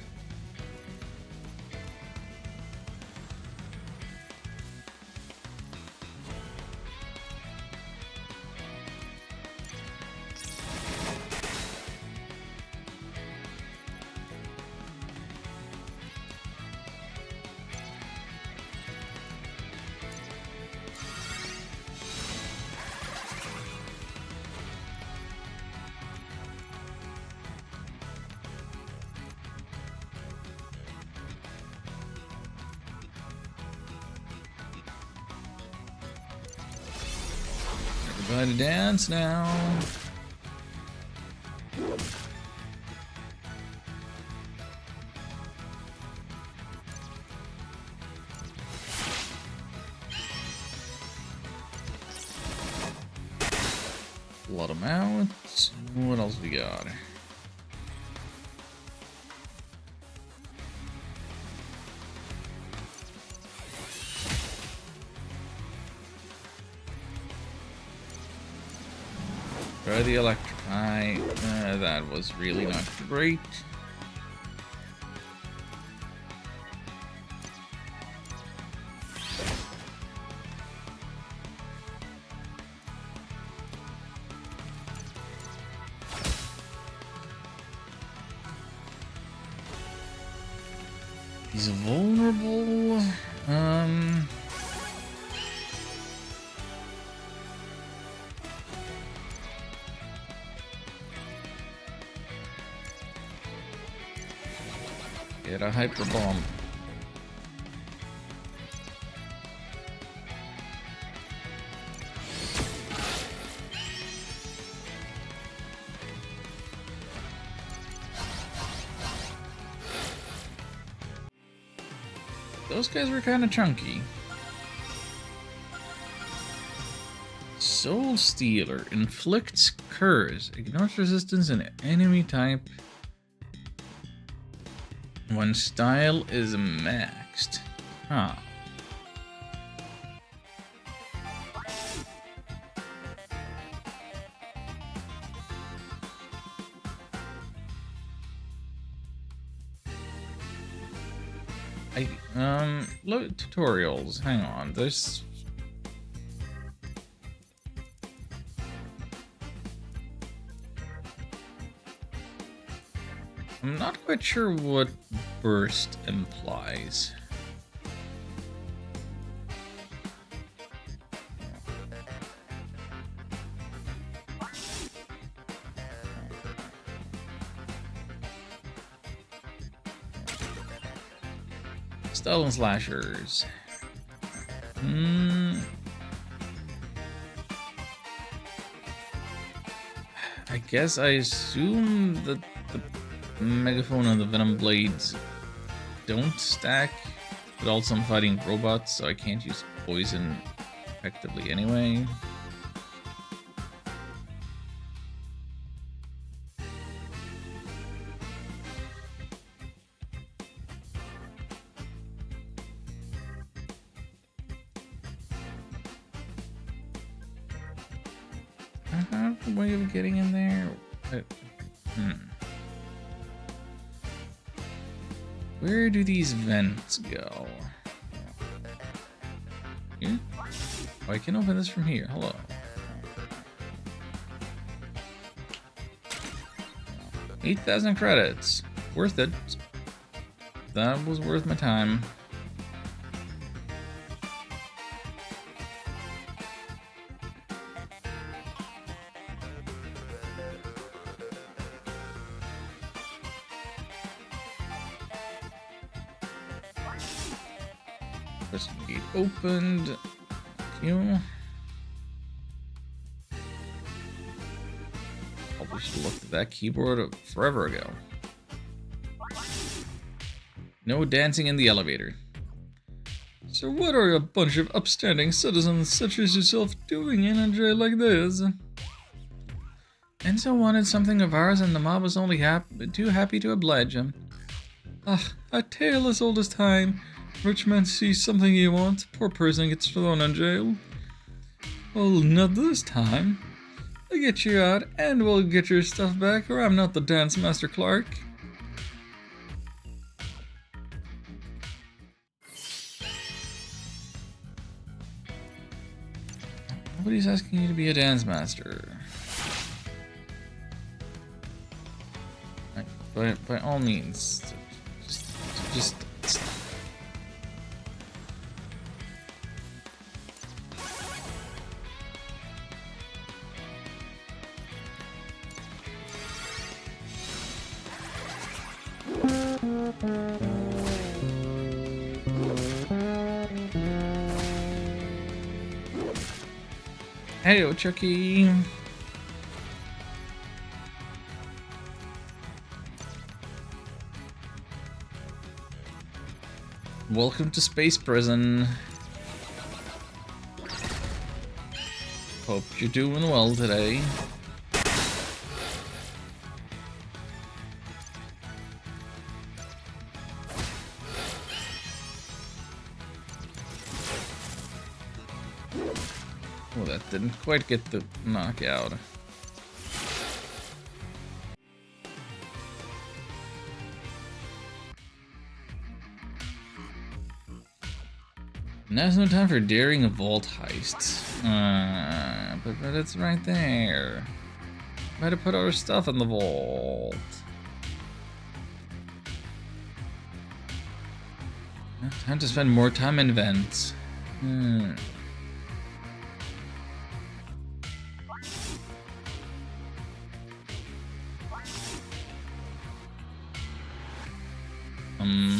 Everybody dance now. Let them out. What else we got? Try the electrify. That was really not great. He's vulnerable. Get a hyper bomb. Those guys were kind of chunky. Soul Stealer inflicts curse, ignores resistance and enemy type when style is maxed. Huh. Look, tutorials. Hang on. There's I'm not quite sure what burst implies. Stolen slashers. I guess I assume that the megaphone and the venom blades don't stack, but also I'm fighting robots, so I can't use poison effectively anyway. I have a way of getting in there. Where do these vents go? Here? Oh, I can open this from here. Hello. $8,000 credits. Worth it. That was worth my time. First gate opened. Thank you. Probably should have looked at that keyboard forever ago. No dancing in the elevator. So what are a bunch of upstanding citizens such as yourself doing in a jail like this? Enzo wanted something of ours and the mob was only too happy to oblige him. Ah, a tale as old as time. Rich man sees something he wants, poor person gets thrown in jail. Well, not this time. I'll get you out and we'll get your stuff back, or I'm not the dance master Clark. Nobody's asking you to be a dance master. By all means, just Hey, Chucky. Welcome to Space Prison. Hope you're doing well today. Oh, that didn't quite get the knockout. Now's no time for daring a vault heist. But it's right there. Better put our stuff in the vault. Time to spend more time in vents.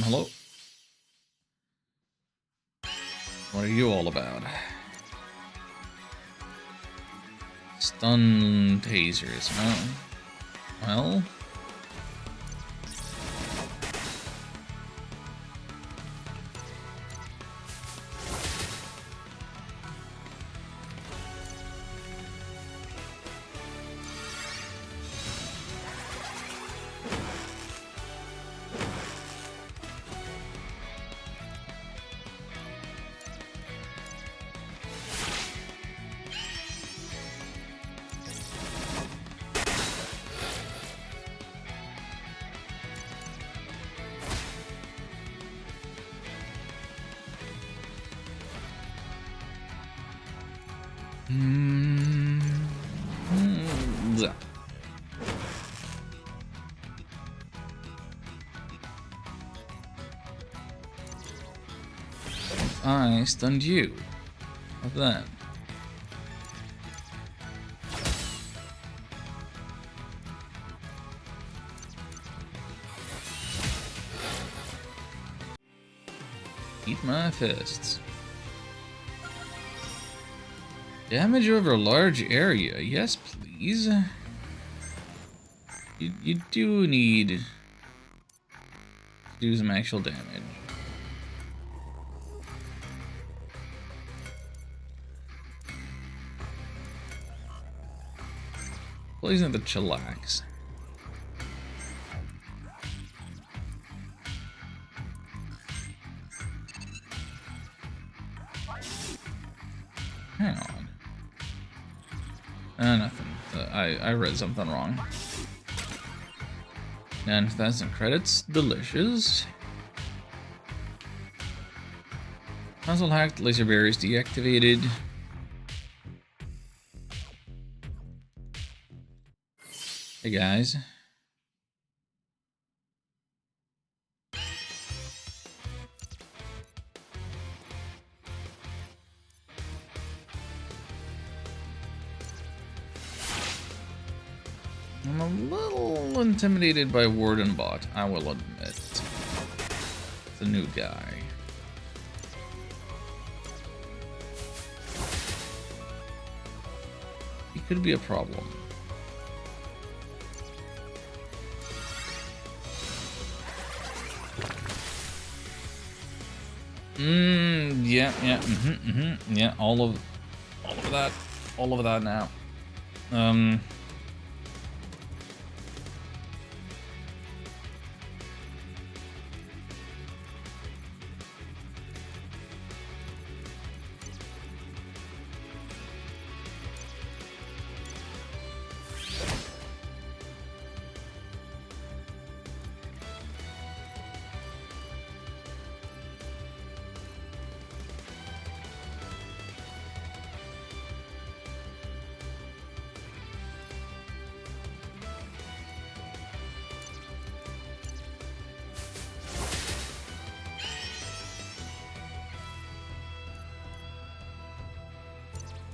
Hello? What are you all about? Stun tasers, huh? Well... I stunned you. How's that? Eat my fists. Damage over a large area. Yes, please. You do need to do some actual damage. Poison the chillax. Hang on. Nothing. I read something wrong. 9,000 credits. Delicious. Console hacked. Laser barriers deactivated. Hey guys. I'm a little intimidated by Wardenbot, I will admit. It's a new guy. He could be a problem. Yeah, yeah, all of that now.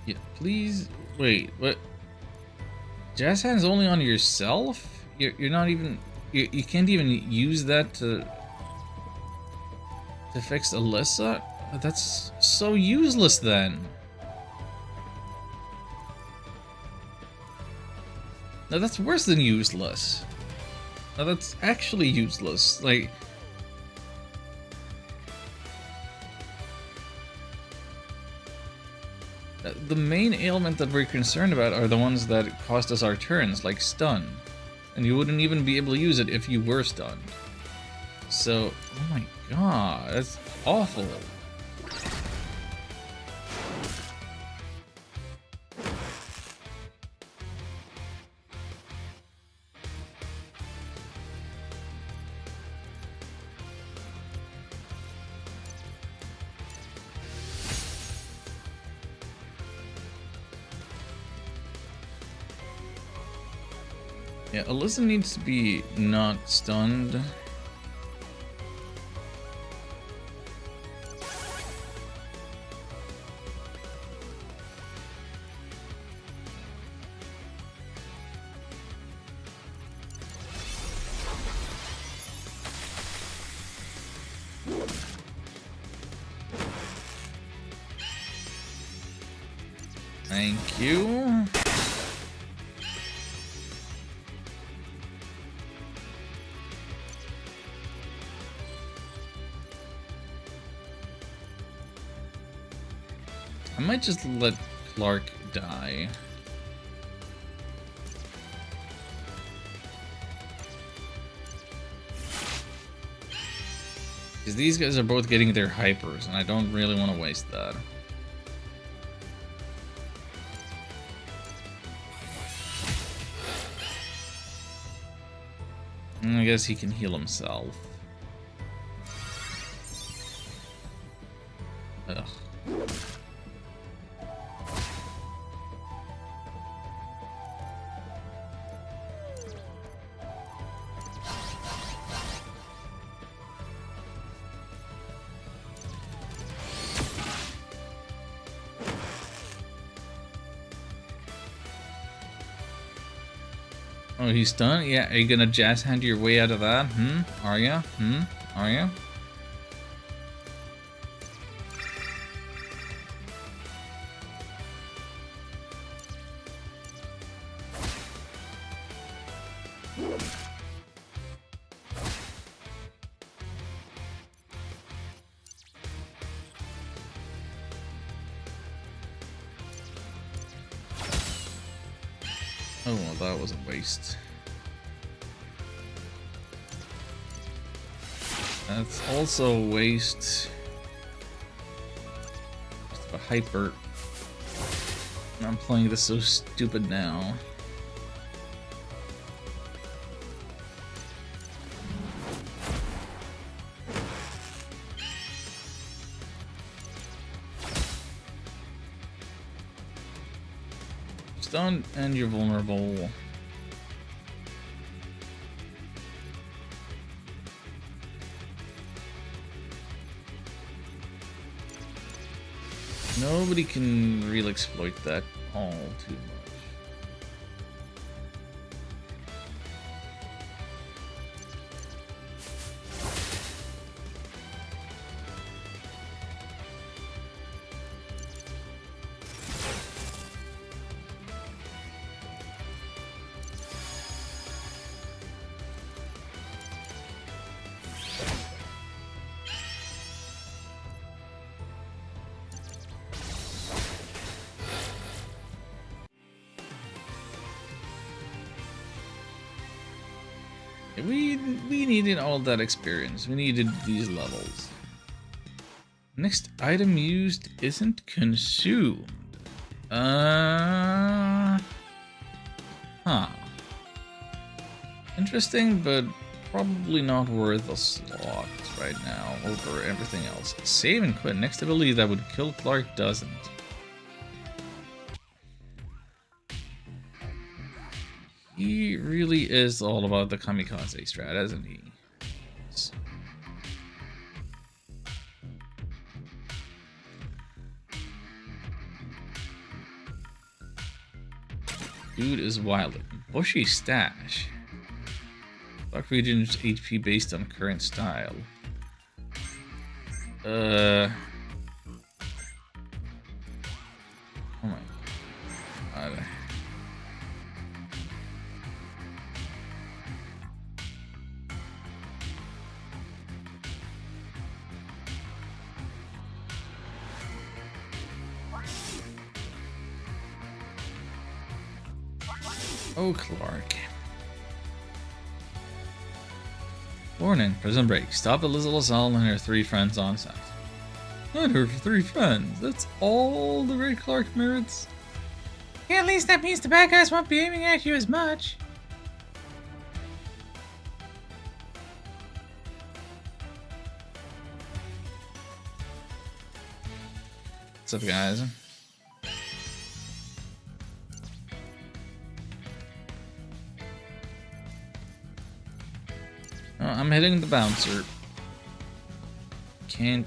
Yeah, please. Wait, what? Jazz Hand's only on yourself? You're not even. You can't even use that to fix Alyssa? That's so useless then. No, that's worse than useless. No, that's actually useless. Like. The main ailment that we're concerned about are the ones that cost us our turns, like stun. And you wouldn't even be able to use it if you were stunned. So, oh my god, that's awful. Yeah, Alyssa needs to be not stunned. Thank you. I might just let Clark die. Because these guys are both getting their hypers, and I don't really want to waste that. I guess he can heal himself. Ugh. Oh, he's done? Yeah, are you gonna jazz hand your way out of that? Are ya? Are ya? Oh, well, that was a waste. That's also a waste. Just a hyper. I'm playing this so stupid now. Stunned and you're vulnerable. Nobody can really exploit that all too much. We needed all that experience. We needed these levels. Next item used isn't consumed. Huh. Interesting, but probably not worth a slot right now over everything else. Save and quit. Next ability that would kill Clark doesn't. He really is all about the kamikaze strat, isn't he? Dude is wild. Bushy stash. Dark region's HP based on current style. Oh my god. Oh, Clark. Warning, prison break. Stop Eliza LaSalle and her 3 friends on set. And her 3 friends. That's all the Ray Clark merits? Yeah, at least that means the bad guys won't be aiming at you as much. What's up, guys? Oh, I'm hitting the bouncer. Can't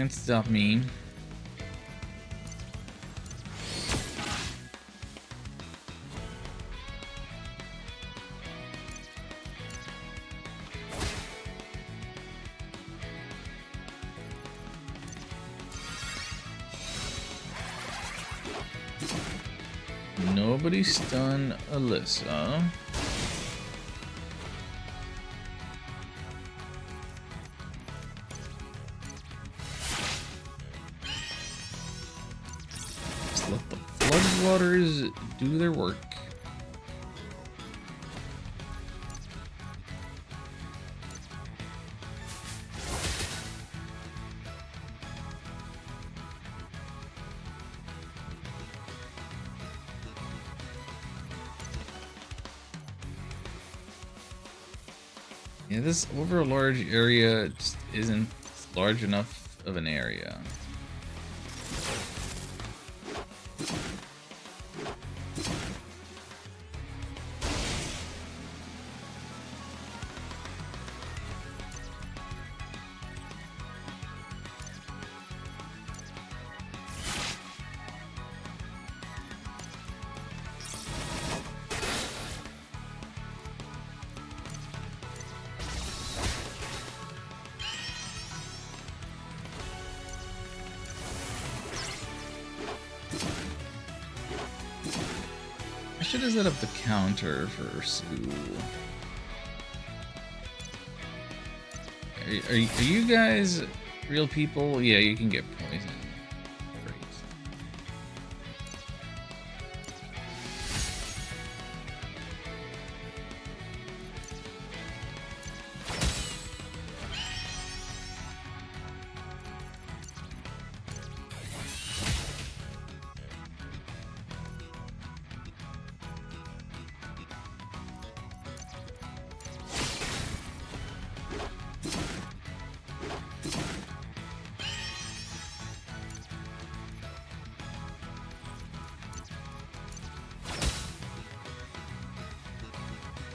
stop me. Nobody stun Alyssa. Just let the floodwaters do their work. Yeah, this over a large area just isn't large enough of an area. should have set up the counter for Sue. Are you guys real people? Yeah, you can get poison. Great.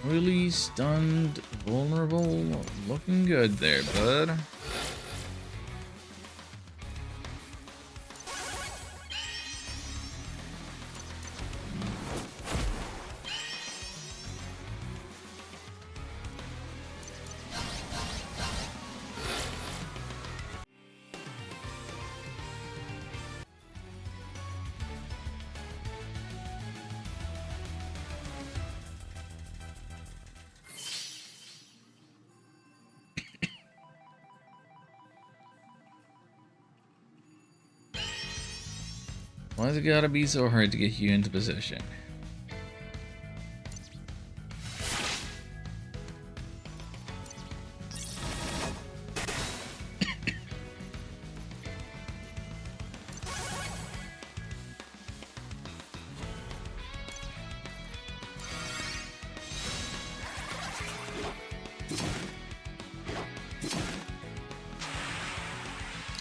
Really stunned, vulnerable, looking good there, bud. Why's it gotta be so hard to get you into position?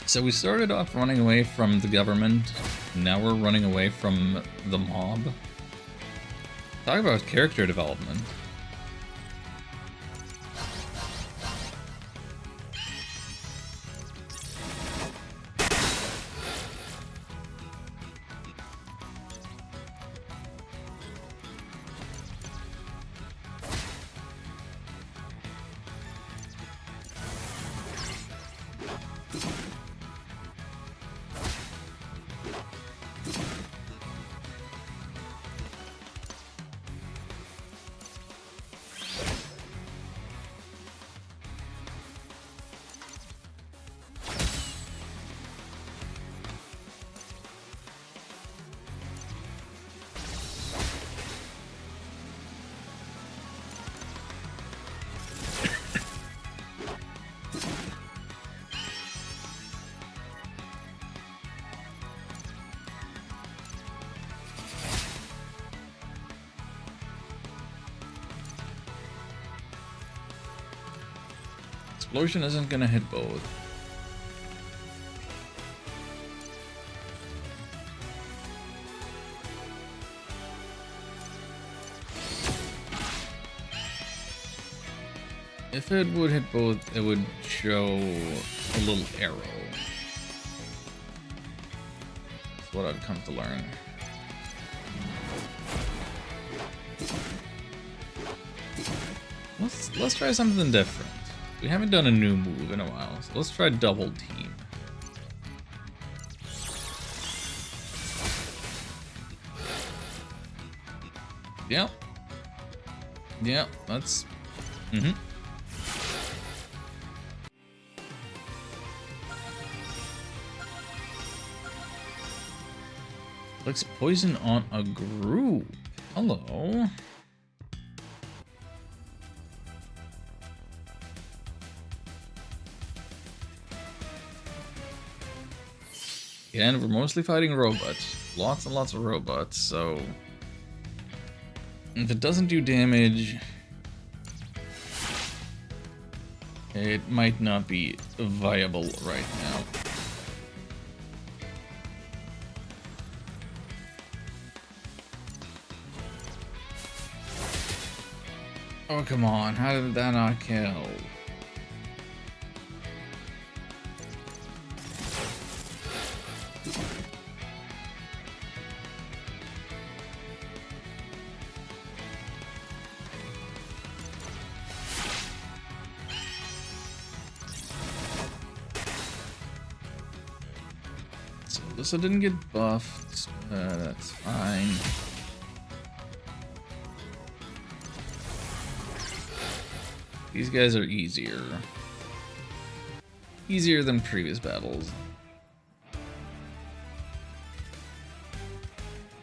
So we started off running away from the government, now we're running away from the mob. Talk about character development. Explosion isn't gonna hit both. If it would hit both, it would show a little arrow. That's what I've come to learn. Let's try something different. We haven't done a new move in a while, so let's try double team. Yep. Yep, that's... Looks poison on a group. Hello. And we're mostly fighting robots. Lots and lots of robots, so... if it doesn't do damage... it might not be viable right now. Oh, come on. How did that not kill? So Alyssa didn't get buffed. That's fine. These guys are easier. Easier than previous battles.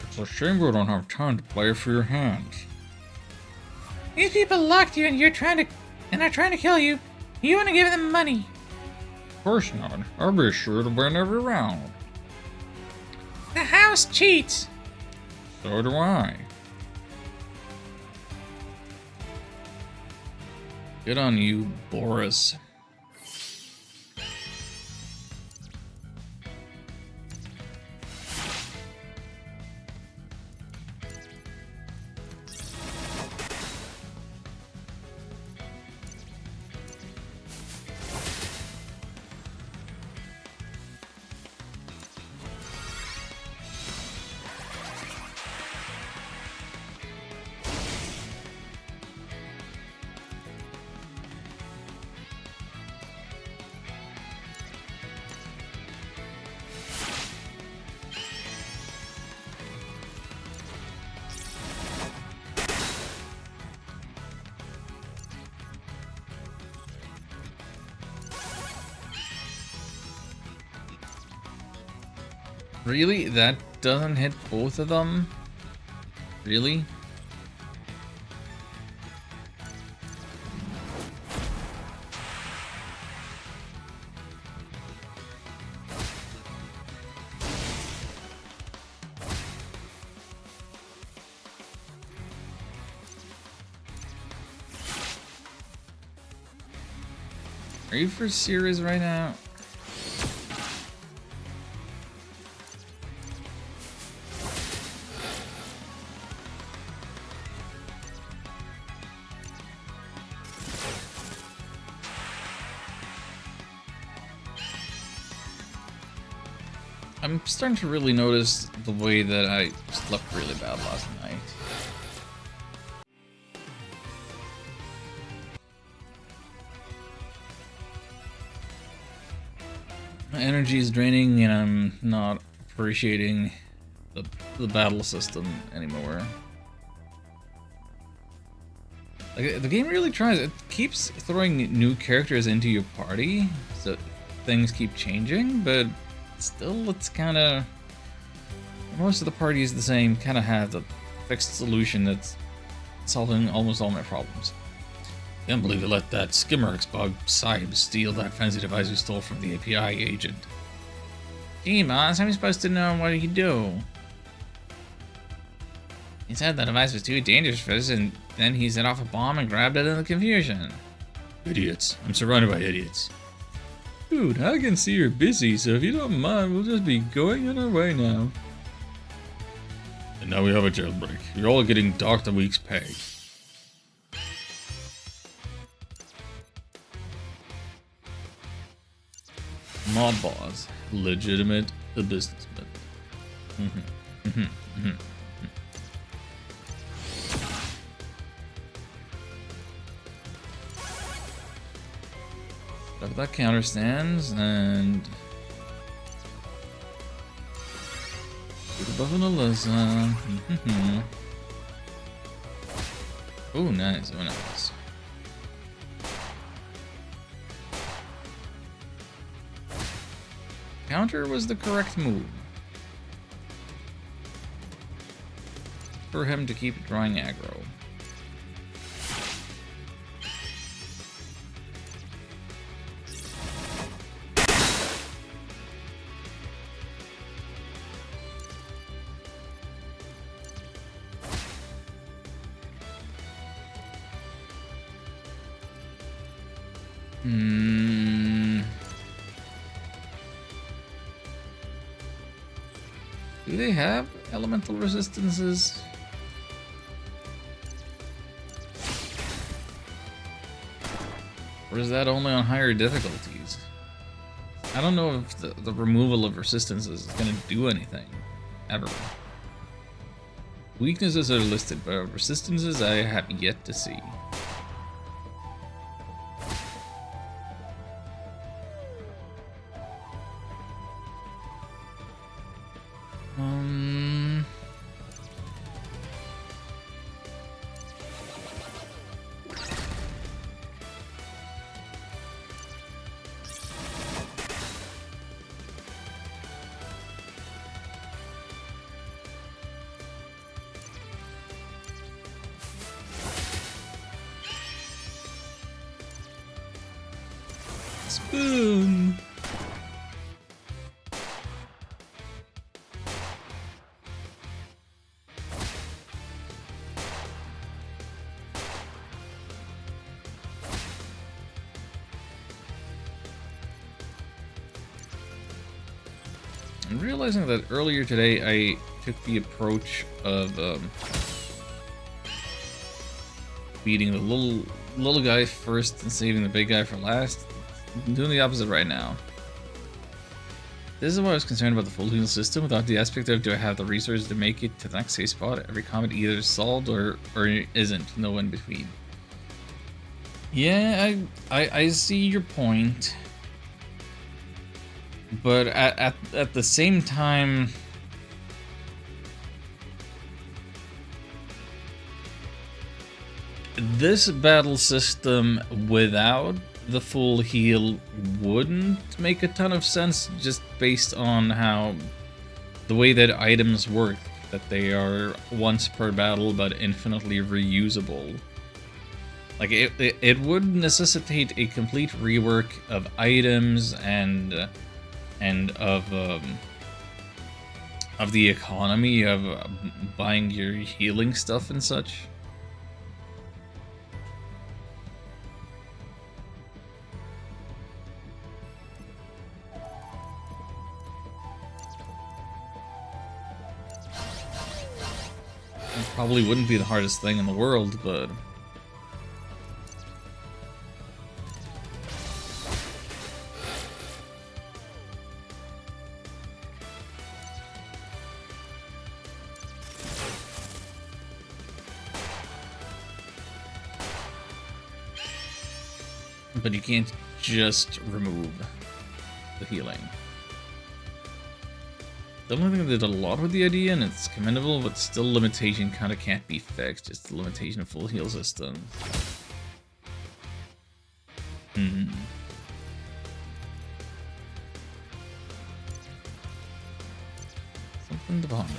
It's a shame we don't have time to play for your hands. These people locked you and are trying to kill you. You want to give them money. Of course not. I'll be sure to win every round. The house cheats. So do I. Good on you, Boris. Really? That doesn't hit both of them? Really? Are you for serious right now? I'm starting to really notice the way that I slept really bad last night. My energy is draining and I'm not appreciating the battle system anymore. Like, the game really tries. It keeps throwing new characters into your party, so things keep changing, but still, it's kind of... Most of the party is the same, kind of have the fixed solution that's solving almost all my problems. Can't believe you let that skimmer Xbox Sahib steal that fancy device we stole from the API agent. Gee, boss, how am I supposed to know what you do? He said the device was too dangerous for us, and then he set off a bomb and grabbed it in the confusion. Idiots. I'm surrounded by idiots. Dude, I can see you're busy, so if you don't mind, we'll just be going on our way now. And now we have a jailbreak. You're all getting docked a week's pay. Mob boss. Legitimate businessman. Got that counter stands and shoot above an Alyssa. Oh, nice. Oh, nice. Counter was the correct move for him to keep drawing aggro. Do they have elemental resistances? Or is that only on higher difficulties? I don't know if the removal of resistances is going to do anything, ever. Weaknesses are listed, but resistances I have yet to see. I'm realizing that earlier today I took the approach of beating the little guy first and saving the big guy for last. I'm doing the opposite right now. This is why I was concerned about the full heal system without the aspect of do I have the resources to make it to the next safe spot. Every combat either is solved or isn't. No in between. Yeah, I see your point. But at the same time, this battle system without the full heal wouldn't make a ton of sense just based on how the way that items work, that they are once per battle but infinitely reusable. Like it would necessitate a complete rework of items and of the economy of buying your healing stuff and such. It probably wouldn't be the hardest thing in the world, but you can't just remove the healing. The only thing that did a lot with the idea, and it's commendable, but still limitation kind of can't be fixed. It's the limitation of full heal system. Something to ponder.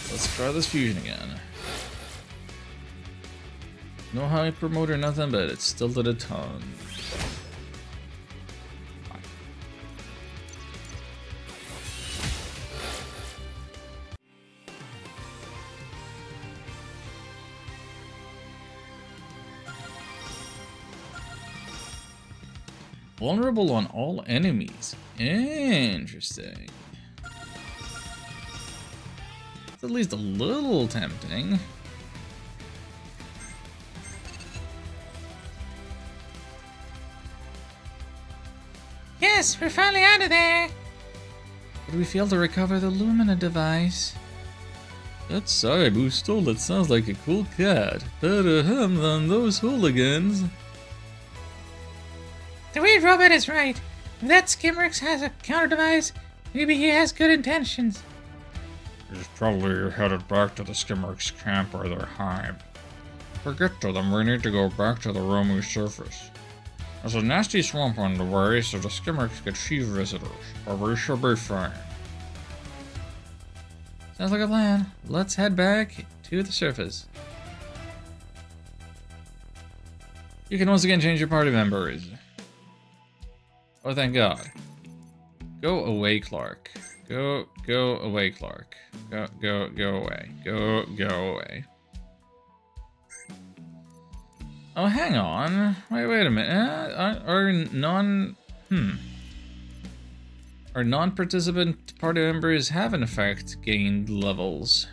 Let's try this fusion again. No high promote or nothing, but it's still did a ton. Vulnerable on all enemies. Interesting. It's at least a little tempting. Yes, we're finally out of there. But we failed to recover the Lumina device. That Saibu stole it sounds like a cool cat. Better him than those hooligans. The weird robot is right. If that Skimmerix has a counter device, maybe he has good intentions. He's probably headed back to the Skimmerix camp or their hive. To get to them, we need to go back to the Romu surface. There's a nasty swamp on the way, so the Skimmerix get few visitors, but we should be fine. Sounds like a plan. Let's head back to the surface. You can once again change your party members. Oh, thank God. Go away, Clark. Go away, Clark. Go away. Go away. Oh, hang on. Wait a minute. Our non-participant party members have in effect gained levels.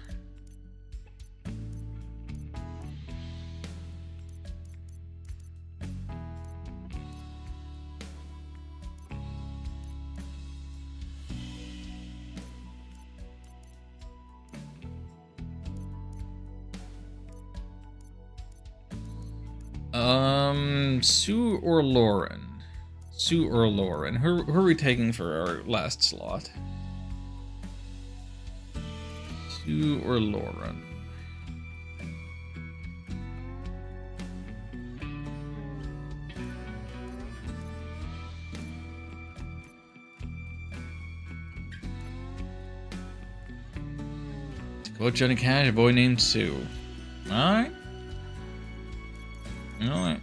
Sue or Lauren? Sue or Lauren? Who are we taking for our last slot? Sue or Lauren? Quote Johnny Cash, a boy named Sue. Alright. Alright.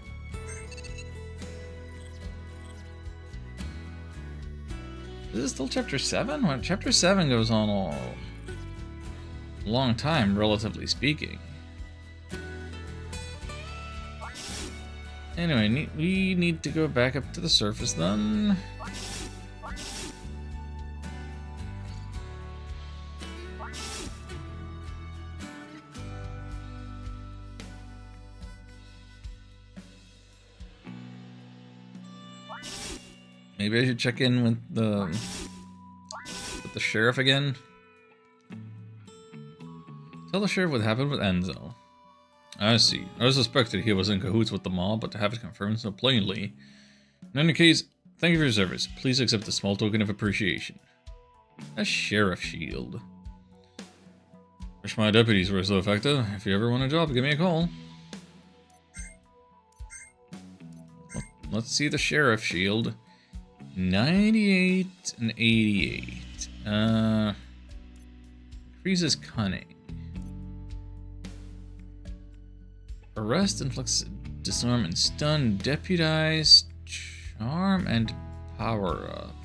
Is this still chapter 7? Well, chapter 7 goes on a long time, relatively speaking. Anyway, we need to go back up to the surface then. Maybe I should check in with the sheriff again. Tell the sheriff what happened with Enzo. I see. I suspected he was in cahoots with the mob, but to have it confirmed so plainly. In any case, thank you for your service. Please accept a small token of appreciation. A sheriff shield. Wish my deputies were so effective. If you ever want a job, give me a call. Let's see the sheriff shield. 98 and 88. Increases cunning. Arrest, inflicts, disarm, and stun. Deputize, charm, and power up.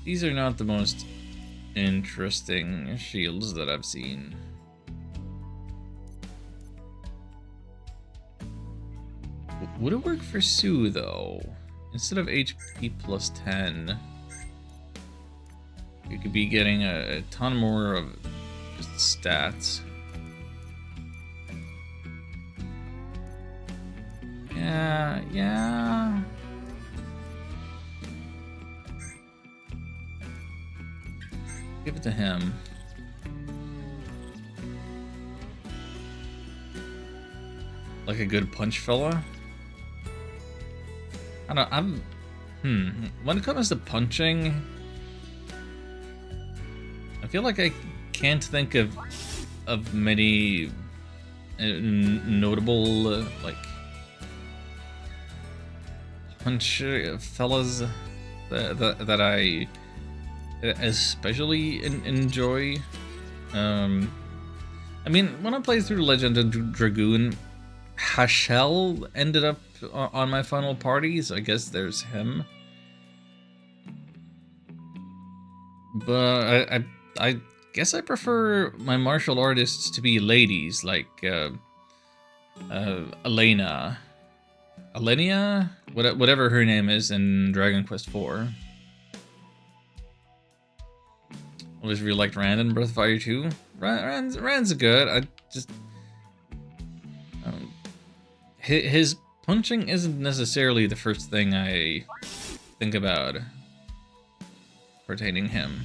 These are not the most interesting shields that I've seen. Would it work for Sue, though? Instead of HP plus 10, you could be getting a ton more of just stats. Yeah. Give it to him. Like a good punch fella? I don't when it comes to punching, I feel like I can't think of many notable like punch fellas that I especially enjoy. I mean, when I played through Legend of Dragoon, Hashel ended up on my final party, so I guess there's him. But I guess I prefer my martial artists to be ladies, like Elena, whatever her name is in Dragon Quest IV. Always really liked Rand in Breath of Fire 2. Rand's good. I just his punching isn't necessarily the first thing I think about pertaining him.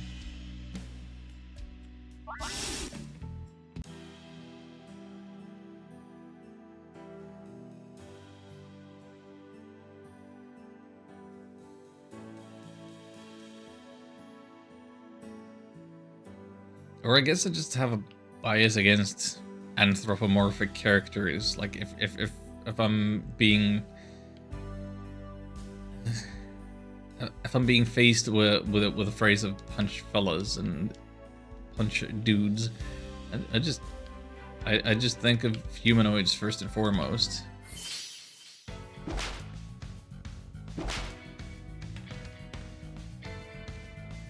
Or I guess I just have a bias against anthropomorphic characters. Like if I'm being faced with a phrase of punch fellas and punch dudes, I just think of humanoids first and foremost.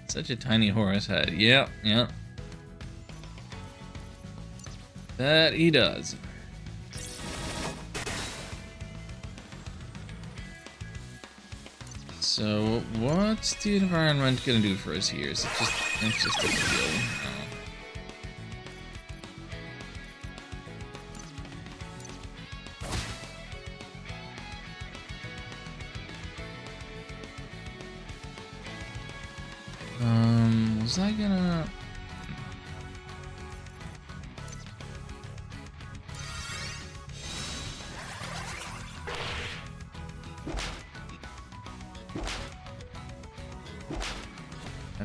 Such a tiny Horus head. Yeah. That he does. So, what's the environment gonna do for us here? Is it just, it's just a deal? Was I gonna...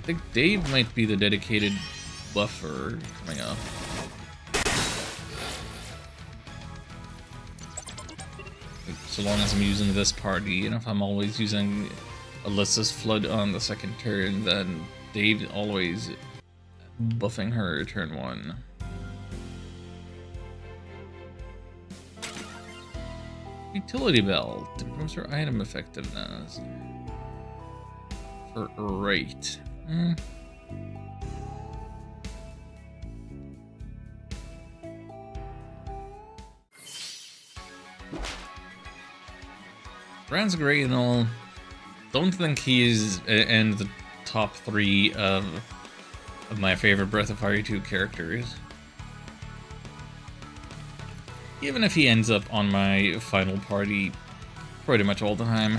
think Dave might be the dedicated buffer coming up. So long as I'm using this party, and if I'm always using Alyssa's Flood on the second turn, then Dave always buffing her turn 1. Utility Belt improves her item effectiveness. For rate. Brand's great and all. Don't think he's in the top 3 of my favorite Breath of Fire 2 characters. Even if he ends up on my final party pretty much all the time.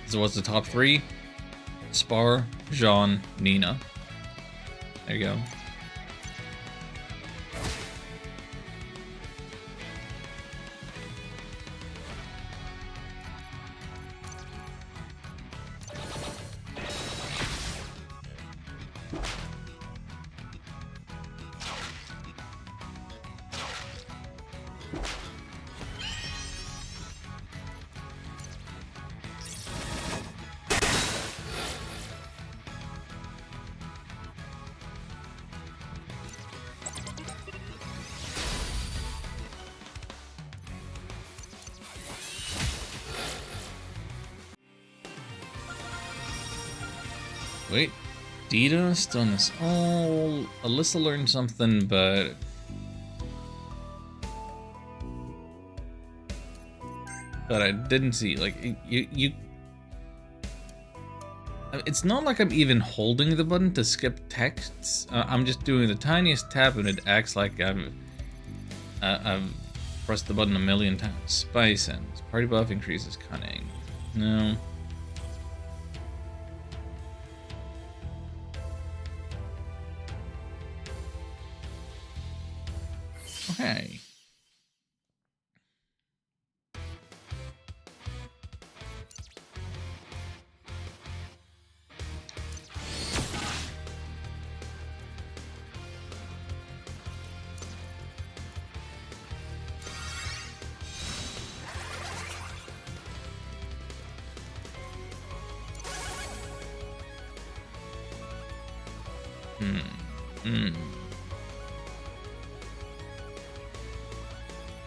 So what's the top 3? Spar, Jean, Nina. There you go. Wait, Dita's done this all. Alyssa learned something, but I didn't see. Like you. It's not like I'm even holding the button to skip texts. I'm just doing the tiniest tap, and it acts like I've pressed the button a million times. Spy sense. Party buff increases cunning. No. Okay.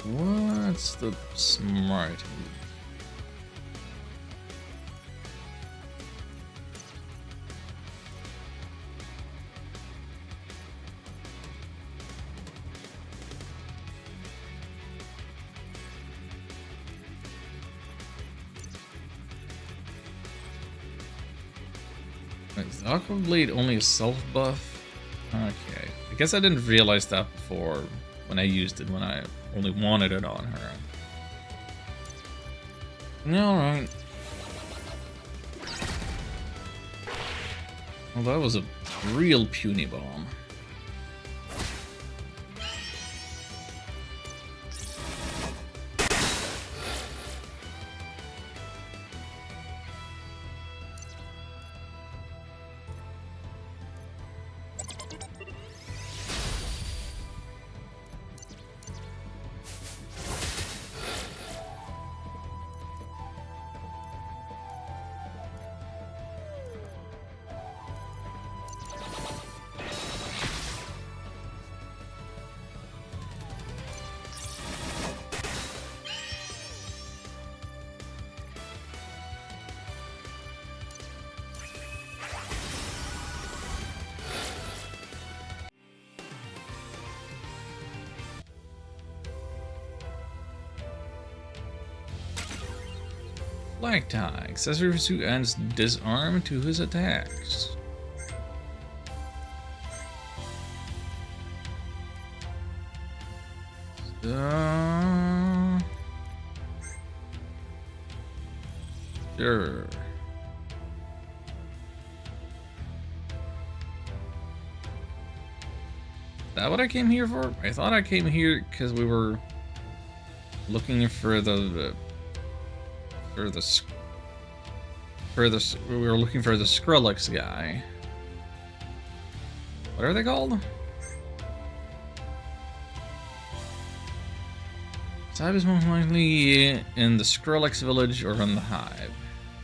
What's the smart move? Is Aqua Blade only a self buff? Okay. I guess I didn't realize that before when I used it, when I only wanted it on her. Alright. Well, that was a real puny bomb. Flag tie. Accessory pursuit adds disarm to his attacks. Sure. that what I came here for? I thought I came here because we were looking for the we were looking for the Skrillex guy. What are they called? Hive is most likely in the Skrillex village or on the Hive,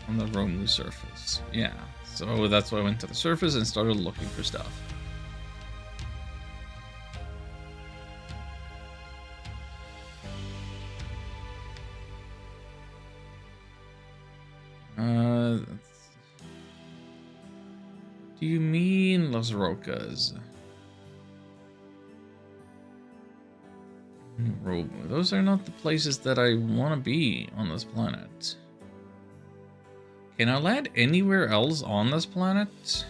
on the Romu surface. Yeah, so that's why I went to the surface and started looking for stuff. Do you mean Las Rocas? Those are not the places that I want to be on this planet. Can I land anywhere else on this planet?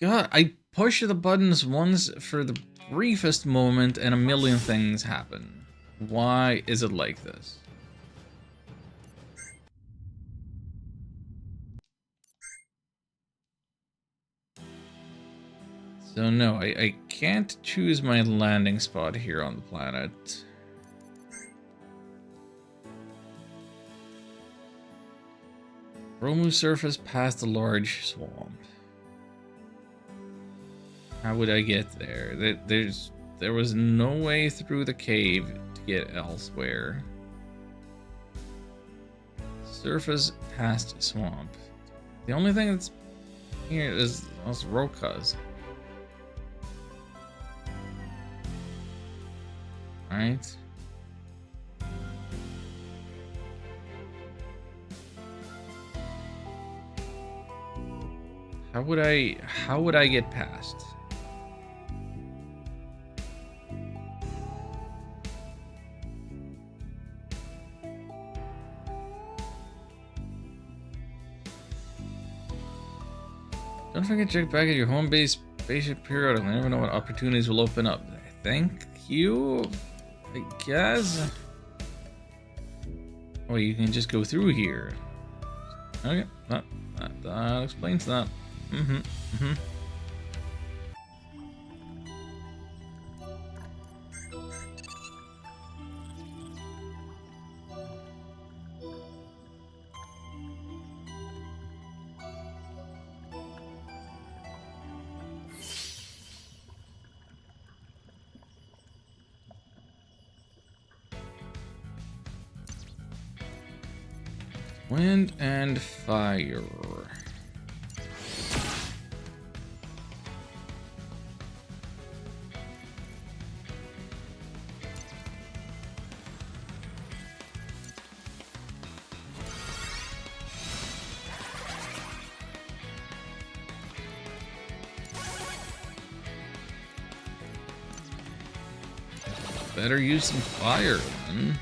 God, I push the buttons once for the briefest moment and a million things happen. Why is it like this? So no, I can't choose my landing spot here on the planet. Romu surface past a large swamp. How would I get there? There was no way through the cave to get elsewhere. Surface past swamp. The only thing that's here is those Rocas. Alright. How would I get past? Don't forget to check back at your home base spaceship periodically. I never know what opportunities will open up. Thank you, I guess. Oh, you can just go through here. Okay, that explains that. Wind and fire. Better use some fire then.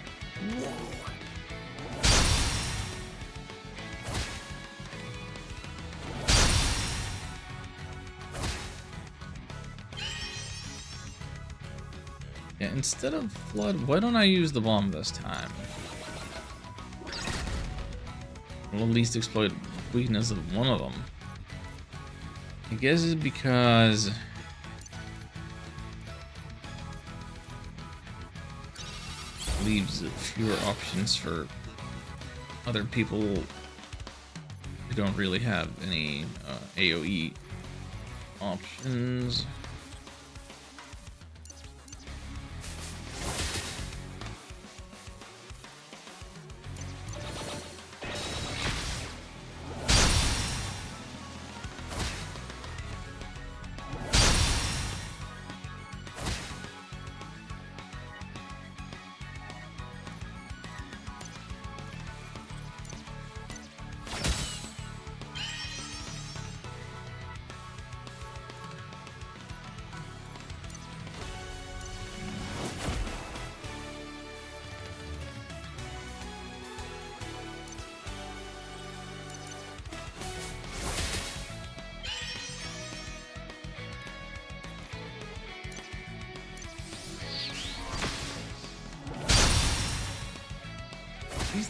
Yeah, instead of flood, why don't I use the bomb this time? I'll at least exploit the weakness of one of them. I guess it's because leaves fewer options for other people who don't really have any AoE options.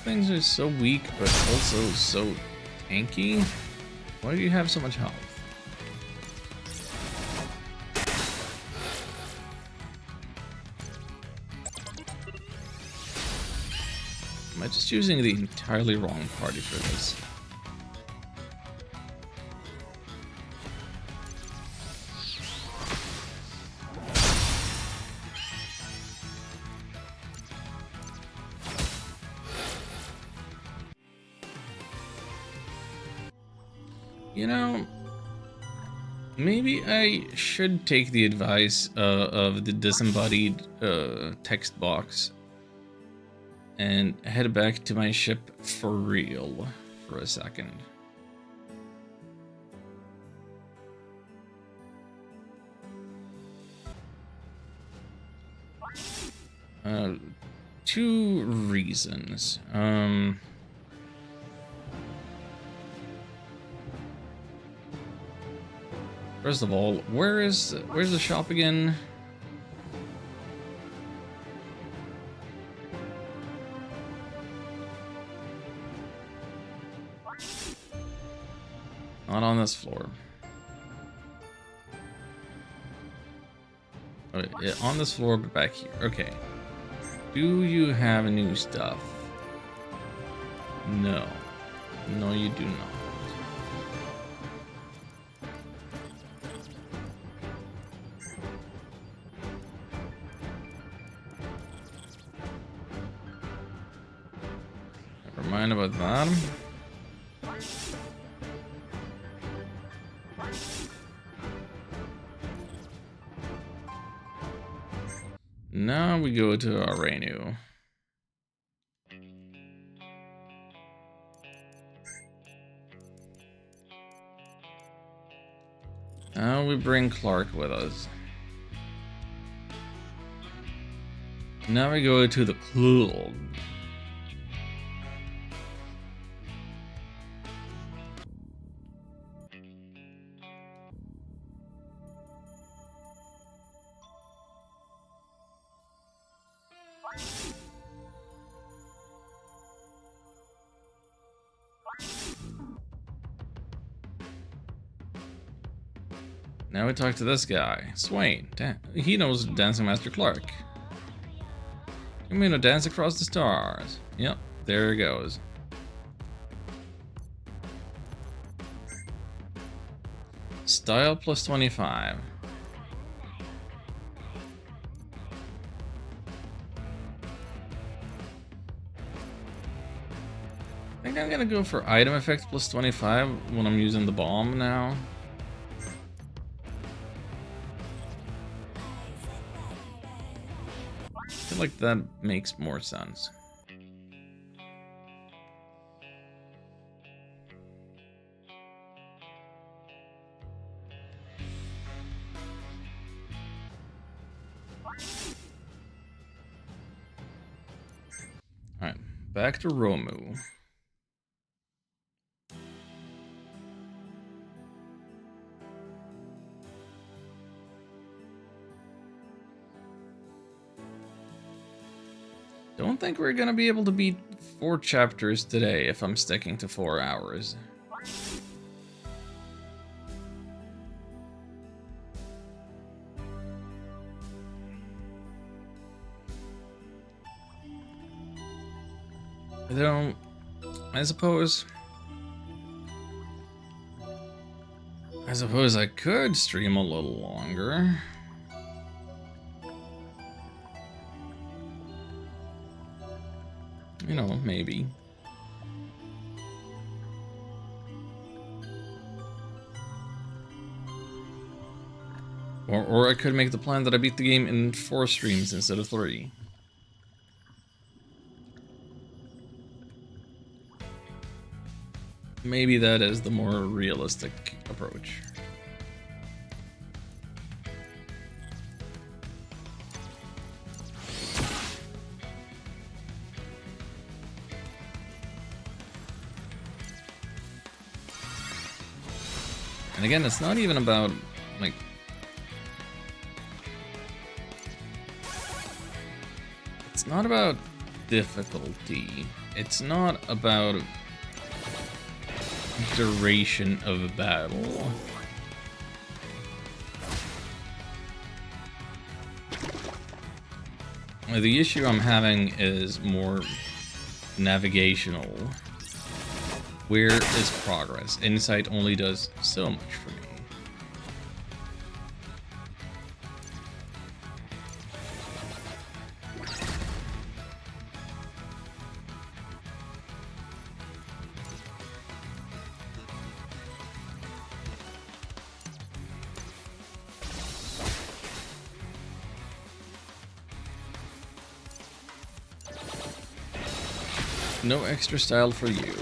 things are so weak, but also so tanky. Why do you have so much health? Am I just using the entirely wrong party for this? You know, maybe I should take the advice of the disembodied text box and head back to my ship for real for a second. Two reasons. First of all, where's the shop again? Not on this floor. Oh, yeah, on this floor, but back here. Okay. Do you have new stuff? No. No, you do not. Never mind about that. Now we go to our Rainu. Now we bring Clark with us. Now we go to the club. Now we talk to this guy, Swain. He knows Dancing Master Clark. You mean to dance across the stars? Yep, there he goes. Style plus 25. I think I'm gonna go for item effect plus 25 when I'm using the bomb now. I feel like that makes more sense. Alright, back to Romu. Don't think we're gonna be able to beat 4 chapters today if I'm sticking to 4 hours. Though, I suppose I could stream a little longer. You know, maybe. Or I could make the plan that I beat the game in 4 streams instead of 3. Maybe that is the more realistic approach. And again, it's not even about, like... It's not about difficulty. it's not about duration of a battle. The issue I'm having is more navigational. Where is progress? Insight only does so much for me. No extra style for you.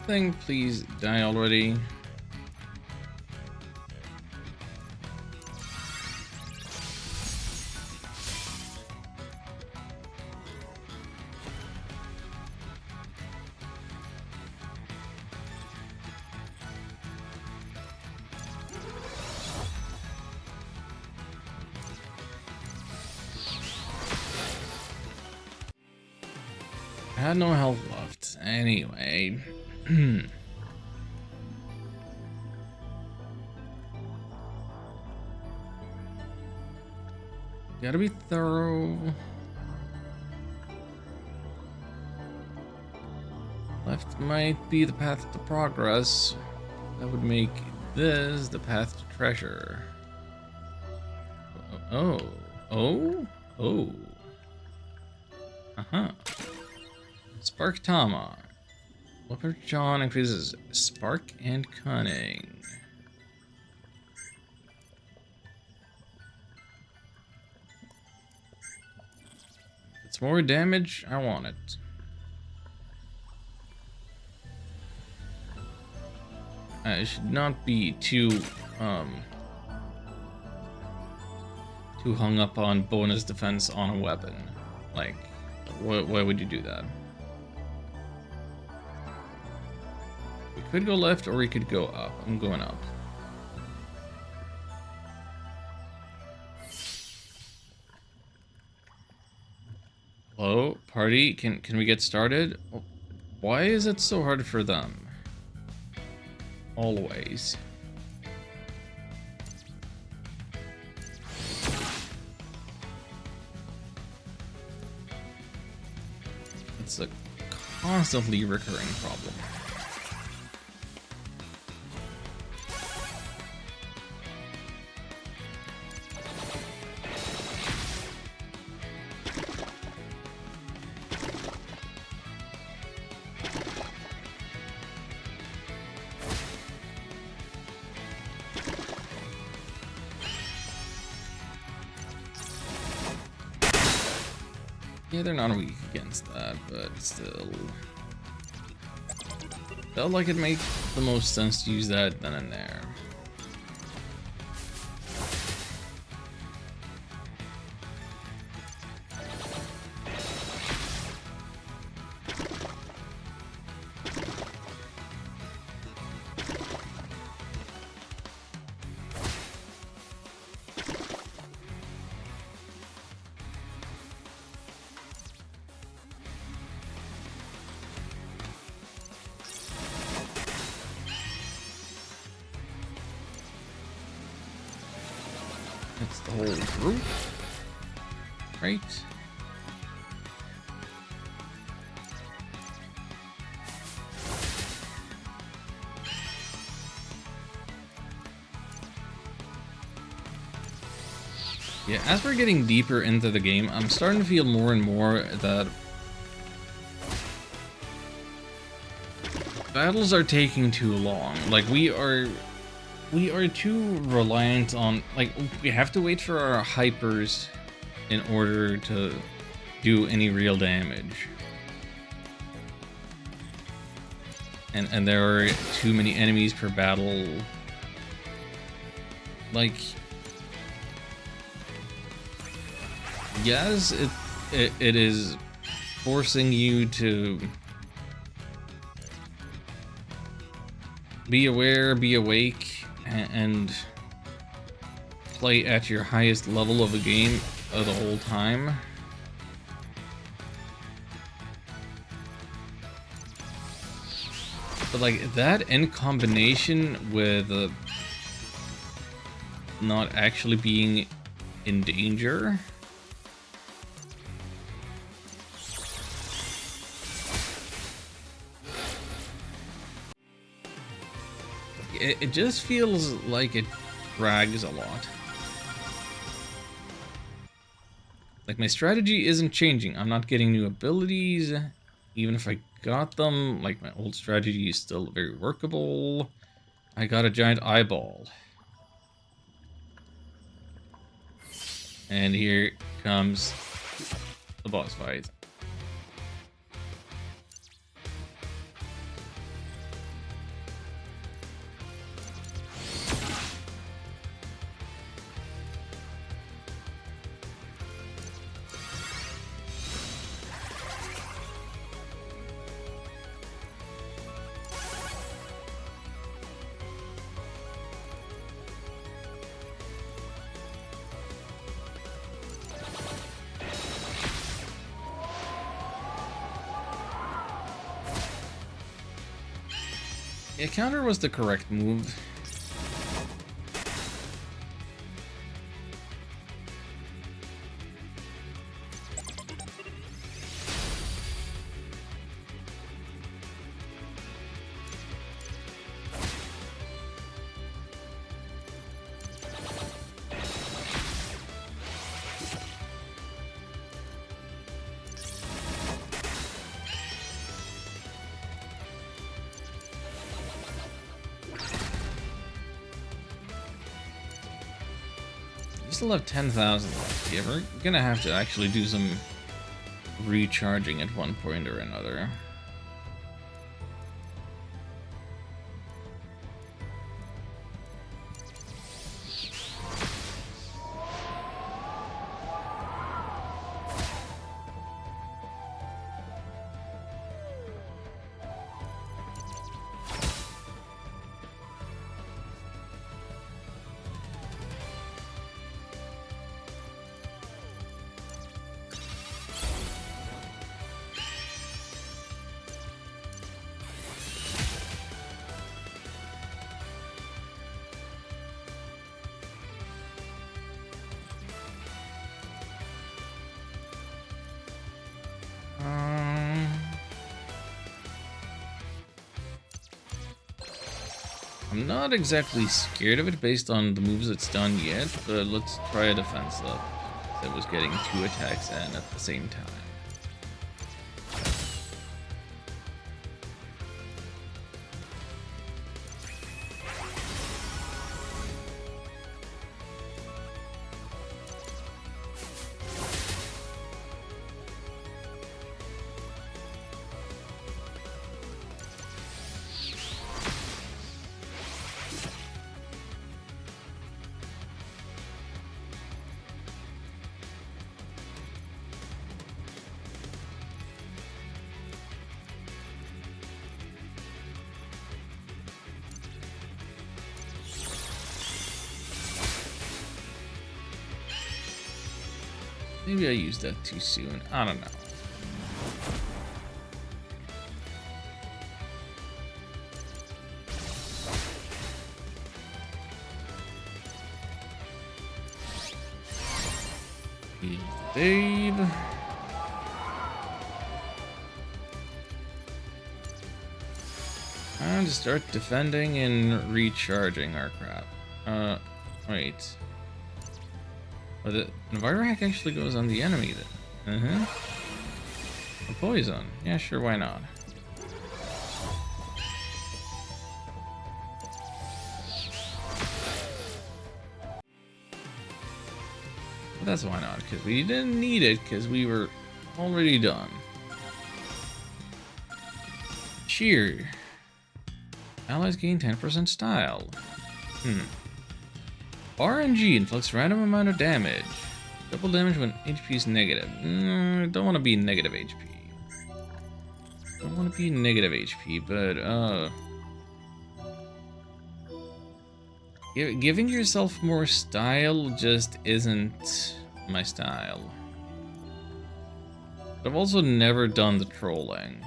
Thing, please die already. I had no health left. Anyway. Gotta be thorough. Left might be the path to progress. That would make this the path to treasure. Oh. Spark Tama. Leopard John increases spark and cunning. If it's more damage, I want it. I should not be too hung up on bonus defense on a weapon. Like, why would you do that? We could go left or we could go up. I'm going up. Hello, party? Can we get started? Why is it so hard for them? Always. It's a constantly recurring problem. Yeah, they're not weak against that, but still. Felt like it'd make the most sense to use that then and there. It's the whole group, right? Yeah, as we're getting deeper into the game, I'm starting to feel more and more that battles are taking too long. Like, we are too reliant on, like, we have to wait for our hypers in order to do any real damage. And there are too many enemies per battle. Like, yes, it is forcing you to be aware, be awake, and play at your highest level of the game the whole time. But like that in combination with not actually being in danger. It just feels like it drags a lot. Like, my strategy isn't changing. I'm not getting new abilities. Even if I got them, like, my old strategy is still very workable. I got a giant eyeball. And here comes the boss fight. Yeah, counter was the correct move. Still have 10,000 left. Yeah, we're gonna have to actually do some recharging at one point or another. I'm not exactly scared of it based on the moves it's done yet, but let's try a defense up. That was getting 2 attacks in at the same time. Maybe I used that too soon. I don't know. Dave. And to start defending and recharging our crap. Wait. Oh, the Envirohack actually goes on the enemy then. Uh-huh. A poison. Yeah, sure, why not? But that's why not, because we didn't need it, because we were already done. Cheer. Allies gain 10% style. RNG inflicts random amount of damage. Double damage when HP is negative. Don't want to be negative HP. Don't want to be negative HP, but giving yourself more style just isn't my style. But I've also never done the trolling.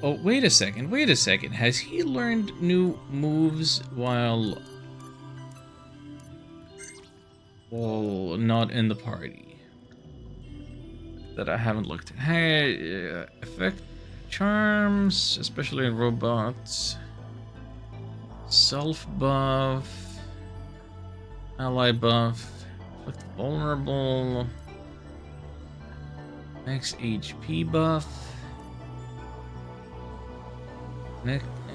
Oh, wait a second, wait a second. Has he learned new moves while not in the party? That I haven't looked at. Hey, effect charms, especially in robots. Self buff. Ally buff. Inflict vulnerable. Max HP buff.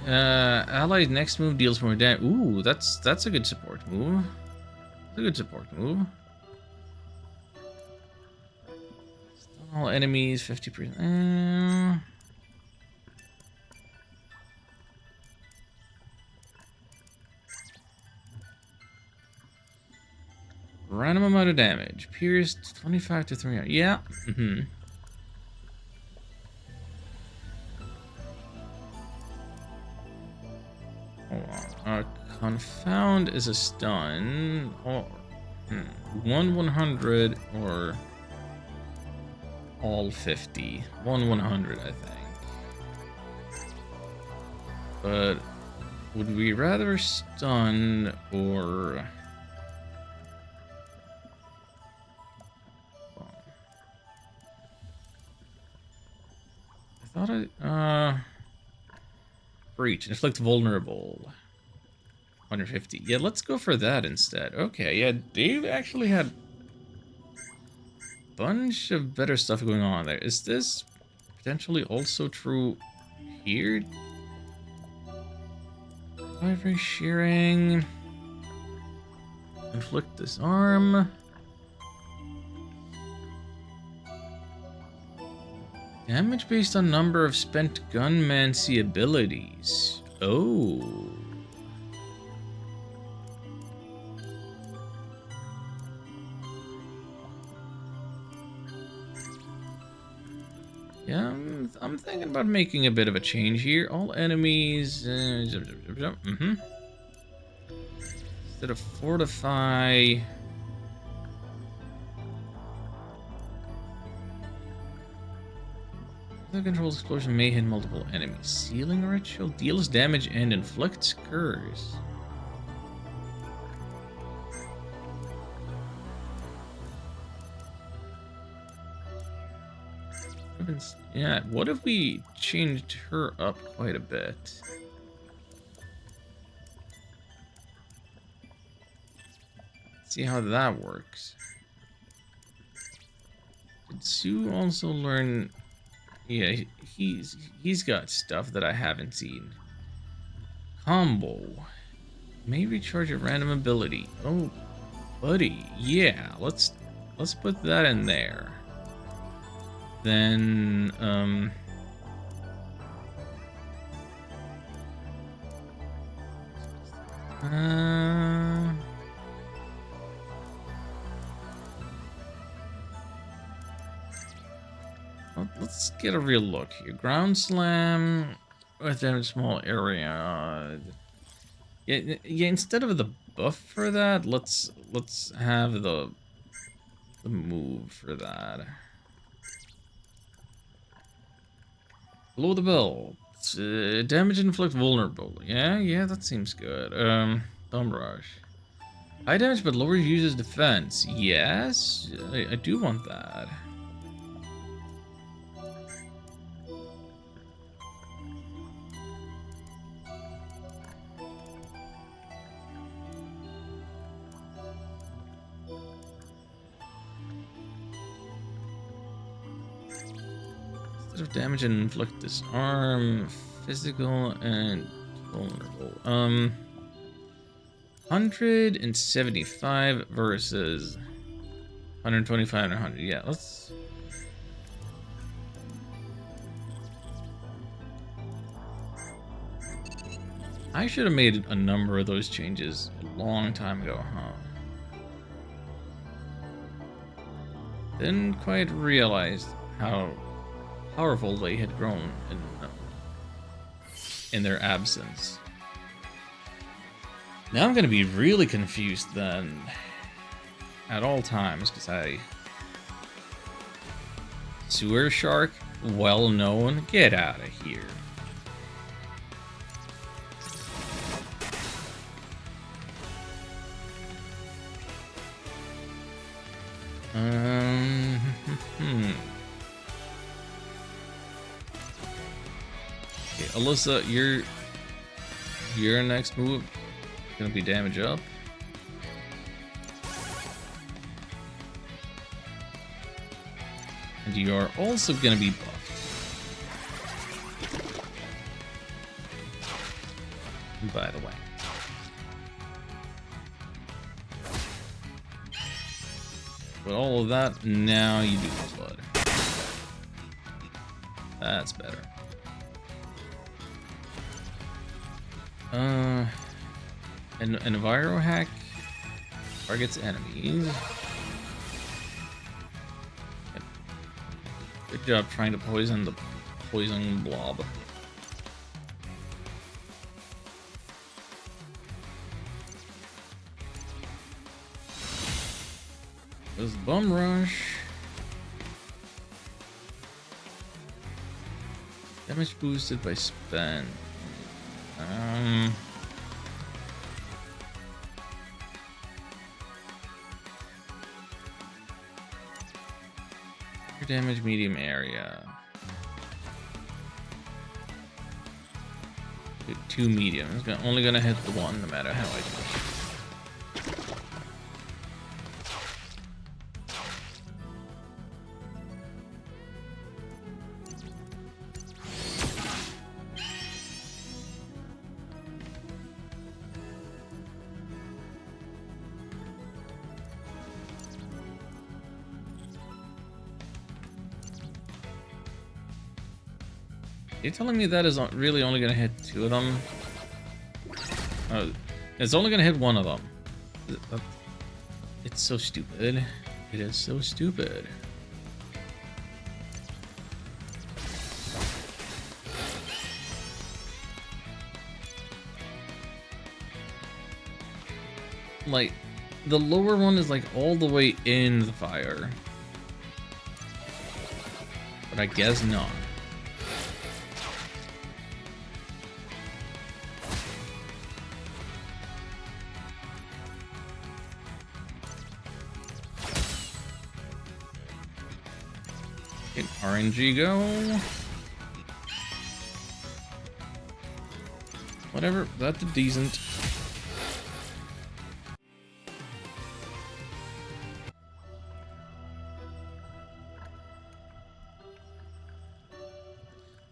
Allied next move deals more damage. Ooh, that's a good support move. That's a good support move. Stun all enemies 50%. Random amount of damage. Pierced 25 to 300. Yeah. Hold on. Confound is a stun. Or 1/100 or all 50. 1/100, I think. But would we rather stun or? I thought breach, inflict vulnerable. 150. Yeah, let's go for that instead. Okay, yeah, Dave actually had a bunch of better stuff going on there. Is this potentially also true here? Ivory shearing. Inflict disarm. Damage based on number of spent gunmancy abilities. Oh. Yeah, I'm thinking about making a bit of a change here. All enemies. Instead of fortify. The controls explosion may hit multiple enemies. Sealing ritual deals damage and inflicts curse. Yeah, what if we changed her up quite a bit? See how that works. Did Sue also learn? Yeah, he's got stuff that I haven't seen. Combo may recharge a random ability. Oh, buddy, yeah. Let's put that in there. Then let's get a real look here. Ground slam within a small area. Yeah. Instead of the buff for that, let's have the move for that. Below the belt. Damage inflict vulnerable. Yeah, that seems good. Thumb rush. High damage but lower user's defense. Yes, I do want that. Positive damage and inflict disarm, physical and vulnerable. 175 versus 125 and 100. Yeah, let's. I should have made a number of those changes a long time ago, huh? Didn't quite realize how powerful they had grown in their absence. Now I'm gonna be really confused then at all times, because Sewer Shark, well known, get out of here. Okay, Alyssa, your next move gonna be damage up. And you are also gonna be buffed. By the way. With all of that, now you do flood. That's better. An Enviro hack targets enemies. Yep. Good job trying to poison the poison blob. There's Bum Rush. Damage boosted by spend. Damage medium area. Two mediums. Only gonna hit the one no matter how I do it. You're telling me that is really only gonna hit two of them? Oh, it's only gonna hit one of them. It's so stupid. It is so stupid. Like, the lower one is like all the way in the fire. But I guess not. RNG go. Whatever, that's decent.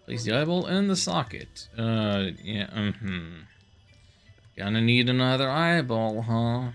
Place the eyeball in the socket. Yeah, Gonna need another eyeball, huh?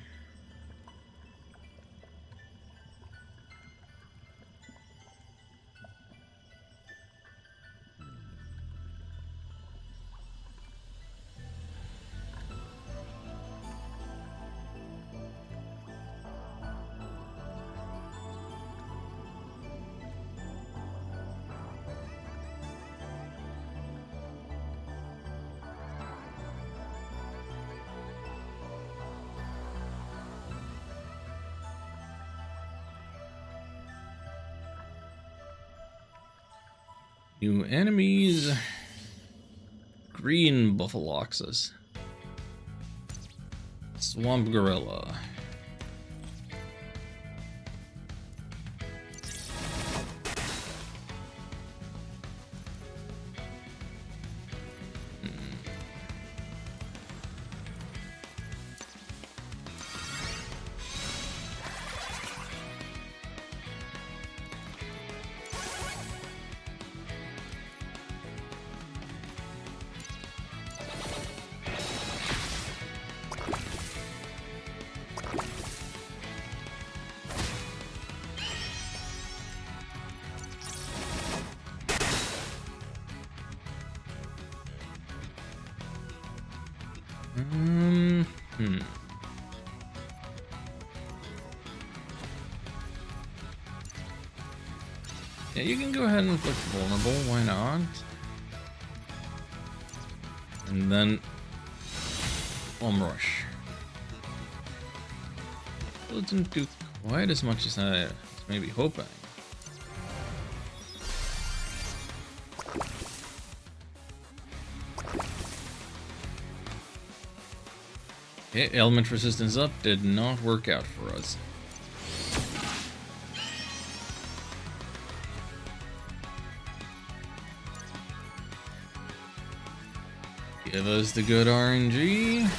New enemies. Green Buffaloxus. Swamp Gorilla. Hmm. Yeah, you can go ahead and inflict vulnerable, why not? And then rush. Doesn't do quite as much as I was maybe hoping. Okay, element resistance up did not work out for us. Give us the good RNG.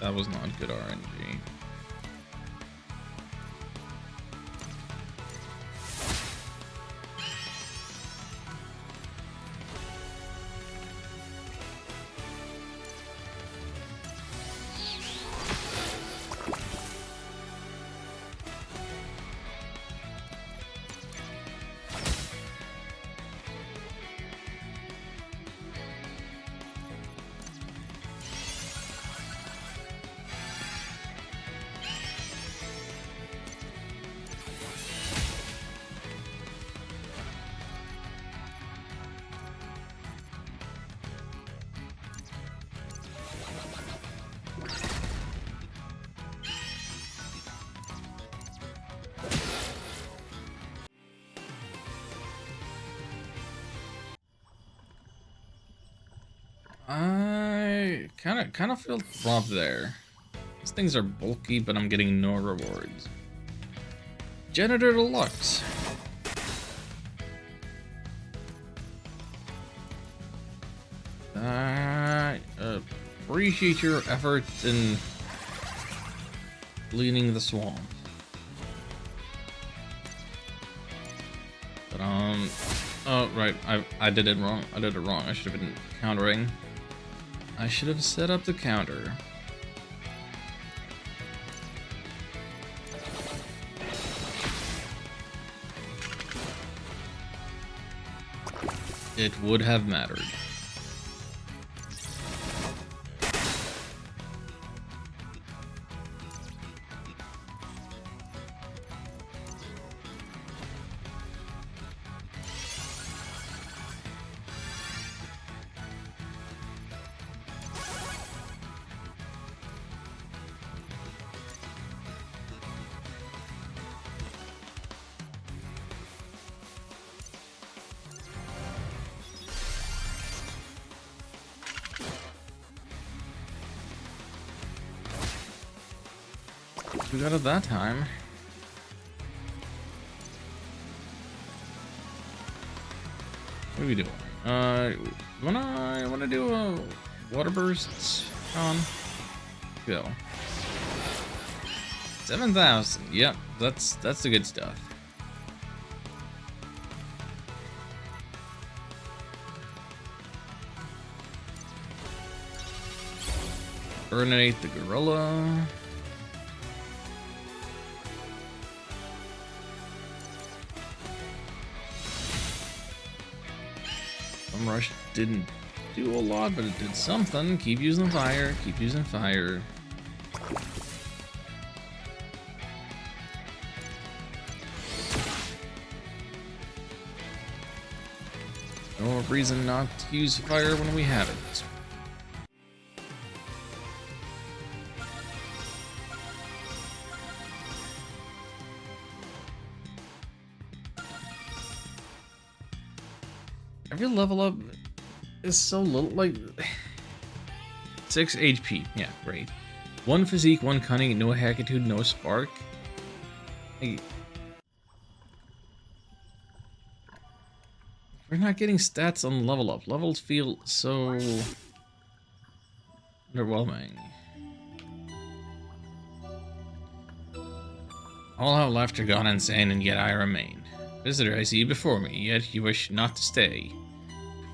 That was not good RNG. I kind of feel robbed there. These things are bulky, but I'm getting no rewards. Janitor Deluxe. I appreciate your efforts in cleaning the swamp. But oh right, I did it wrong. I did it wrong. I should have been countering. I should have set up the counter. It would have mattered. We got it that time. What are we doing? Wanna do a water burst on? Go. 7,000. Yep, that's the good stuff. Urinate the gorilla. Rush didn't do a lot, but it did something. Keep using fire. Keep using fire. No reason not to use fire when we have it. Every level up is so little, like 6 HP. Yeah, great. 1 physique, 1 cunning, no hackitude, no spark. We're not getting stats on level up. Levels feel so underwhelming. All have left are gone insane, and yet I remain. Visitor, I see you before me, yet you wish not to stay.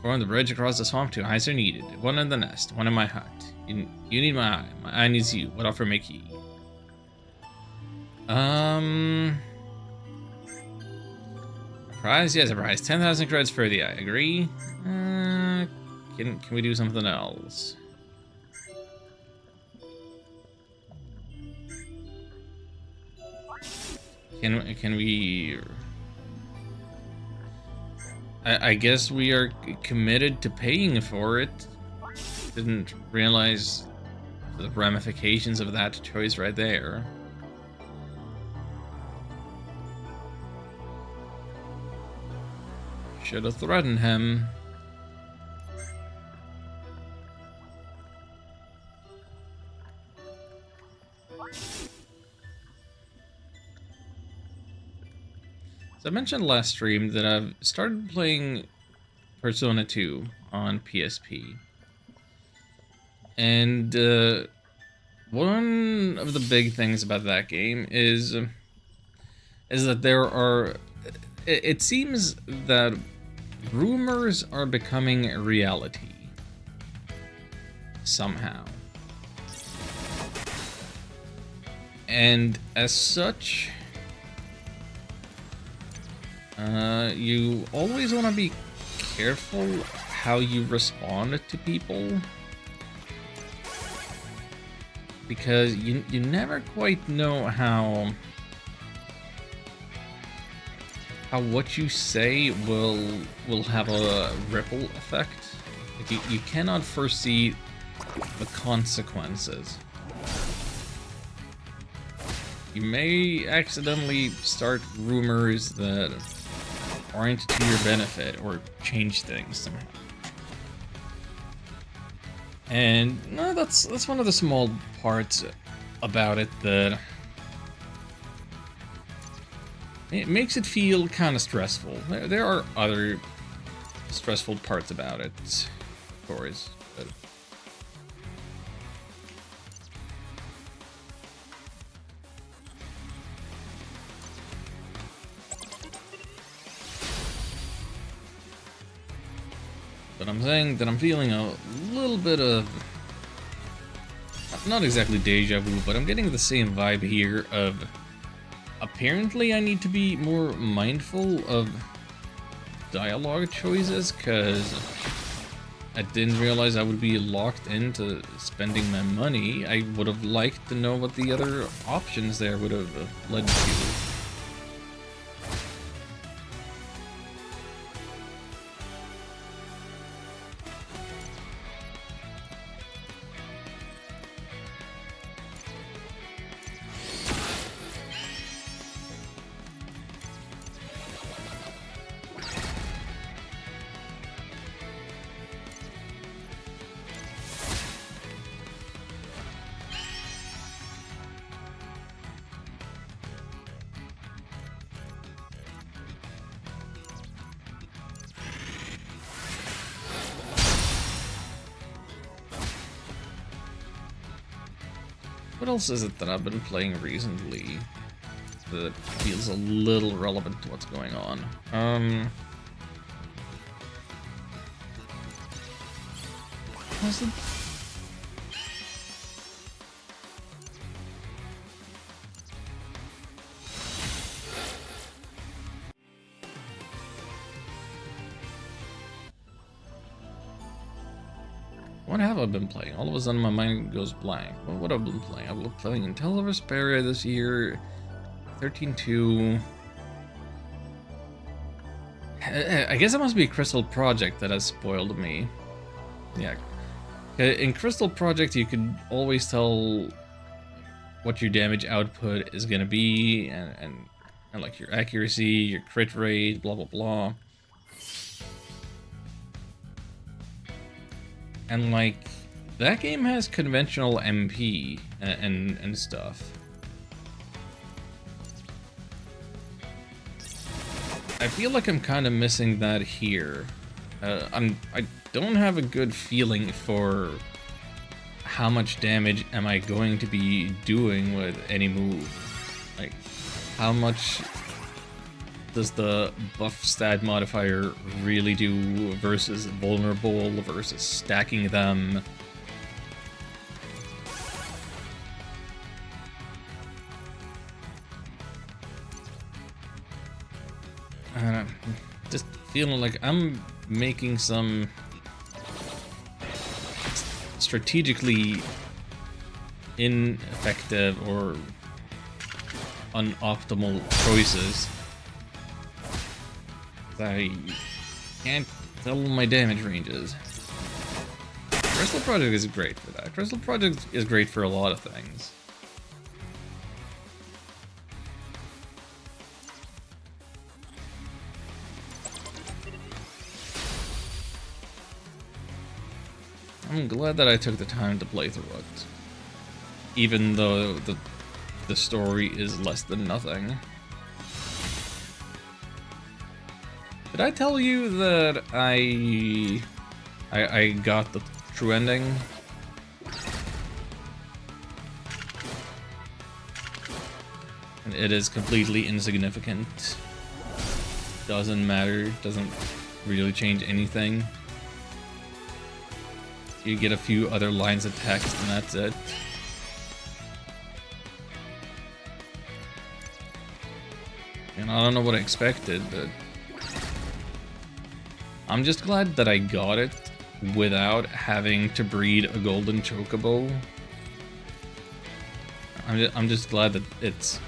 On the bridge across the swamp, 2 eyes are needed. 1 in the nest, 1 in my hut. You need my eye needs you. What offer make ye? Prize? Yes, a prize. 10,000 credits for the eye. Agree? Can we do something else? Can we? I guess we are committed to paying for it. Didn't realize the ramifications of that choice right there. Should have threatened him. So I mentioned last stream that I've started playing Persona 2 on PSP. And one of the big things about that game is that there are... It seems that rumors are becoming a reality. Somehow. And as such... you always want to be careful how you respond to people, because you never quite know how what you say will have a ripple effect. Like you cannot foresee the consequences. You may accidentally start rumors that aren't to your benefit or change things somehow. And no, that's one of the small parts about it that it makes it feel kind of stressful. There are other stressful parts about it, of course. But I'm saying that I'm feeling a little bit of, not exactly deja vu, but I'm getting the same vibe here of, apparently I need to be more mindful of dialogue choices, because I didn't realize I would be locked into spending my money. I would have liked to know what the other options there would have led to. What else is it that I've been playing recently that feels a little relevant to what's going on? Was it? What have I been playing? All of a sudden my mind goes blank. Well, what have I been playing? I've been playing Intel of Vesperia this year, 13.2. I guess it must be Crystal Project that has spoiled me. Yeah. In Crystal Project you could always tell what your damage output is gonna be, and like your accuracy, your crit rate, blah blah blah. And like, that game has conventional MP and stuff. I feel like I'm kind of missing that here. I don't have a good feeling for how much damage am I going to be doing with any move. Like, how much does the buff stat modifier really do versus vulnerable versus stacking them? Just feeling like I'm making some strategically ineffective or unoptimal choices. I can't tell my damage ranges. Crystal Project is great for that. Crystal Project is great for a lot of things. I'm glad that I took the time to play through it, even though the story is less than nothing. Did I tell you that I got the true ending? And it is completely insignificant. Doesn't matter, doesn't really change anything. You get a few other lines of text and that's it. And I don't know what I expected, but I'm just glad that I got it without having to breed a golden chocobo. I'm just glad that it's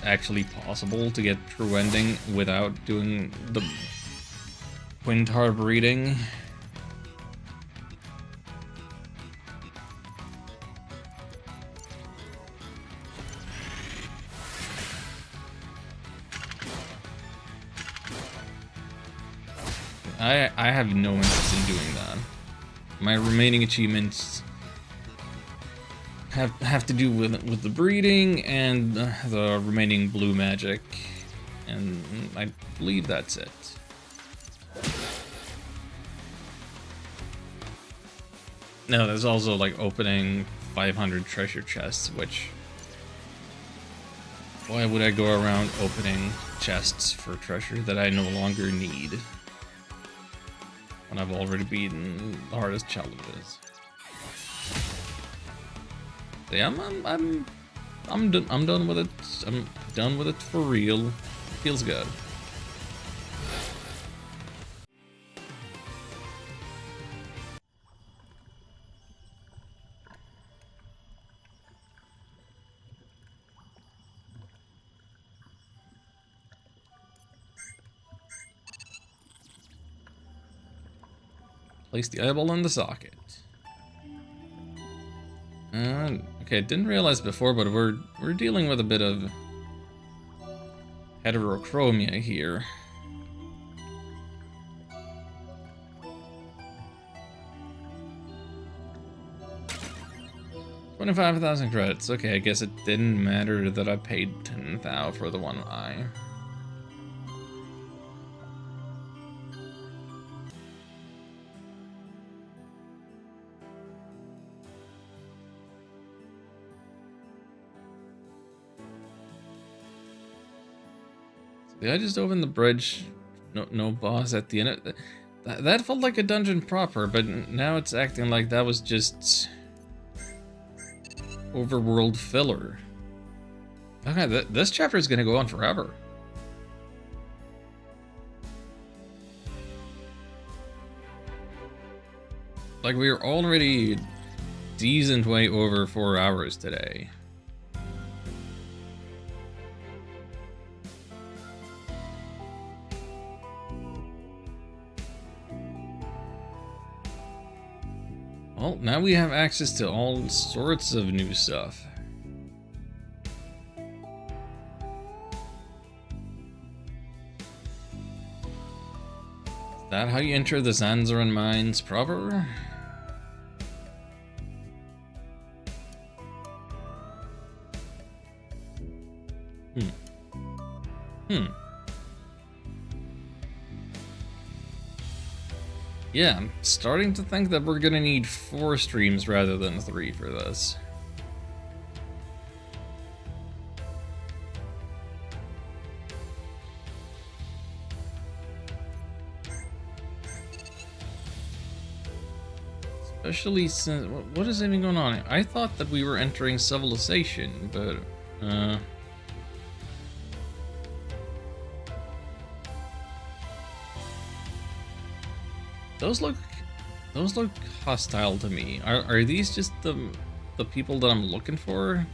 actually possible to get true ending without doing the Quintar breeding. I have no interest in doing that. My remaining achievements have to do with the breeding and the remaining blue magic, and I believe that's it. No, there's also like opening 500 treasure chests, which why would I go around opening chests for treasure that I no longer need when I've already beaten the hardest challenges? So yeah, I'm done with it. I'm done with it for real. It feels good. Place the eyeball in the socket. Okay, didn't realize before, but we're dealing with a bit of heterochromia here. $25,000 credits. Okay, I guess it didn't matter that I paid 10,000 for the one eye. Did I just open the bridge? No boss at the end. That felt like a dungeon proper, but now it's acting like that was just overworld filler. Okay, this chapter is gonna go on forever. Like, we are already decent way over 4 hours today. Well, now we have access to all sorts of new stuff. Is that how you enter the Zanzaran mines proper? Yeah, I'm starting to think that we're gonna need 4 streams rather than 3 for this. Especially since, what is even going on? I thought that we were entering civilization, but, Those look hostile to me. Are these just the people that I'm looking for?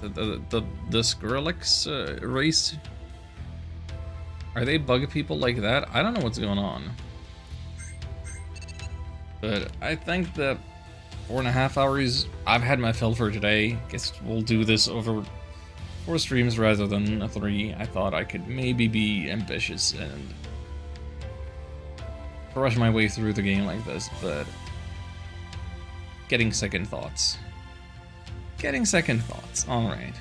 The Skrillex race. Are they bug people like that? I don't know what's going on. But I think that 4.5 hours, I've had my fill for today. Guess we'll do this over 4 streams rather than 3. I thought I could maybe be ambitious and rush my way through the game like this, but getting second thoughts. Getting second thoughts. Alright.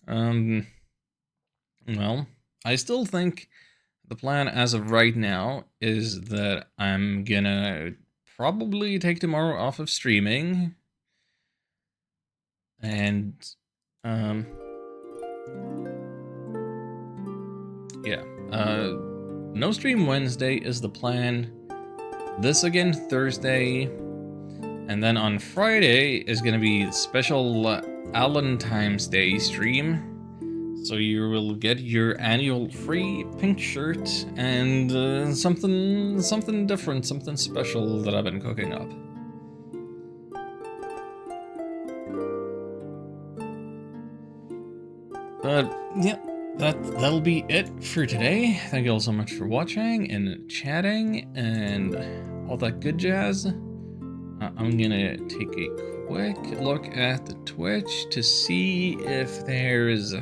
Well, I still think the plan as of right now is that I'm gonna probably take tomorrow off of streaming. And, yeah. No stream Wednesday is the plan. This again Thursday. And then on Friday is gonna be special Allentine's Day stream. So you will get your annual free pink shirt and something different, something special that I've been cooking up. But yeah, that'll be it for today. Thank you all so much for watching and chatting and all that good jazz. I'm gonna take a quick look at the Twitch to see if there's...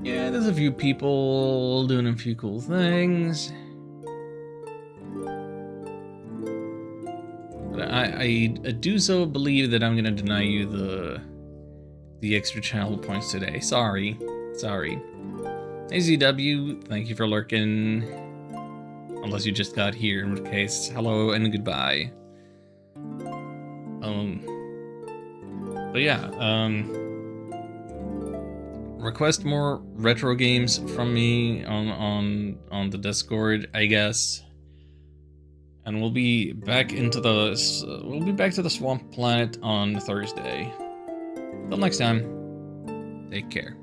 Yeah, there's a few people doing a few cool things. But I do so believe that I'm gonna deny you the extra channel points today. Sorry. AZW, thank you for lurking. Unless you just got here, in which case, hello and goodbye. But yeah, request more retro games from me on the Discord, I guess. And we'll be back to the Swamp Planet on Thursday. Till next time, take care.